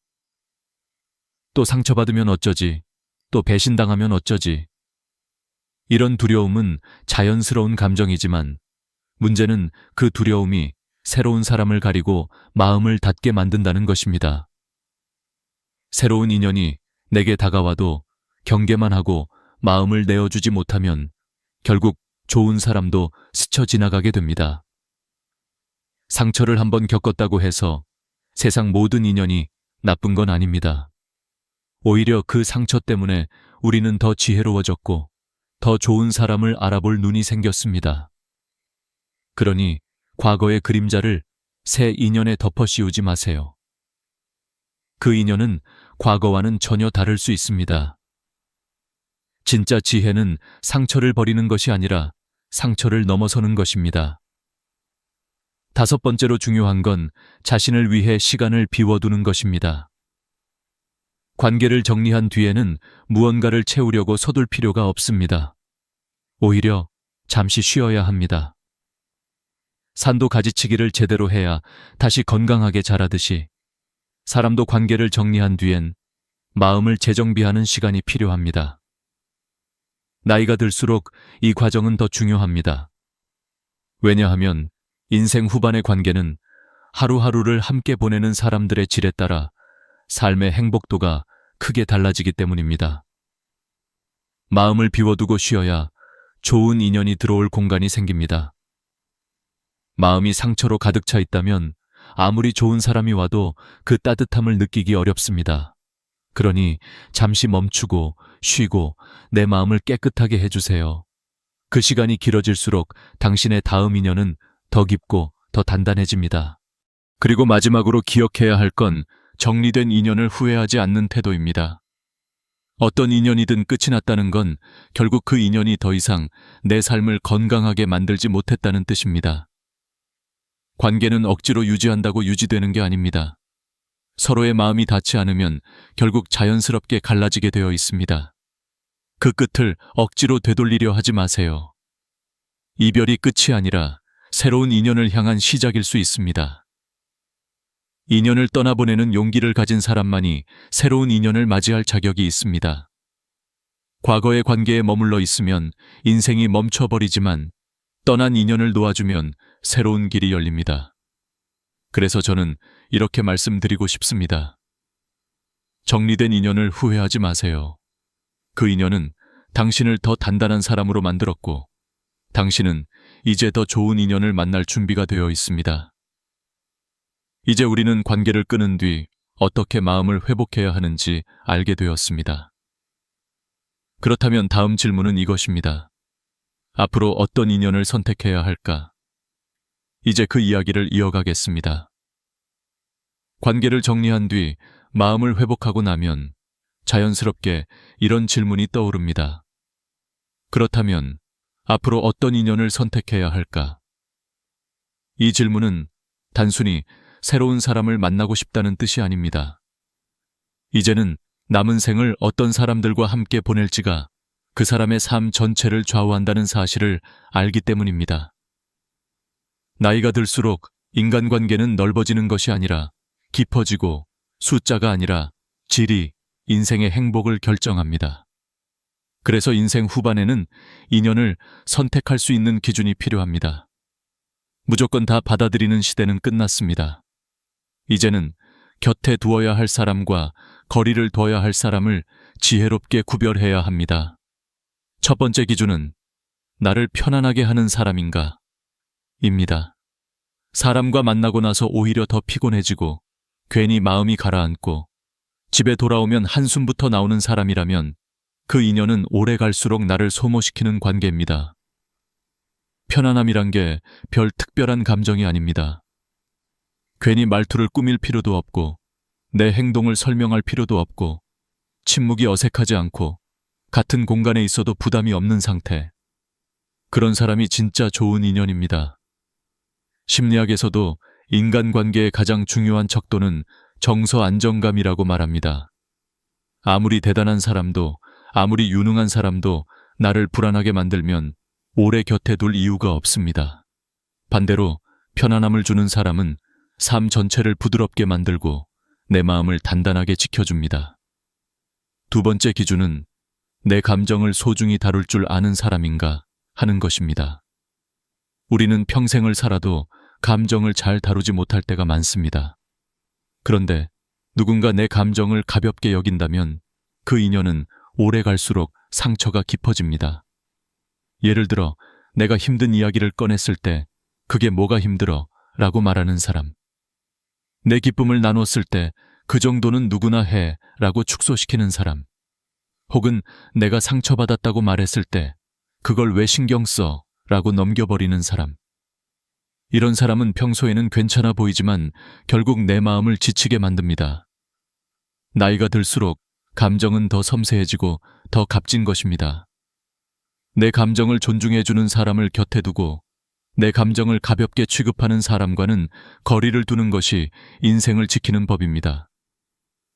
또 상처받으면 어쩌지? 또 배신당하면 어쩌지? 이런 두려움은 자연스러운 감정이지만 문제는 그 두려움이 새로운 사람을 가리고 마음을 닫게 만든다는 것입니다. 새로운 인연이 내게 다가와도 경계만 하고 마음을 내어주지 못하면 결국 좋은 사람도 스쳐 지나가게 됩니다. 상처를 한번 겪었다고 해서 세상 모든 인연이 나쁜 건 아닙니다. 오히려 그 상처 때문에 우리는 더 지혜로워졌고 더 좋은 사람을 알아볼 눈이 생겼습니다. 그러니 과거의 그림자를 새 인연에 덮어 씌우지 마세요. 그 인연은 과거와는 전혀 다를 수 있습니다. 진짜 지혜는 상처를 버리는 것이 아니라 상처를 넘어서는 것입니다. 다섯 번째로 중요한 건 자신을 위해 시간을 비워두는 것입니다. 관계를 정리한 뒤에는 무언가를 채우려고 서둘 필요가 없습니다. 오히려 잠시 쉬어야 합니다. 산도 가지치기를 제대로 해야 다시 건강하게 자라듯이 사람도 관계를 정리한 뒤엔 마음을 재정비하는 시간이 필요합니다. 나이가 들수록 이 과정은 더 중요합니다. 왜냐하면 인생 후반의 관계는 하루하루를 함께 보내는 사람들의 질에 따라 삶의 행복도가 크게 달라지기 때문입니다. 마음을 비워두고 쉬어야 좋은 인연이 들어올 공간이 생깁니다. 마음이 상처로 가득 차 있다면 아무리 좋은 사람이 와도 그 따뜻함을 느끼기 어렵습니다. 그러니 잠시 멈추고 쉬고 내 마음을 깨끗하게 해주세요. 그 시간이 길어질수록 당신의 다음 인연은 더 깊고 더 단단해집니다. 그리고 마지막으로 기억해야 할 건 정리된 인연을 후회하지 않는 태도입니다. 어떤 인연이든 끝이 났다는 건 결국 그 인연이 더 이상 내 삶을 건강하게 만들지 못했다는 뜻입니다. 관계는 억지로 유지한다고 유지되는 게 아닙니다. 서로의 마음이 닿지 않으면 결국 자연스럽게 갈라지게 되어 있습니다. 그 끝을 억지로 되돌리려 하지 마세요. 이별이 끝이 아니라 새로운 인연을 향한 시작일 수 있습니다. 인연을 떠나보내는 용기를 가진 사람만이 새로운 인연을 맞이할 자격이 있습니다. 과거의 관계에 머물러 있으면 인생이 멈춰버리지만 떠난 인연을 놓아주면 새로운 길이 열립니다. 그래서 저는 이렇게 말씀드리고 싶습니다. 정리된 인연을 후회하지 마세요. 그 인연은 당신을 더 단단한 사람으로 만들었고 당신은 이제 더 좋은 인연을 만날 준비가 되어 있습니다. 이제 우리는 관계를 끊은 뒤 어떻게 마음을 회복해야 하는지 알게 되었습니다. 그렇다면 다음 질문은 이것입니다. 앞으로 어떤 인연을 선택해야 할까? 이제 그 이야기를 이어가겠습니다. 관계를 정리한 뒤 마음을 회복하고 나면 자연스럽게 이런 질문이 떠오릅니다. 그렇다면 앞으로 어떤 인연을 선택해야 할까? 이 질문은 단순히 새로운 사람을 만나고 싶다는 뜻이 아닙니다. 이제는 남은 생을 어떤 사람들과 함께 보낼지가 그 사람의 삶 전체를 좌우한다는 사실을 알기 때문입니다. 나이가 들수록 인간관계는 넓어지는 것이 아니라 깊어지고 숫자가 아니라 질이 인생의 행복을 결정합니다. 그래서 인생 후반에는 인연을 선택할 수 있는 기준이 필요합니다. 무조건 다 받아들이는 시대는 끝났습니다. 이제는 곁에 두어야 할 사람과 거리를 둬야 할 사람을 지혜롭게 구별해야 합니다. 첫 번째 기준은 나를 편안하게 하는 사람인가? 입니다. 사람과 만나고 나서 오히려 더 피곤해지고 괜히 마음이 가라앉고 집에 돌아오면 한숨부터 나오는 사람이라면 그 인연은 오래 갈수록 나를 소모시키는 관계입니다. 편안함이란 게 별 특별한 감정이 아닙니다. 괜히 말투를 꾸밀 필요도 없고 내 행동을 설명할 필요도 없고 침묵이 어색하지 않고 같은 공간에 있어도 부담이 없는 상태. 그런 사람이 진짜 좋은 인연입니다. 심리학에서도 인간관계의 가장 중요한 척도는 정서 안정감이라고 말합니다. 아무리 대단한 사람도 아무리 유능한 사람도 나를 불안하게 만들면 오래 곁에 둘 이유가 없습니다. 반대로 편안함을 주는 사람은 삶 전체를 부드럽게 만들고 내 마음을 단단하게 지켜줍니다. 두 번째 기준은 내 감정을 소중히 다룰 줄 아는 사람인가 하는 것입니다. 우리는 평생을 살아도 감정을 잘 다루지 못할 때가 많습니다. 그런데 누군가 내 감정을 가볍게 여긴다면 그 인연은 오래 갈수록 상처가 깊어집니다. 예를 들어 내가 힘든 이야기를 꺼냈을 때 그게 뭐가 힘들어? 라고 말하는 사람. 내 기쁨을 나눴을 때 그 정도는 누구나 해 라고 축소시키는 사람. 혹은 내가 상처받았다고 말했을 때 그걸 왜 신경 써? 라고 넘겨버리는 사람. 이런 사람은 평소에는 괜찮아 보이지만 결국 내 마음을 지치게 만듭니다. 나이가 들수록 감정은 더 섬세해지고 더 값진 것입니다. 내 감정을 존중해주는 사람을 곁에 두고 내 감정을 가볍게 취급하는 사람과는 거리를 두는 것이 인생을 지키는 법입니다.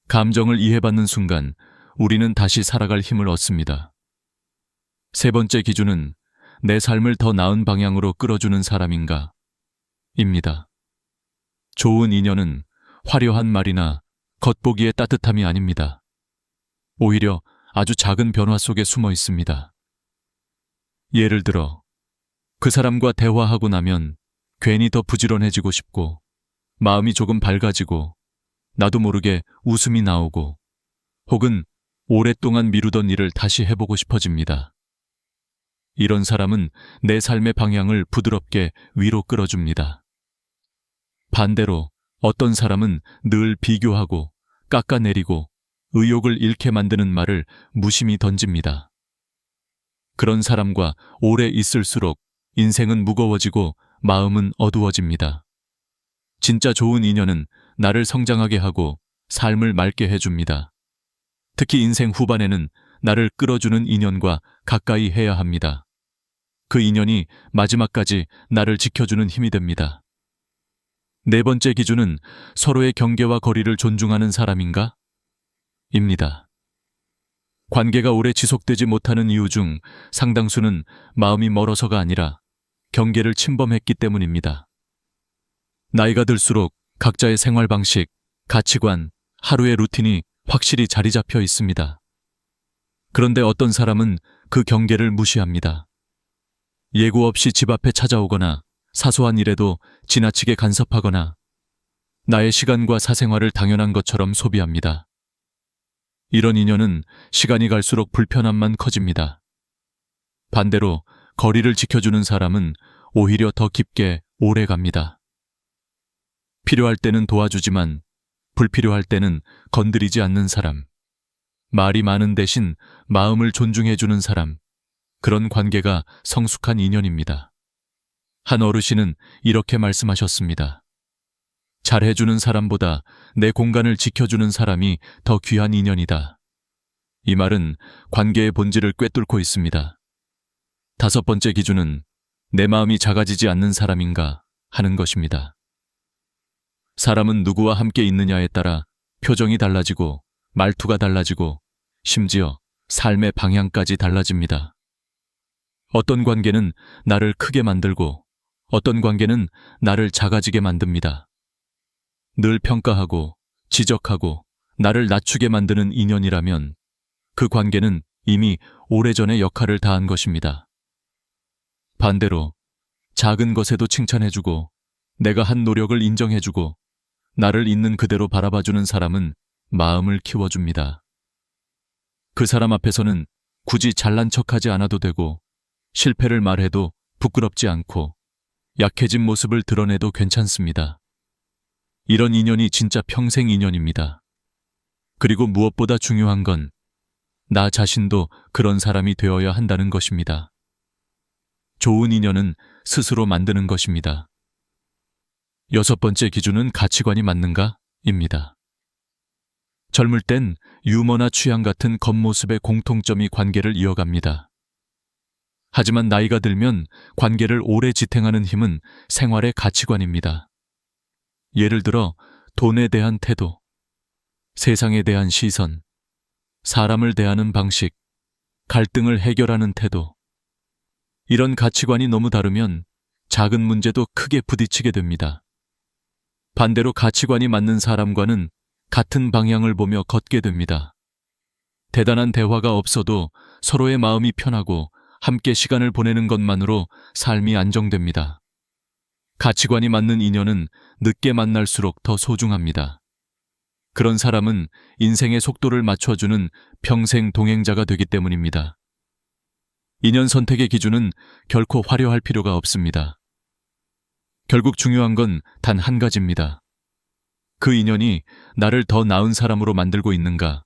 감정을 이해받는 순간 우리는 다시 살아갈 힘을 얻습니다. 세 번째 기준은 내 삶을 더 나은 방향으로 끌어주는 사람인가? 입니다. 좋은 인연은 화려한 말이나 겉보기의 따뜻함이 아닙니다. 오히려 아주 작은 변화 속에 숨어 있습니다. 예를 들어 그 사람과 대화하고 나면 괜히 더 부지런해지고 싶고 마음이 조금 밝아지고 나도 모르게 웃음이 나오고 혹은 오랫동안 미루던 일을 다시 해보고 싶어집니다. 이런 사람은 내 삶의 방향을 부드럽게 위로 끌어줍니다. 반대로 어떤 사람은 늘 비교하고 깎아내리고 의욕을 잃게 만드는 말을 무심히 던집니다. 그런 사람과 오래 있을수록 인생은 무거워지고 마음은 어두워집니다. 진짜 좋은 인연은 나를 성장하게 하고 삶을 맑게 해줍니다. 특히 인생 후반에는 나를 끌어주는 인연과 가까이 해야 합니다. 그 인연이 마지막까지 나를 지켜주는 힘이 됩니다. 네 번째 기준은 서로의 경계와 거리를 존중하는 사람인가? 입니다. 관계가 오래 지속되지 못하는 이유 중 상당수는 마음이 멀어서가 아니라 경계를 침범했기 때문입니다. 나이가 들수록 각자의 생활 방식, 가치관, 하루의 루틴이 확실히 자리 잡혀 있습니다. 그런데 어떤 사람은 그 경계를 무시합니다. 예고 없이 집 앞에 찾아오거나 사소한 일에도 지나치게 간섭하거나 나의 시간과 사생활을 당연한 것처럼 소비합니다. 이런 인연은 시간이 갈수록 불편함만 커집니다. 반대로 거리를 지켜주는 사람은 오히려 더 깊게 오래 갑니다. 필요할 때는 도와주지만 불필요할 때는 건드리지 않는 사람. 말이 많은 대신 마음을 존중해주는 사람. 그런 관계가 성숙한 인연입니다. 한 어르신은 이렇게 말씀하셨습니다. 잘해주는 사람보다 내 공간을 지켜주는 사람이 더 귀한 인연이다. 이 말은 관계의 본질을 꿰뚫고 있습니다. 다섯 번째 기준은 내 마음이 작아지지 않는 사람인가 하는 것입니다. 사람은 누구와 함께 있느냐에 따라 표정이 달라지고 말투가 달라지고 심지어 삶의 방향까지 달라집니다. 어떤 관계는 나를 크게 만들고 어떤 관계는 나를 작아지게 만듭니다. 늘 평가하고 지적하고 나를 낮추게 만드는 인연이라면 그 관계는 이미 오래전에 역할을 다한 것입니다. 반대로 작은 것에도 칭찬해주고 내가 한 노력을 인정해주고 나를 있는 그대로 바라봐주는 사람은 마음을 키워줍니다. 그 사람 앞에서는 굳이 잘난 척하지 않아도 되고 실패를 말해도 부끄럽지 않고 약해진 모습을 드러내도 괜찮습니다. 이런 인연이 진짜 평생 인연입니다. 그리고 무엇보다 중요한 건 나 자신도 그런 사람이 되어야 한다는 것입니다. 좋은 인연은 스스로 만드는 것입니다. 여섯 번째 기준은 가치관이 맞는가? 입니다. 젊을 땐 유머나 취향 같은 겉모습의 공통점이 관계를 이어갑니다. 하지만 나이가 들면 관계를 오래 지탱하는 힘은 생활의 가치관입니다. 예를 들어 돈에 대한 태도, 세상에 대한 시선, 사람을 대하는 방식, 갈등을 해결하는 태도. 이런 가치관이 너무 다르면 작은 문제도 크게 부딪히게 됩니다. 반대로 가치관이 맞는 사람과는 같은 방향을 보며 걷게 됩니다. 대단한 대화가 없어도 서로의 마음이 편하고 함께 시간을 보내는 것만으로 삶이 안정됩니다. 가치관이 맞는 인연은 늦게 만날수록 더 소중합니다. 그런 사람은 인생의 속도를 맞춰주는 평생 동행자가 되기 때문입니다. 인연 선택의 기준은 결코 화려할 필요가 없습니다. 결국 중요한 건 단 한 가지입니다. 그 인연이 나를 더 나은 사람으로 만들고 있는가?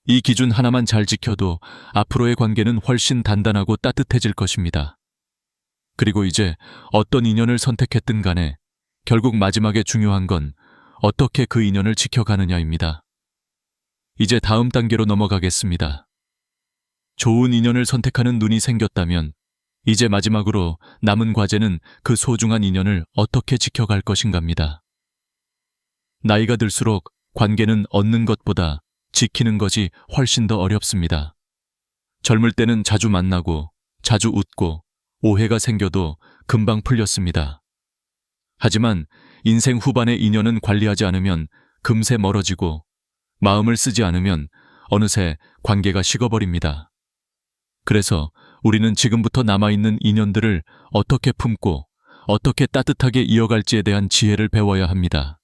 이 기준 하나만 잘 지켜도 앞으로의 관계는 훨씬 단단하고 따뜻해질 것입니다. 그리고 이제 어떤 인연을 선택했든 간에 결국 마지막에 중요한 건 어떻게 그 인연을 지켜가느냐입니다. 이제 다음 단계로 넘어가겠습니다. 좋은 인연을 선택하는 눈이 생겼다면 이제 마지막으로 남은 과제는 그 소중한 인연을 어떻게 지켜갈 것인가입니다. 나이가 들수록 관계는 얻는 것보다 지키는 것이 훨씬 더 어렵습니다. 젊을 때는 자주 만나고 자주 웃고 오해가 생겨도 금방 풀렸습니다. 하지만 인생 후반의 인연은 관리하지 않으면 금세 멀어지고 마음을 쓰지 않으면 어느새 관계가 식어버립니다. 그래서 우리는 지금부터 남아있는 인연들을 어떻게 품고 어떻게 따뜻하게 이어갈지에 대한 지혜를 배워야 합니다.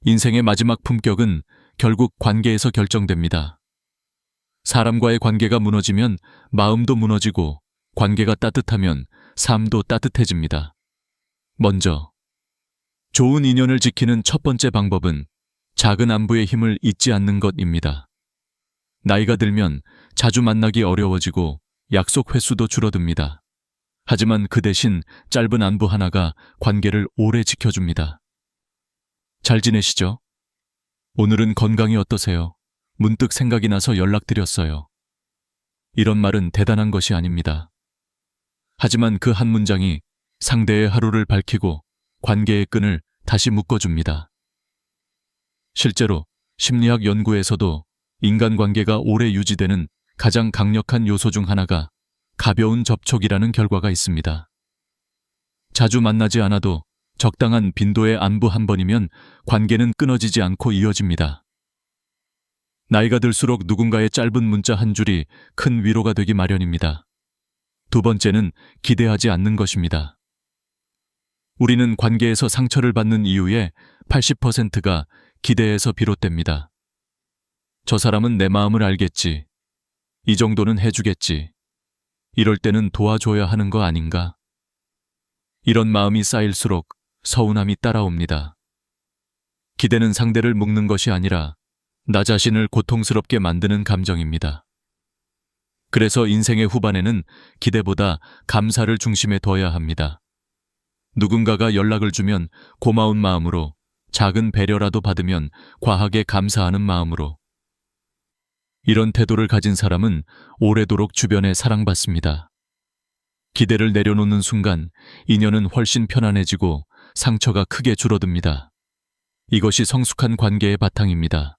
인생의 마지막 품격은 결국 관계에서 결정됩니다. 사람과의 관계가 무너지면 마음도 무너지고 관계가 따뜻하면 삶도 따뜻해집니다. 먼저, 좋은 인연을 지키는 첫 번째 방법은 작은 안부의 힘을 잊지 않는 것입니다. 나이가 들면 자주 만나기 어려워지고 약속 횟수도 줄어듭니다. 하지만 그 대신 짧은 안부 하나가 관계를 오래 지켜줍니다. 잘 지내시죠? 오늘은 건강이 어떠세요? 문득 생각이 나서 연락드렸어요. 이런 말은 대단한 것이 아닙니다. 하지만 그 한 문장이 상대의 하루를 밝히고 관계의 끈을 다시 묶어줍니다. 실제로 심리학 연구에서도 인간관계가 오래 유지되는 가장 강력한 요소 중 하나가 가벼운 접촉이라는 결과가 있습니다. 자주 만나지 않아도 적당한 빈도의 안부 한 번이면 관계는 끊어지지 않고 이어집니다. 나이가 들수록 누군가의 짧은 문자 한 줄이 큰 위로가 되기 마련입니다. 두 번째는 기대하지 않는 것입니다. 우리는 관계에서 상처를 받는 이유의 80%가 기대에서 비롯됩니다. 저 사람은 내 마음을 알겠지. 이 정도는 해주겠지. 이럴 때는 도와줘야 하는 거 아닌가? 이런 마음이 쌓일수록 서운함이 따라옵니다. 기대는 상대를 묶는 것이 아니라 나 자신을 고통스럽게 만드는 감정입니다. 그래서 인생의 후반에는 기대보다 감사를 중심에 둬야 합니다. 누군가가 연락을 주면 고마운 마음으로, 작은 배려라도 받으면 과하게 감사하는 마음으로. 이런 태도를 가진 사람은 오래도록 주변에 사랑받습니다. 기대를 내려놓는 순간 인연은 훨씬 편안해지고 상처가 크게 줄어듭니다. 이것이 성숙한 관계의 바탕입니다.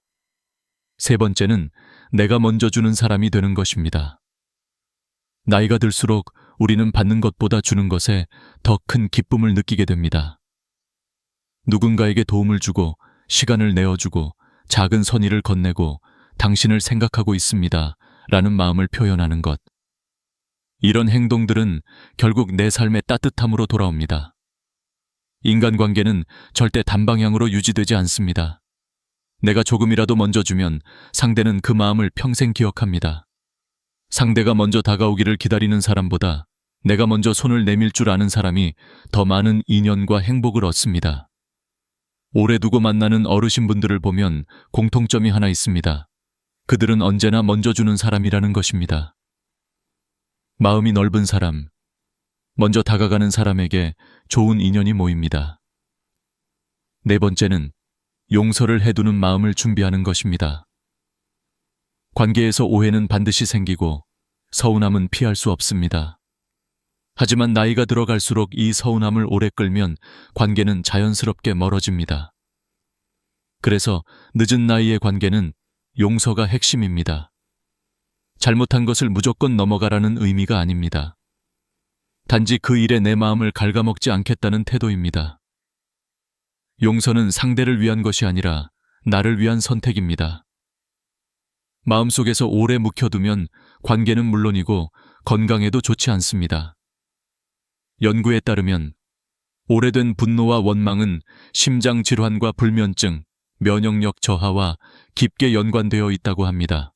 세 번째는 내가 먼저 주는 사람이 되는 것입니다. 나이가 들수록 우리는 받는 것보다 주는 것에 더 큰 기쁨을 느끼게 됩니다. 누군가에게 도움을 주고 시간을 내어주고 작은 선의를 건네고 당신을 생각하고 있습니다 라는 마음을 표현하는 것. 이런 행동들은 결국 내 삶의 따뜻함으로 돌아옵니다. 인간관계는 절대 단방향으로 유지되지 않습니다. 내가 조금이라도 먼저 주면 상대는 그 마음을 평생 기억합니다. 상대가 먼저 다가오기를 기다리는 사람보다 내가 먼저 손을 내밀 줄 아는 사람이 더 많은 인연과 행복을 얻습니다. 오래 두고 만나는 어르신분들을 보면 공통점이 하나 있습니다. 그들은 언제나 먼저 주는 사람이라는 것입니다. 마음이 넓은 사람, 먼저 다가가는 사람에게 좋은 인연이 모입니다. 네 번째는 용서를 해두는 마음을 준비하는 것입니다. 관계에서 오해는 반드시 생기고 서운함은 피할 수 없습니다. 하지만 나이가 들어갈수록 이 서운함을 오래 끌면 관계는 자연스럽게 멀어집니다. 그래서 늦은 나이의 관계는 용서가 핵심입니다. 잘못한 것을 무조건 넘어가라는 의미가 아닙니다. 단지 그 일에 내 마음을 갉아먹지 않겠다는 태도입니다. 용서는 상대를 위한 것이 아니라 나를 위한 선택입니다. 마음속에서 오래 묵혀두면 관계는 물론이고 건강에도 좋지 않습니다. 연구에 따르면 오래된 분노와 원망은 심장 질환과 불면증, 면역력 저하와 깊게 연관되어 있다고 합니다.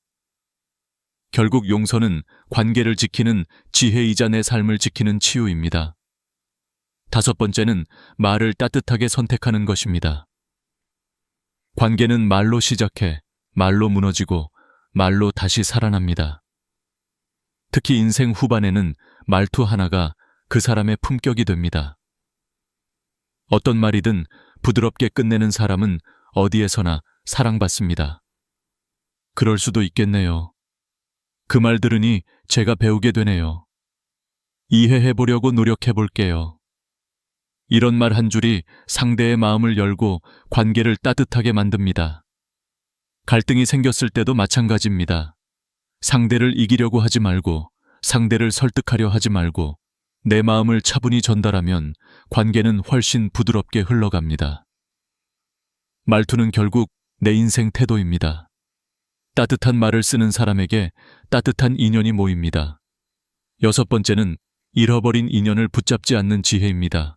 결국 용서는 관계를 지키는 지혜이자 내 삶을 지키는 치유입니다. 다섯 번째는 말을 따뜻하게 선택하는 것입니다. 관계는 말로 시작해 말로 무너지고 말로 다시 살아납니다. 특히 인생 후반에는 말투 하나가 그 사람의 품격이 됩니다. 어떤 말이든 부드럽게 끝내는 사람은 어디에서나 사랑받습니다. 그럴 수도 있겠네요. 그 말 들으니 제가 배우게 되네요. 이해해보려고 노력해볼게요. 이런 말 한 줄이 상대의 마음을 열고 관계를 따뜻하게 만듭니다. 갈등이 생겼을 때도 마찬가지입니다. 상대를 이기려고 하지 말고 상대를 설득하려 하지 말고 내 마음을 차분히 전달하면 관계는 훨씬 부드럽게 흘러갑니다. 말투는 결국 내 인생 태도입니다. 따뜻한 말을 쓰는 사람에게 따뜻한 인연이 모입니다. 여섯 번째는 잃어버린 인연을 붙잡지 않는 지혜입니다.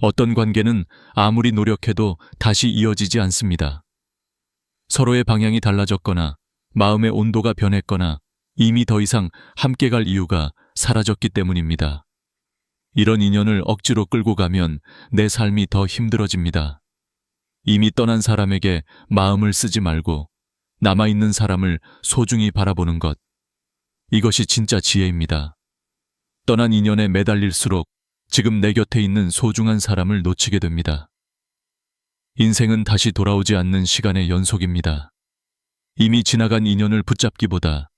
어떤 관계는 아무리 노력해도 다시 이어지지 않습니다. 서로의 방향이 달라졌거나 마음의 온도가 변했거나 이미 더 이상 함께 갈 이유가 사라졌기 때문입니다. 이런 인연을 억지로 끌고 가면 내 삶이 더 힘들어집니다. 이미 떠난 사람에게 마음을 쓰지 말고 남아있는 사람을 소중히 바라보는 것. 이것이 진짜 지혜입니다. 떠난 인연에 매달릴수록 지금 내 곁에 있는 소중한 사람을 놓치게 됩니다. 인생은 다시 돌아오지 않는 시간의 연속입니다. 이미 지나간 인연을 붙잡기보다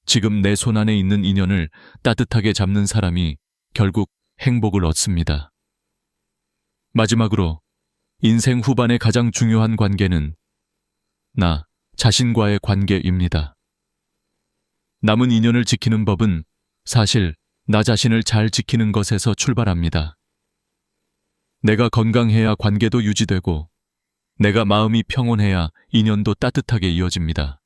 지금 내 손 안에 있는 인연을 따뜻하게 잡는 사람이 결국 행복을 얻습니다. 마지막으로 인생 후반의 가장 중요한 관계는 나 자신과의 관계입니다. 남은 인연을 지키는 법은 사실 나 자신을 잘 지키는 것에서 출발합니다. 내가 건강해야 관계도 유지되고 내가 마음이 평온해야 인연도 따뜻하게 이어집니다.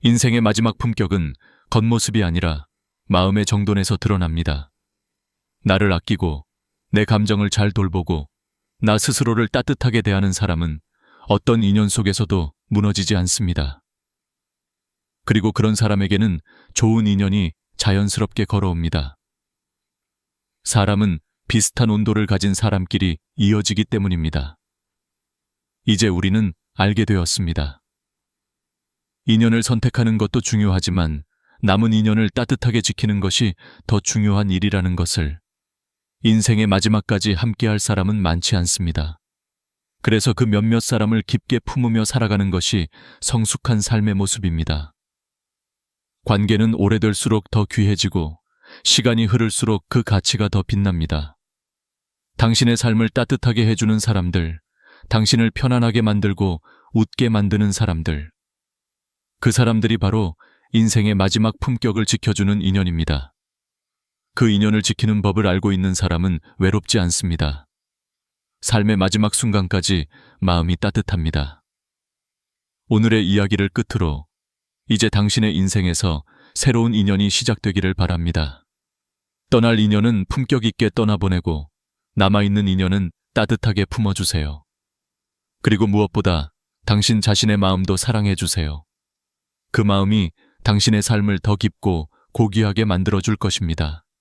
인생의 마지막 품격은 겉모습이 아니라 마음의 정돈에서 드러납니다. 나를 아끼고 내 감정을 잘 돌보고 나 스스로를 따뜻하게 대하는 사람은 어떤 인연 속에서도 무너지지 않습니다. 그리고 그런 사람에게는 좋은 인연이 자연스럽게 걸어옵니다. 사람은 비슷한 온도를 가진 사람끼리 이어지기 때문입니다. 이제 우리는 알게 되었습니다. 인연을 선택하는 것도 중요하지만 남은 인연을 따뜻하게 지키는 것이 더 중요한 일이라는 것을. 인생의 마지막까지 함께할 사람은 많지 않습니다. 그래서 그 몇몇 사람을 깊게 품으며 살아가는 것이 성숙한 삶의 모습입니다. 관계는 오래될수록 더 귀해지고 시간이 흐를수록 그 가치가 더 빛납니다. 당신의 삶을 따뜻하게 해주는 사람들, 당신을 편안하게 만들고 웃게 만드는 사람들. 그 사람들이 바로 인생의 마지막 품격을 지켜주는 인연입니다. 그 인연을 지키는 법을 알고 있는 사람은 외롭지 않습니다. 삶의 마지막 순간까지 마음이 따뜻합니다. 오늘의 이야기를 끝으로 이제 당신의 인생에서 새로운 인연이 시작되기를 바랍니다. 떠날 인연은 품격 있게 떠나보내고 남아있는 인연은 따뜻하게 품어주세요. 그리고 무엇보다 당신 자신의 마음도 사랑해주세요. 그 마음이 당신의 삶을 더 깊고 고귀하게 만들어줄 것입니다.